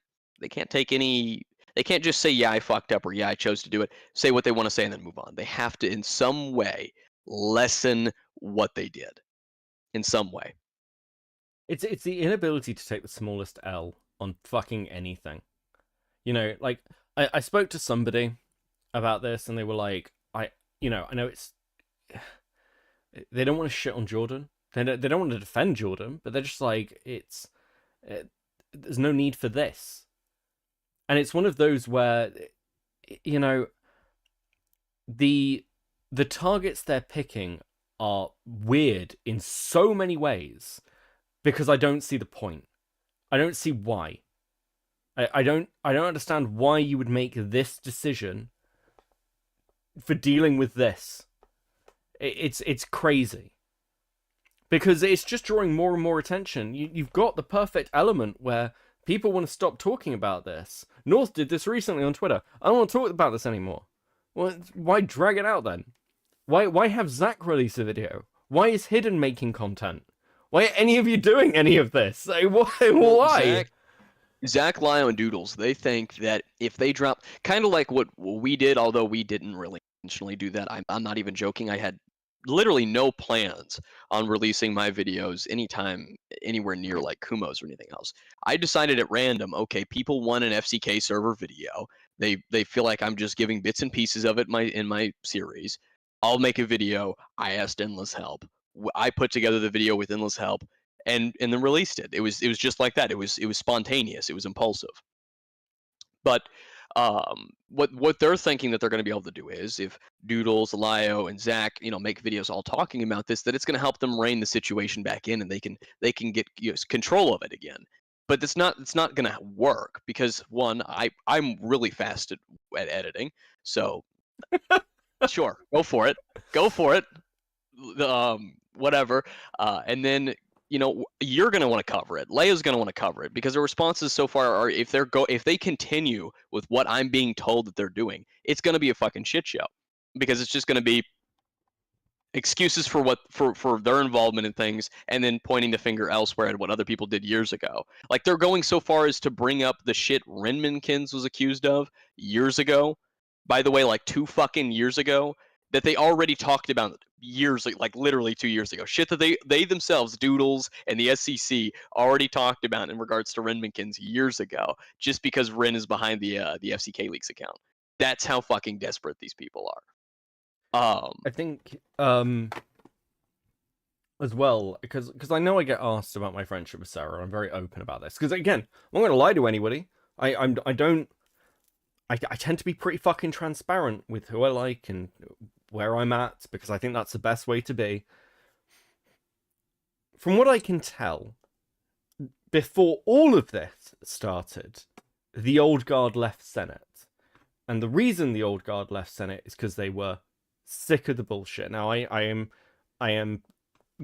take any... They can't just say, yeah, I fucked up, or yeah, I chose to do it. Say what they want to say and then move on. They have to, in some way, lessen what they did. In some way. It's the inability to take the smallest L on fucking anything. Like, I spoke to somebody about this, and they were like, I know it's... They don't want to shit on Jordan. They don't want to defend Jordan, but they're just like, there's no need for this. And it's one of those where, the targets they're picking are weird in so many ways because I don't see the point. I don't see why. I don't understand why you would make this decision for dealing with this. It's crazy. Because it's just drawing more and more attention. You've got the perfect element where people want to stop talking about this. North did this recently on Twitter. I don't want to talk about this anymore. Well, why drag it out then? Why have Zach release a video? Why is Hidden making content? Why are any of you doing any of this? Like, why? Zach, Lio, and Doodles, they think that if they drop... Kind of like what we did, although we didn't really intentionally do that. I'm not even joking. I had literally no plans on releasing my videos anytime anywhere near like Kumos or anything else. I decided at random, okay, people want an FCK server video. They feel like I'm just giving bits and pieces of it in my series. I'll make a video. I asked Endless help. I put together the video with Endless help and then released it. It was just like that. It was spontaneous. It was impulsive. But what they're thinking that they're going to be able to do is, if Doodles, Lio, and Zach, make videos all talking about this, that it's going to help them rein the situation back in, and they can get control of it again. But it's not going to work because, one, I'm really fast at editing, so sure, go for it, whatever, and then. You're going to want to cover it. Leia's going to want to cover it because the responses so far are, if they continue with what I'm being told that they're doing, it's going to be a fucking shit show, because it's just going to be excuses for their involvement in things, and then pointing the finger elsewhere at what other people did years ago. Like, they're going so far as to bring up the shit Renmankins was accused of years ago. By the way, like 2 fucking years ago, that they already talked about years, like literally 2 years ago. Shit that they themselves, Doodles and the SEC, already talked about in regards to Renmankins years ago, just because Ren is behind the FCK Leaks account. That's how fucking desperate these people are. I think as well, because I know I get asked about my friendship with Sarah, and I'm very open about this. Because again, I'm not going to lie to anybody. I tend to be pretty fucking transparent with who I like and where I'm at, because I think that's the best way to be. From what I can tell, before all of this started, the old guard left Senate. And the reason the old guard left Senate is because they were sick of the bullshit. Now, I am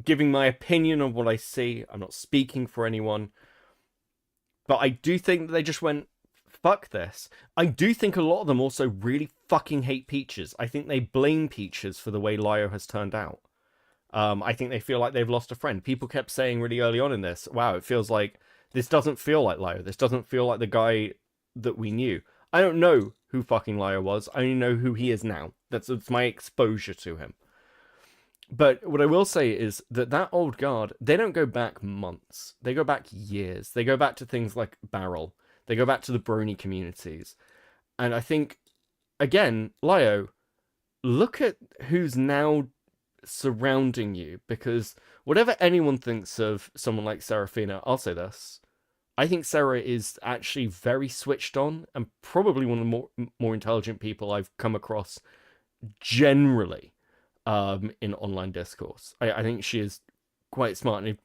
giving my opinion on what I see. I'm not speaking for anyone. But I do think that they just went, fuck this. I do think a lot of them also really fucking hate Peaches. I think they blame Peaches for the way Lio has turned out. I think they feel like they've lost a friend. People kept saying really early on in this, wow, it feels like this doesn't feel like Lio. This doesn't feel like the guy that we knew. I don't know who fucking Lio was. I only know who he is now. That's my exposure to him. But what I will say is that old guard, they don't go back months. They go back years. They go back to things like Barrel. They go back to the brony communities. And I think, again, Lio, look at who's now surrounding you. Because whatever anyone thinks of someone like Serafina, I'll say this. I think Sarah is actually very switched on and probably one of the more intelligent people I've come across generally in online discourse. I think she is quite smart. And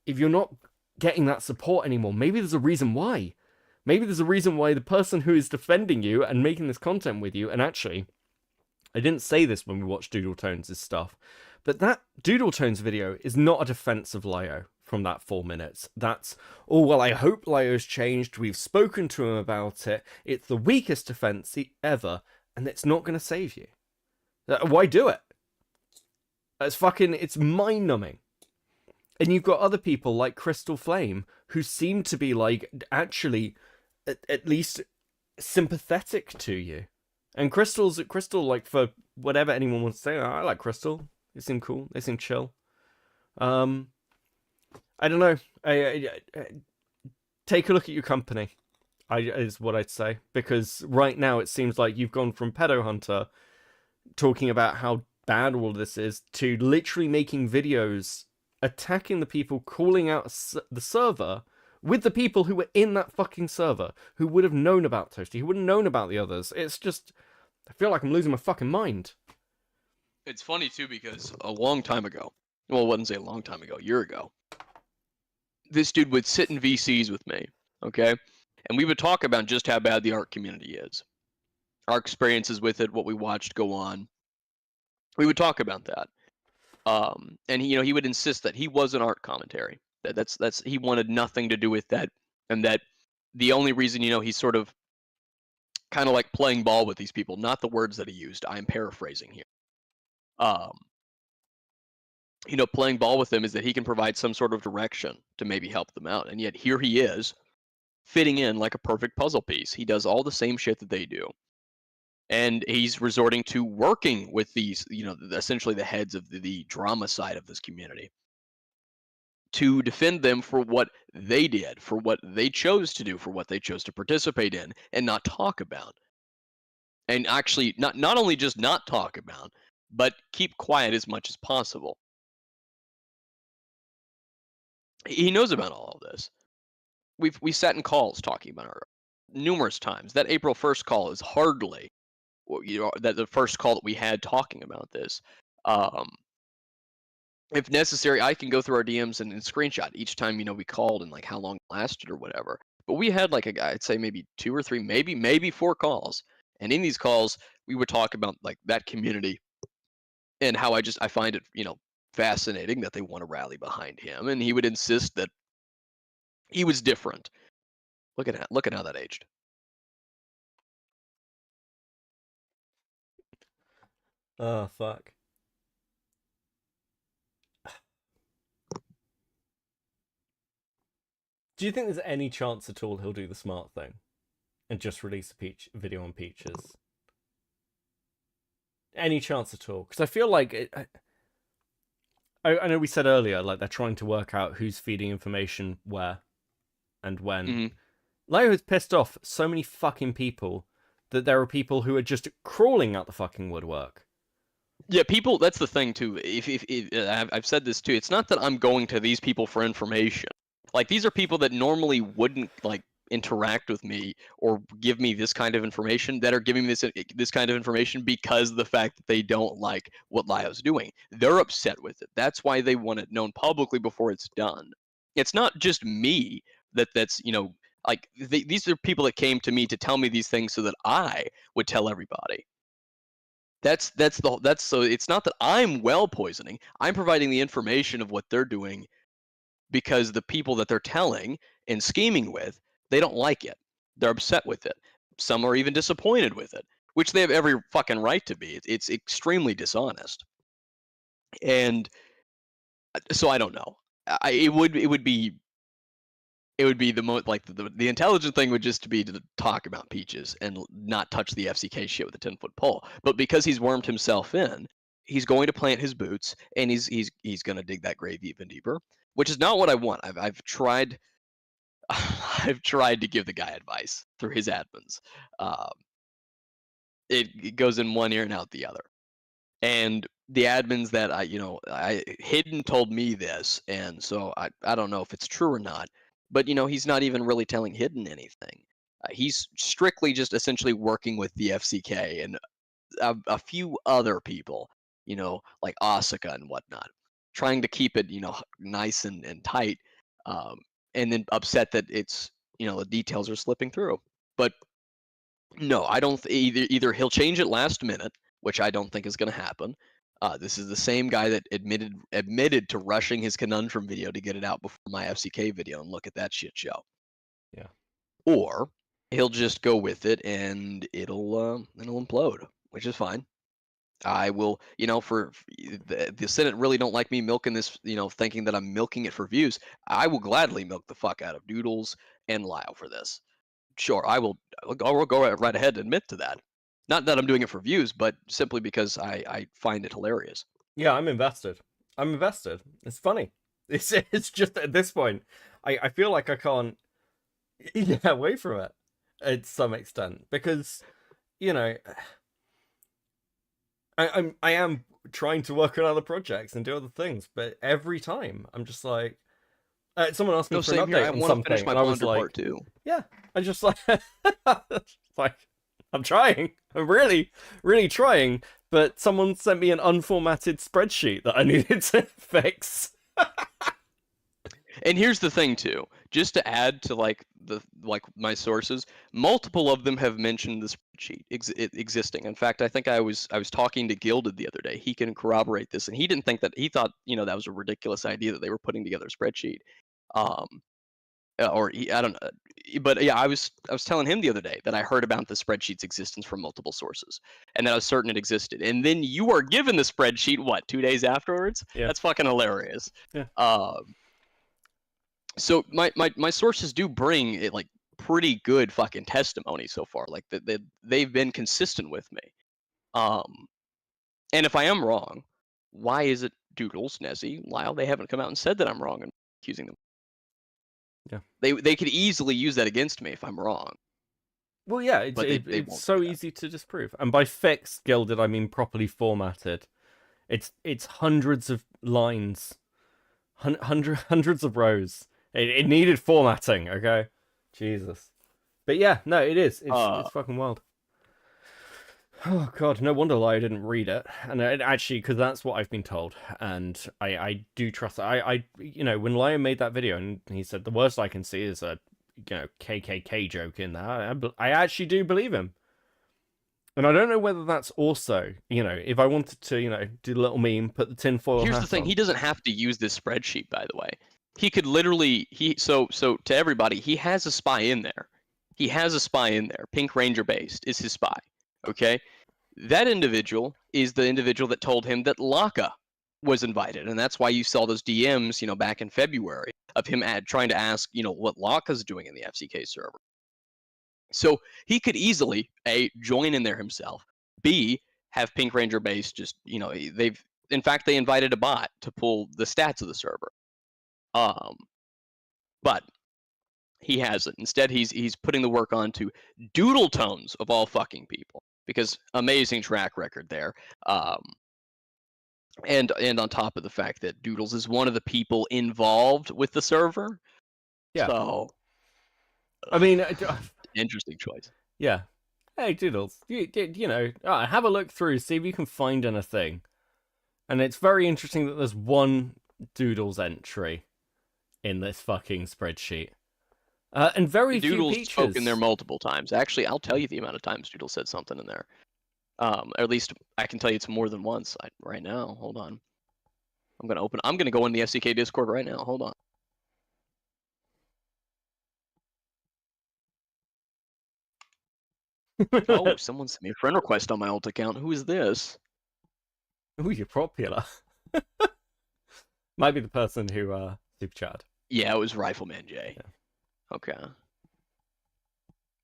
if you're not getting that support anymore, maybe there's a reason why. Maybe there's a reason why the person who is defending you and making this content with you, and actually, I didn't say this when we watched DoodleTones' stuff, but that DoodleTones video is not a defense of Lio from that 4 minutes. That's, oh, well, I hope Lio's changed. We've spoken to him about it. It's the weakest defense ever, and it's not going to save you. Why do it? It's mind-numbing. And you've got other people like Crystal Flame who seem to be, like, actually at least sympathetic to you. And Crystal, like, for whatever anyone wants to say, I like Crystal. They seem cool. They seem chill. I don't know. Take a look at your company, is what I'd say. Because right now it seems like you've gone from Pedo Hunter talking about how bad all this is to literally making videos attacking the people, calling out the server with the people who were in that fucking server, who would have known about Toasty, who would have known about the others. It's just, I feel like I'm losing my fucking mind. It's funny too, because a long time ago, well, I wouldn't say a long time ago, a year ago, this dude would sit in VCs with me, okay? And we would talk about just how bad the art community is. Our experiences with it, what we watched go on. We would talk about that. And he would insist that he was an art commentary. That's he wanted nothing to do with that, and that the only reason he's sort of kind of like playing ball with these people, not the words that he used. I'm paraphrasing here. Playing ball with them is that he can provide some sort of direction to maybe help them out, and yet here he is, fitting in like a perfect puzzle piece. He does all the same shit that they do. And he's resorting to working with these, essentially the heads of the drama side of this community, to defend them for what they did, for what they chose to do, for what they chose to participate in and not talk about. And actually not only just not talk about, but keep quiet as much as possible. He knows about all of this. We sat in calls talking about it numerous times. That April 1st call is hardly, that the first call that we had talking about this. If necessary, I can go through our DMs and screenshot each time, we called and like how long it lasted or whatever. But we had like I'd say maybe 2 or 3, maybe 4 calls. And in these calls, we would talk about like that community and how I find it, fascinating that they want to rally behind him. And he would insist that he was different. Look at how that aged. Oh, fuck. Do you think there's any chance at all he'll do the smart thing and just release a video on Peaches? Any chance at all? Because I feel like I know we said earlier, like, they're trying to work out who's feeding information where and when. Mm-hmm. Lio has pissed off so many fucking people that there are people who are just crawling out the fucking woodwork. Yeah, people, that's the thing too. If I've said this too, it's not that I'm going to these people for information. Like, these are people that normally wouldn't like interact with me or give me this kind of information, that are giving me this kind of information because of the fact that they don't like what Lio's doing. They're upset with it. That's why they want it known publicly before it's done. It's not just me that's like these are people that came to me to tell me these things so that I would tell everybody. That's so it's not that I'm well poisoning. I'm providing the information of what they're doing because the people that they're telling and scheming with, they don't like it. They're upset with it. Some are even disappointed with it, which they have every fucking right to be. It's extremely dishonest. And so I don't know. It would be the most, like, the intelligent thing would just be to talk about Peaches and not touch the FCK shit with a 10-foot pole. But because he's wormed himself in, he's going to plant his boots, and he's going to dig that grave even deeper, which is not what I want. I've tried to give the guy advice through his admins. It goes in one ear and out the other. And the admins that Hidden told me this, and so I don't know if it's true or not. But, he's not even really telling Hidden anything. He's strictly just essentially working with the FCK and a few other people, like Asuka and whatnot, trying to keep it, nice and tight, and then upset that it's, the details are slipping through. But no, I don't either he'll change it last minute, which I don't think is going to happen. This is the same guy that admitted to rushing his Conundrum video to get it out before my FCK video, and look at that shit show. Yeah. Or he'll just go with it and it'll implode, which is fine. I will, for the Senate really don't like me milking this, thinking that I'm milking it for views. I will gladly milk the fuck out of Doodles and Lio for this. Sure, I'll go right ahead and admit to that. Not that I'm doing it for views, but simply because I find it hilarious. Yeah, I'm invested. It's funny. It's just at this point, I feel like I can't get away from it at some extent, because, I am trying to work on other projects and do other things, but every time I'm just like, someone asked me for an update on something, and I was like, part 2. Yeah, I just like, like, I'm trying. I'm really, really trying. But someone sent me an unformatted spreadsheet that I needed to fix. And here's the thing too, just to add to my sources, multiple of them have mentioned the spreadsheet existing. In fact, I think I was talking to Gilded the other day. He can corroborate this, and he didn't think that. He thought that was a ridiculous idea that they were putting together a spreadsheet. I don't know, but yeah, I was telling him the other day that I heard about the spreadsheet's existence from multiple sources, and that I was certain it existed. And then you are given the spreadsheet 2 days afterwards? Yeah. That's fucking hilarious. Yeah. So my sources do bring it like pretty good fucking testimony so far. Like they've been consistent with me. And if I am wrong, why is it Doodles, Nezzy, Lyle? They haven't come out and said that I'm wrong and accusing them. Yeah. They could easily use that against me if I'm wrong. Well, yeah, But they it's won't so do that. easy to disprove. And by fixed, Gilded, I mean properly formatted. It's hundreds of lines, hundreds of rows. It needed formatting, okay? Jesus. But yeah, no, it is. It's fucking wild. Oh god, no wonder I didn't read it. And actually, because that's what I've been told, and I do trust it. I you know, when Lion made that video and he said the worst I can see is a KKK joke in there, I actually do believe him. And I don't know whether that's also, if I wanted to, do a little meme, put the tinfoil Here's hat the thing: on. he doesn't have to use this spreadsheet, by the way. He could literally so to everybody, he has a spy in there. He has a spy in there. Pink Ranger based is his spy. Okay, that individual is the individual that told him that Laka was invited, and that's why you saw those DMs, back in February of him trying to ask, what Laka's doing in the FCK server. So he could easily A, join in there himself, B, have Pink Ranger base just, they invited a bot to pull the stats of the server. But he hasn't. Instead, he's putting the work on to DoodleToes of all fucking people, because amazing track record there. And on top of the fact that Doodles is one of the people involved with the server. Yeah. So, I mean, interesting choice. Yeah. Hey, Doodles, have a look through, see if you can find anything. And it's very interesting that there's one Doodles entry in this fucking spreadsheet. And very Doodles few peaches. spoke in there multiple times. Actually, I'll tell you the amount of times Doodles said something in there. Or at least I can tell you it's more than once right now. Hold on. I'm gonna go in the FCK Discord right now. Hold on. Oh, someone sent me a friend request on my alt account. Who is this? Ooh, you're popular. Might be the person who super chatted. Yeah, it was Rifleman J. Yeah. Okay.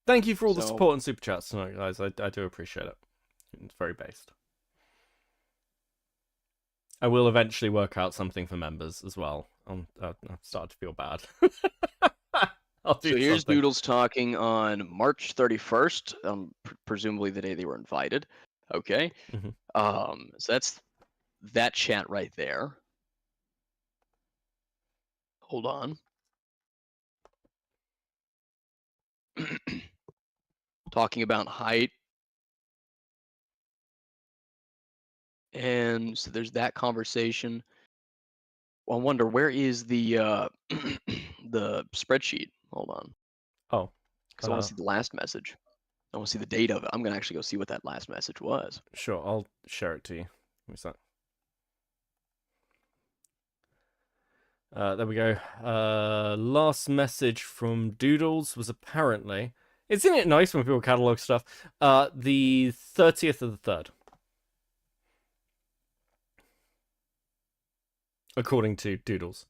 Thank you for all the support and super chats tonight, guys. I do appreciate it. It's very based. I will eventually work out something for members as well. I'm starting to feel bad. So here's Doodles talking on March 31st, presumably the day they were invited. Okay. Mm-hmm. So that's that chat right there. Hold on. Talking about height. And so there's that conversation. I wonder, where is the the spreadsheet? Hold on. Oh. Because I want to see the last message. I want to see the date of it. I'm going to actually go see what that last message was. Sure, I'll share it to you. What's that? There we go. Last message from Doodles was apparently... Isn't it nice when people catalog stuff? The 30th of the 3rd. According to Doodles.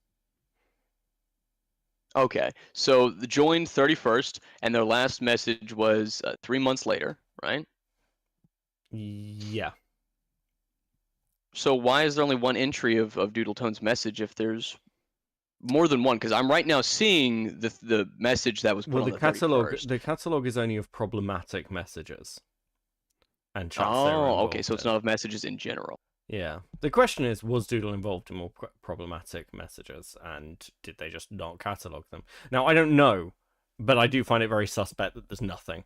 Okay, so the joined 31st, and their last message was 3 months later, right? Yeah. So why is there only one entry of DoodleTones' message if there's more than one? Because I'm right now seeing the message that was put on the catalog. 31st. The catalog is only of problematic messages and chats. Oh, okay, so it's not of messages in general. Yeah. The question is, was Doodle involved in more problematic messages, and did they just not catalog them? Now, I don't know, but I do find it very suspect that there's nothing.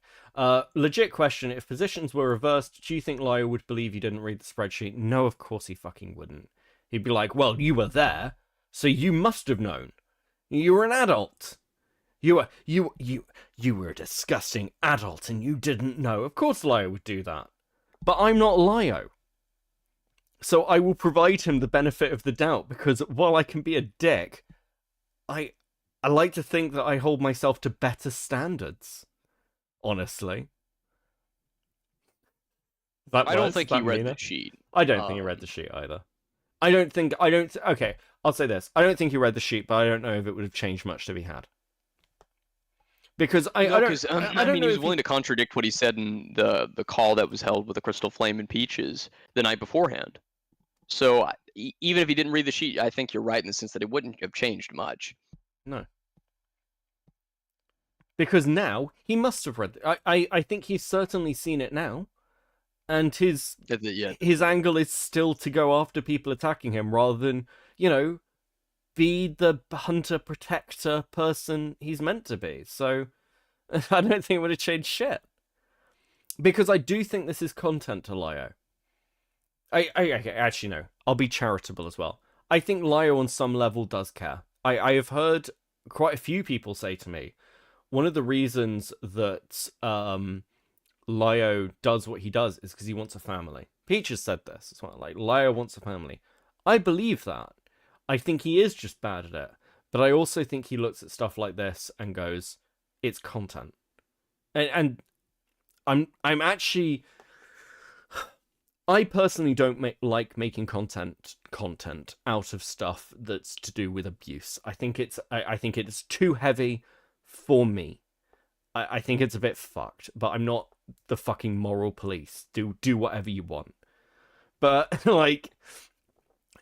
Legit question, if positions were reversed, do you think Lio would believe you didn't read the spreadsheet? No, of course he fucking wouldn't. He'd be like, well, you were there, so you must have known. You were an adult. You were a disgusting adult, and you didn't know. Of course Lio would do that. But I'm not Lio. So I will provide him the benefit of the doubt, because while I can be a dick, I like to think that I hold myself to better standards. Honestly. I don't think he read the sheet. I don't think he read the sheet either. Okay, I'll say this. I don't think he read the sheet, but I don't know if it would have changed much if he had. Because I don't mean, know he was if willing to contradict what he said in the call that was held with the Crystal Flame and Peaches the night beforehand. So even if he didn't read the sheet, I think you're right in the sense that it wouldn't have changed much. No. Because now he must have read. I think he's certainly seen it now, and his angle is still to go after people attacking him rather than, you know, be the hunter protector person he's meant to be. So I don't think it would have changed shit. Because I do think this is content to Lio. I actually no. I'll be charitable as well. I think Lio on some level does care. I have heard quite a few people say to me, one of the reasons that Lio does what he does is because he wants a family. Peach has said this. It's like Lio wants a family. I believe that. I think he is just bad at it. But I also think he looks at stuff like this and goes, it's content. And I'm actually... I personally don't like making content out of stuff that's to do with abuse. I think it's too heavy for me. I think it's a bit fucked, but I'm not the fucking moral police. Do whatever you want. But like,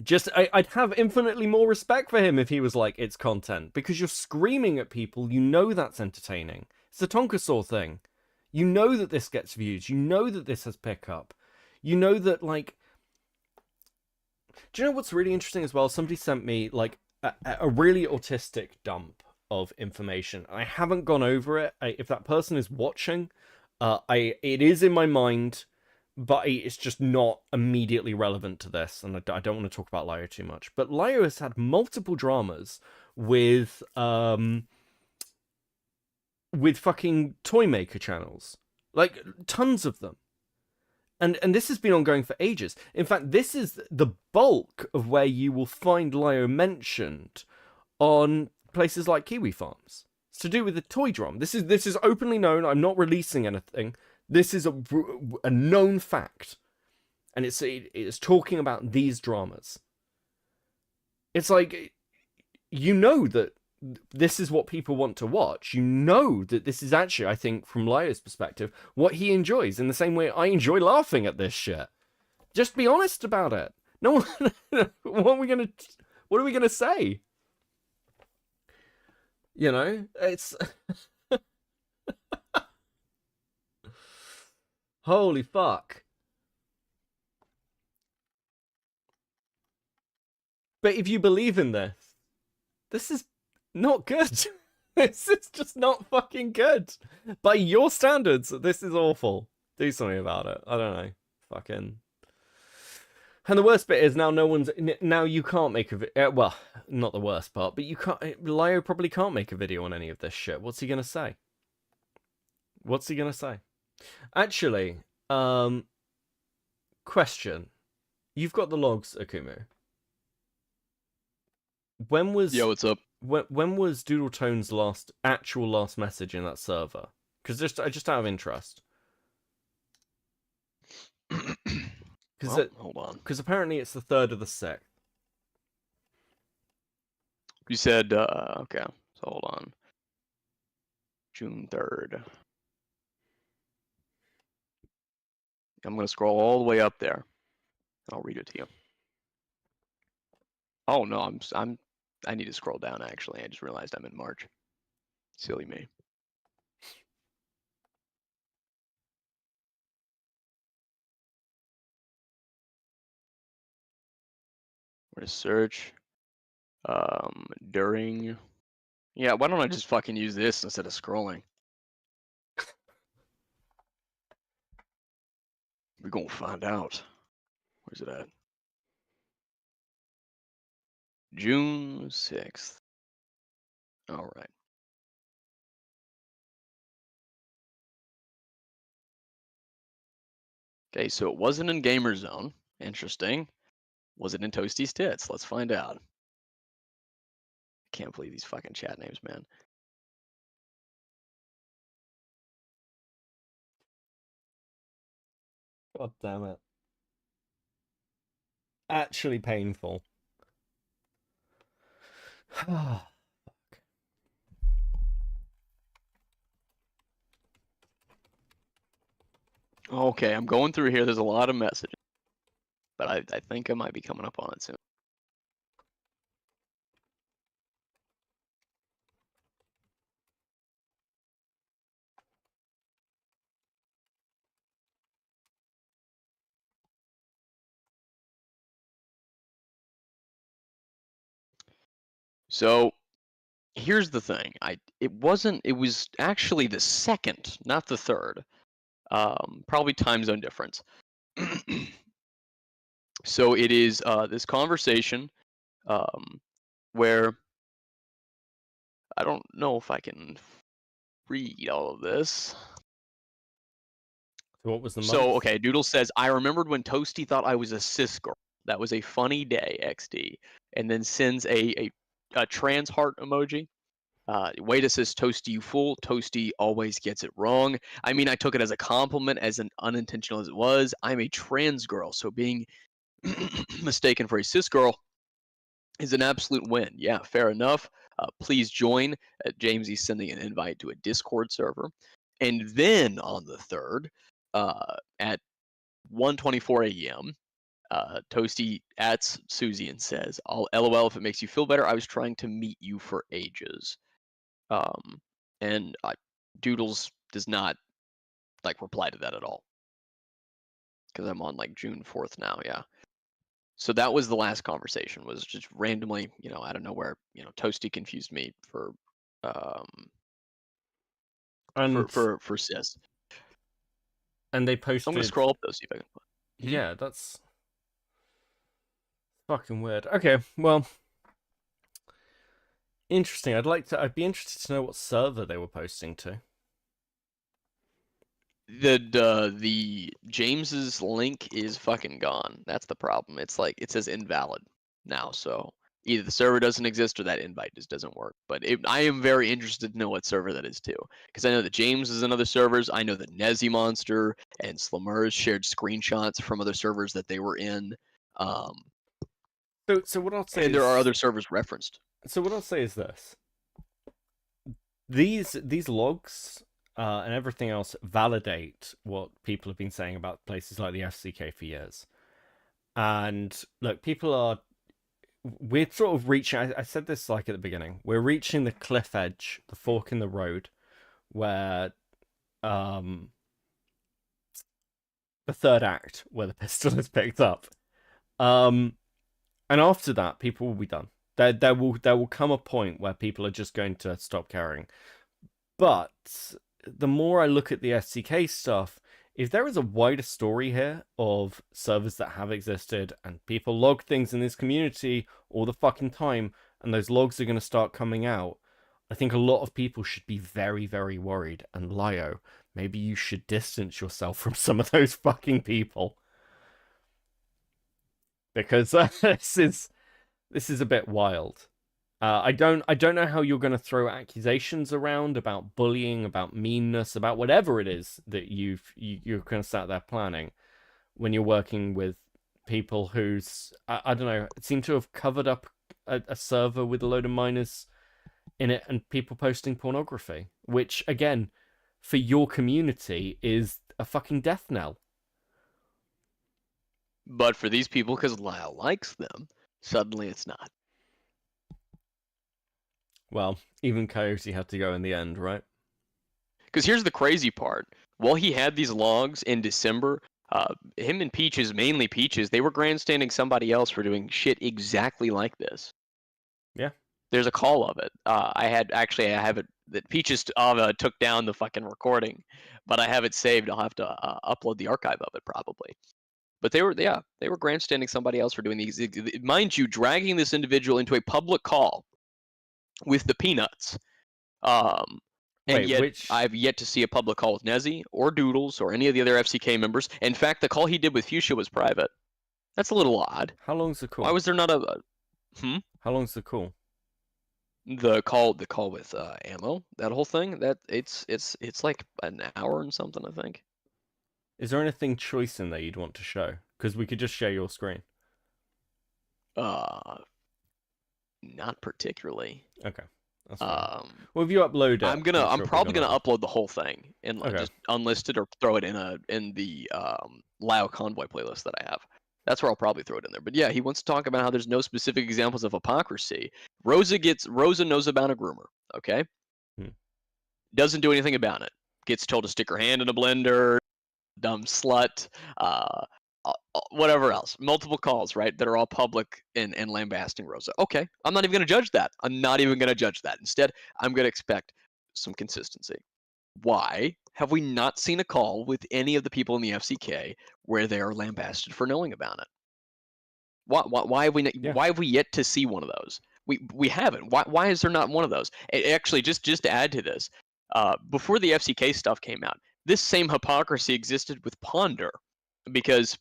just I'd have infinitely more respect for him if he was like, it's content, because you're screaming at people. You know that's entertaining. It's the Tonkasaw thing. You know that this gets views. You know that this has pickup. You know that, like... Do you know what's really interesting as well? Somebody sent me, like, a really autistic dump of information. I haven't gone over it. If that person is watching, it is in my mind, but it's just not immediately relevant to this, and I don't want to talk about Lio too much. But Lio has had multiple dramas with fucking toy maker channels. Like, tons of them. And this has been ongoing for ages. In fact, this is the bulk of where you will find Lio mentioned on places like Kiwi Farms. It's to do with the toy drum. This is openly known. I'm not releasing anything. This is a known fact. And it's talking about these dramas. It's like, you know that this is what people want to watch. You know that this is actually, I think, from Lio's perspective, what he enjoys, in the same way I enjoy laughing at this shit. Just be honest about it. No, what are we gonna say? You know, it's holy fuck. But if you believe in this is not good. This is just not fucking good. By your standards, this is awful. Do something about it. I don't know. Fucking. And the worst bit is now you can't make a video. Well, not the worst part, but you can't. Lio probably can't make a video on any of this shit. What's he gonna say? What's he gonna say? Actually, question. You've got the logs, Akumu. When was... Yo, what's up? When was DoodleTones' last message in that server? Because just out of interest. Hold on. Because apparently it's the 3rd of the 6th. You said, okay, so hold on. June 3rd. I'm going to scroll all the way up there. I'll read it to you. Oh, no, I need to scroll down, actually. I just realized I'm in March. Silly me. Where to search? During... Yeah, why don't I just fucking use this instead of scrolling? We're gonna find out. Where's it at? June 6th. All right. Okay, so it wasn't in Gamer Zone. Interesting. Was it in Toasty's Tits? Let's find out. Can't believe these fucking chat names, man. God damn it. Actually painful. Okay, I'm going through here. There's a lot of messages, but I think I might be coming up on it soon. So here's the thing. It was actually the second, not the third. Probably time zone difference. So it is this conversation where I don't know if I can read all of this. So what was the month? So, okay, Doodle says, I remembered when Toasty thought I was a cis girl. That was a funny day, XD. And then sends a trans heart emoji. Wada says, Toasty, you fool. Toasty always gets it wrong. I mean, I took it as a compliment, as unintentional as it was. I'm a trans girl, so being mistaken for a cis girl is an absolute win. Yeah, fair enough. Please join. Jamesy's sending an invite to a Discord server. And then on the 3rd, at 1:24 a.m., Toasty adds Susie and says, "I'll LOL if it makes you feel better. I was trying to meet you for ages." And Doodles does not reply to that at all, because I'm on June 4th now. Yeah. So that was the last conversation. Was just randomly, out of nowhere, Toasty confused me for cis. And they posted. I'm gonna scroll up those, see if I can. Yeah, that's fucking weird. Okay, well, interesting. I'd be interested to know what server they were posting to. The James's link is fucking gone. That's the problem. It's it says invalid now, so either the server doesn't exist or that invite just doesn't work. But I am very interested to know what server that is too, because I know that James is in other servers. I know that Nezzy Monster and Slamurs shared screenshots from other servers that they were in. So what I'll say and there are other servers referenced. So what I'll say is this: these logs and everything else validate what people have been saying about places like the FCK for years. And look, we're sort of reaching, I said this at the beginning, we're reaching the cliff edge, the fork in the road, where the third act, where the pistol is picked up. And after that, people will be done. There will come a point where people are just going to stop caring. But the more I look at the SCK stuff, if there is a wider story here of servers that have existed and people log things in this community all the fucking time, and those logs are going to start coming out, I think a lot of people should be very, very worried. And Lio, maybe you should distance yourself from some of those fucking people. Because this is a bit wild. I don't know how you're going to throw accusations around about bullying, about meanness, about whatever it is that you're kind of sat there planning when you're working with people who's I don't know, seem to have covered up a server with a load of minors in it and people posting pornography, which again, for your community is a fucking death knell. But for these people, because Lyle likes them, suddenly it's not. Well, even Coyote had to go in the end, right? Because here's the crazy part. While he had these logs in December, him and Peaches, mainly Peaches, they were grandstanding somebody else for doing shit exactly like this. Yeah. There's a call of it. I have it, that Peaches took down the fucking recording, but I have it saved. I'll have to upload the archive of it probably. But they were grandstanding somebody else for doing these. Mind you, dragging this individual into a public call with the Peanuts. I've yet to see a public call with Nezzy or Doodles or any of the other FCK members. In fact, the call he did with Fuchsia was private. That's a little odd. How long's the call? Why was there not a? How long's the call? The call with Ammo. That whole thing. That it's like an hour and something, I think. Is there anything choice in there you'd want to show? Because we could just share your screen. Not particularly. Okay. That's fine. Well, if you upload it, I'm probably gonna upload the whole thing and just unlisted or throw it in the Lios Convoy playlist that I have. That's where I'll probably throw it in there. But yeah, he wants to talk about how there's no specific examples of hypocrisy. Rosa knows about a groomer, okay? Doesn't do anything about it. Gets told to stick her hand in a blender, dumb slut, whatever else. Multiple calls, right, that are all public and lambasting Rosa. Okay, I'm not even going to judge that. I'm not even going to judge that. Instead, I'm going to expect some consistency. Why have we not seen a call with any of the people in the FCK where they are lambasted for knowing about it? Why have we why have we yet to see one of those? We haven't. Why is there not one of those? Actually, just to add to this, before the FCK stuff came out, this same hypocrisy existed with Ponder, because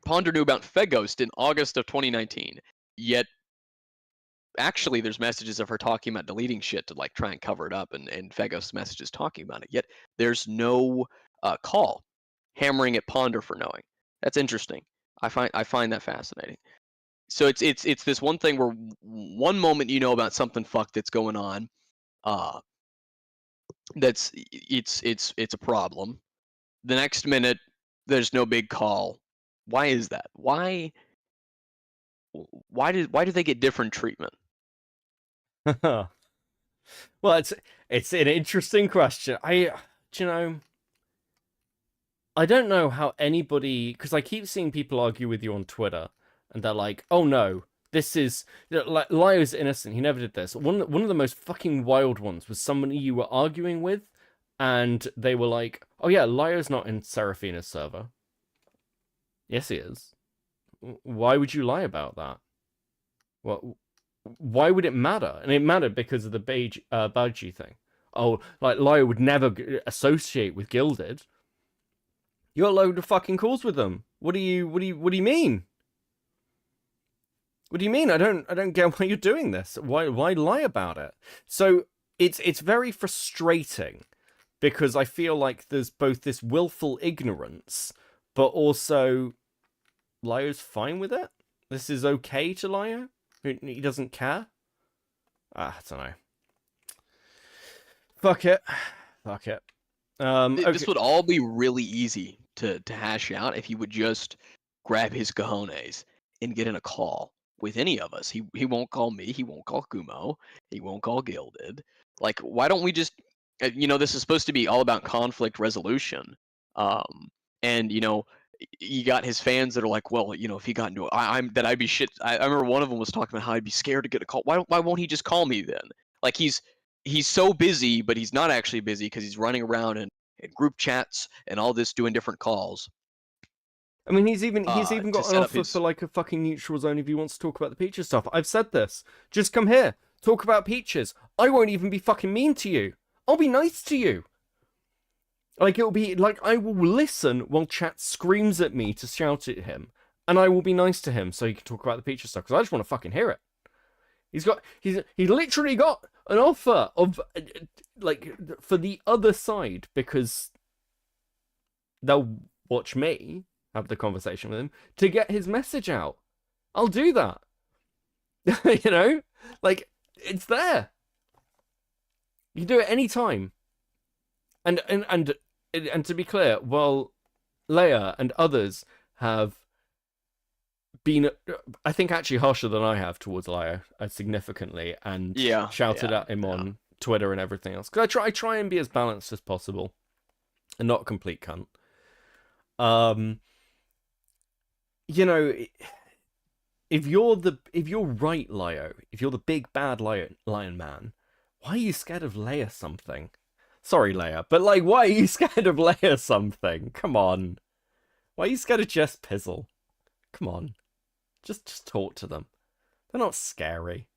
Ponder knew about Feghost in August of 2019, yet actually there's messages of her talking about deleting shit to like try and cover it up, and Feghost messages talking about it, yet there's no call hammering at Ponder for knowing. That's interesting. I find that fascinating. So it's this one thing where one moment you know about something fucked that's going on, it's a problem. The next minute there's no big call. Why is that? Why do they get different treatment? Well, it's an interesting question. I don't know how anybody, because I keep seeing people argue with you on Twitter, and they're like, "Oh no, this is like Lios innocent. He never did this." One of the most fucking wild ones was somebody you were arguing with, and they were like, "Oh yeah, Lios not in Seraphina's server." Yes, he is. Why would you lie about that? Well, why would it matter? And it mattered because of the Badgie thing. Oh, like Lio would never associate with Gilded. You got a load of fucking calls with them. What do you mean? What do you mean? I don't get why you're doing this. Why lie about it? So it's very frustrating, because I feel like there's both this willful ignorance, but also Lio's fine with it. This is okay to Lio. He doesn't care. I don't know. Fuck it. Okay. This would all be really easy to hash out if he would just grab his cojones and get in a call with any of us. He won't call me. He won't call Kumo. He won't call Gilded. Like, why don't we just, this is supposed to be all about conflict resolution. And you got his fans that are like, well, if he got into it, I'd be shit. I remember one of them was talking about how I'd be scared to get a call. Why won't he just call me then? Like, he's so busy, but he's not actually busy because he's running around in group chats and all this, doing different calls. I mean, he's even got an offer for like a fucking neutral zone if he wants to talk about the Peaches stuff. I've said this. Just come here, talk about Peaches. I won't even be fucking mean to you. I'll be nice to you. Like, it'll be like, I will listen while chat screams at me to shout at him, and I will be nice to him so he can talk about the Peaches stuff, because I just want to fucking hear it. He literally got an offer of like for the other side, because they'll watch me have the conversation with him to get his message out. I'll do that. Like, it's there. You can do it anytime. And to be clear, while Leia and others have been, I think, actually harsher than I have towards Leia significantly, and shouted at him on Twitter and everything else, because I try and be as balanced as possible and not a complete cunt. If you're right, Lio, if you're the big bad lion man, why are you scared of Leia something? Sorry, Leia, but like, why are you scared of Leia something? Come on. Why are you scared of Jess Pizzle? Come on. Just talk to them. They're not scary.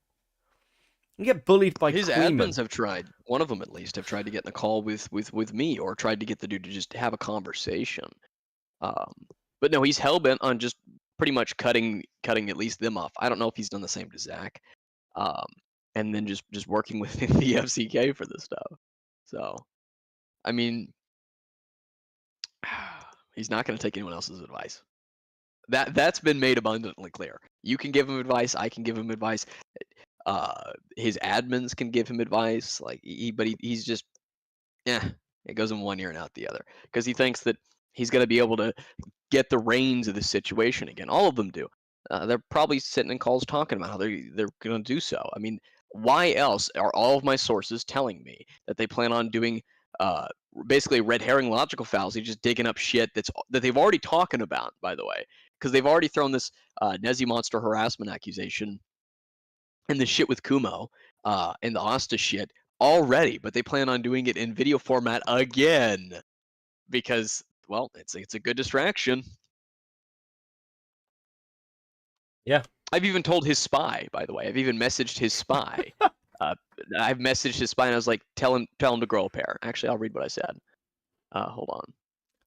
You get bullied by his Queeman. admins have tried. One of them, at least, have tried to get in a call with me, or tried to get the dude to just have a conversation. But no, he's hell bent on just pretty much cutting at least them off. I don't know if he's done the same to Zach. And then just working with the FCK for this stuff. So, I mean, he's not going to take anyone else's advice. That's been made abundantly clear. You can give him advice. I can give him advice. His admins can give him advice. Like he's just, yeah, it goes in one ear and out the other because he thinks that he's going to be able to get the reins of the situation again. All of them do. They're probably sitting in calls talking about how they're going to do so. I mean, why else are all of my sources telling me that they plan on doing basically red herring logical fallacy, just digging up shit that they've already talking about, by the way, because they've already thrown this Nezi monster harassment accusation and the shit with Kumo and the Asta shit already, but they plan on doing it in video format again because, well, it's a good distraction. Yeah. I've even told his spy, by the way. I've even messaged his spy. I've messaged his spy and I was like, tell him to grow a pair. Actually, I'll read what I said. Hold on.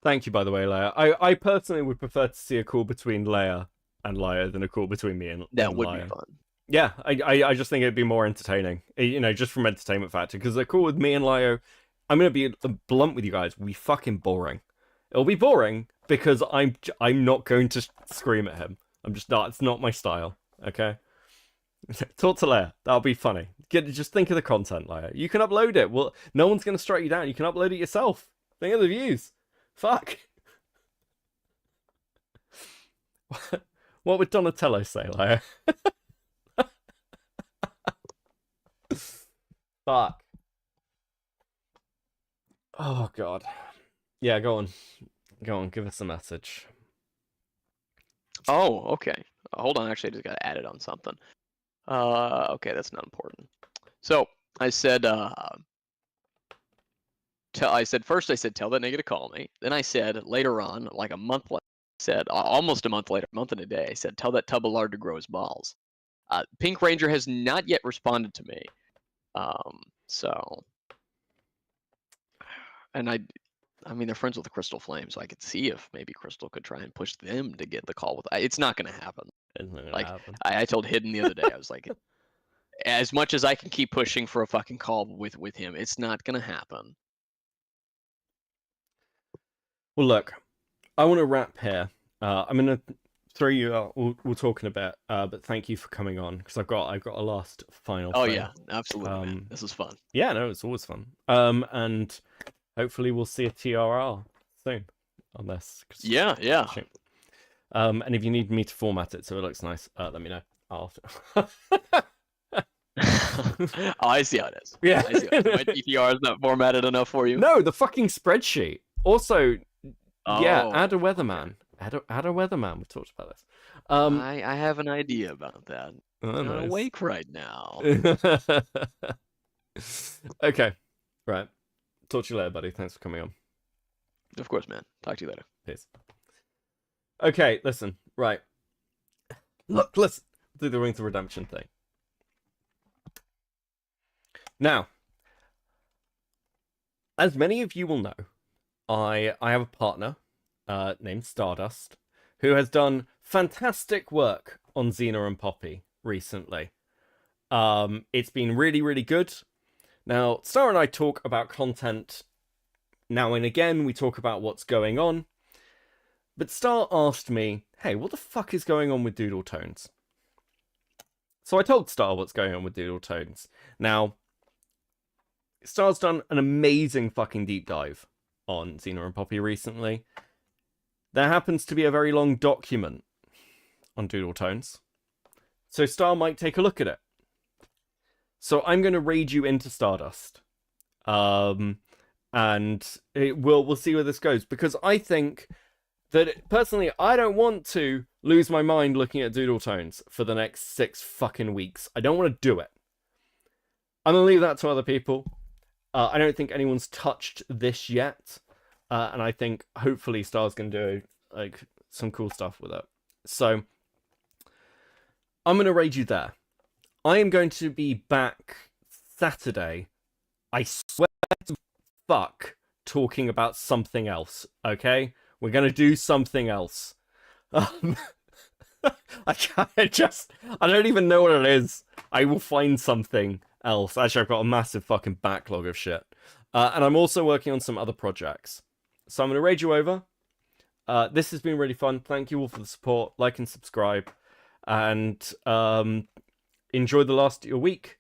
Thank you, by the way, Leia. I personally would prefer to see a call between Leia and Lio than a call between me and That would Lio. be fun. Yeah, I just think it'd be more entertaining, just from entertainment factor. Because the call with me and Lio, I'm gonna be blunt with you guys, will be fucking boring. It'll be boring because I'm not going to scream at him. I'm just not. It's not my style. Okay. Talk to Leia. That'll be funny. Just think of the content, Leia. You can upload it. Well, no one's gonna strike you down. You can upload it yourself. Think of the views. Fuck. What would Donatello say, Leia? Fuck. Oh, God. Yeah, go on. Go on, give us a message. Oh, okay. Hold on, actually, I just got to add it on something. Okay, that's not important. So, I said, first I said, tell that nigga to call me. Then I said, later on, like a month later, almost a month later, a month and a day, I said, tell that tub of lard to grow his balls. Pink Ranger has not yet responded to me. So, and I mean, they're friends with the Crystal Flame, so I could see if maybe Crystal could try and push them to get the call with. It's not going to happen. It's not gonna Like, happen. I told Hidden the other day, I was like, as much as I can keep pushing for a fucking call with him, it's not going to happen. Well, look, I want to wrap here. I'm gonna throw you out. We'll talk in a bit. But thank you for coming on because I've got a last final. Oh thing. yeah, absolutely, man. This is fun. Yeah, no, it's always fun. And hopefully we'll see a TRR soon on this. Yeah. And if you need me to format it so it looks nice, let me know. I'll. Oh, I see how it is. Yeah. I see how it is. My DTR is not formatted enough for you. No, the fucking spreadsheet. Also, yeah, Oh, add a weatherman. Add a weatherman. We've talked about this. I have an idea about that. Oh, I'm not nice. awake right now. Okay. Right. Talk to you later, buddy. Thanks for coming on. Of course, man. Talk to you later. Peace. Okay, listen. Right. Look, listen. Do the Rings of Redemption thing. Now, as many of you will know, I have a partner named Stardust who has done fantastic work on Xena and Poppy recently. It's been really, really good. Now, Star and I talk about content now and again. We talk about what's going on. But Star asked me, hey, what the fuck is going on with DoodleToes? So I told Star what's going on with DoodleToes. Now, Star's done an amazing fucking deep dive on Xena and Poppy recently. There happens to be a very long document on DoodleToes. So Star might take a look at it. So I'm going to raid you into Stardust. And we'll see where this goes. Because I think that, personally, I don't want to lose my mind looking at DoodleToes for the next 6 fucking weeks. I don't want to do it. I'm going to leave that to other people. I don't think anyone's touched this yet. And I think, hopefully, Star's going to do, like, some cool stuff with it. So, I'm going to raid you there. I am going to be back Saturday. I swear to fuck, talking about something else, okay? We're going to do something else. I don't even know what it is. I will find something else. Actually, I've got a massive fucking backlog of shit. And I'm also working on some other projects. So I'm going to raid you over. This has been really fun. Thank you all for the support. Like and subscribe. And enjoy the last of your week.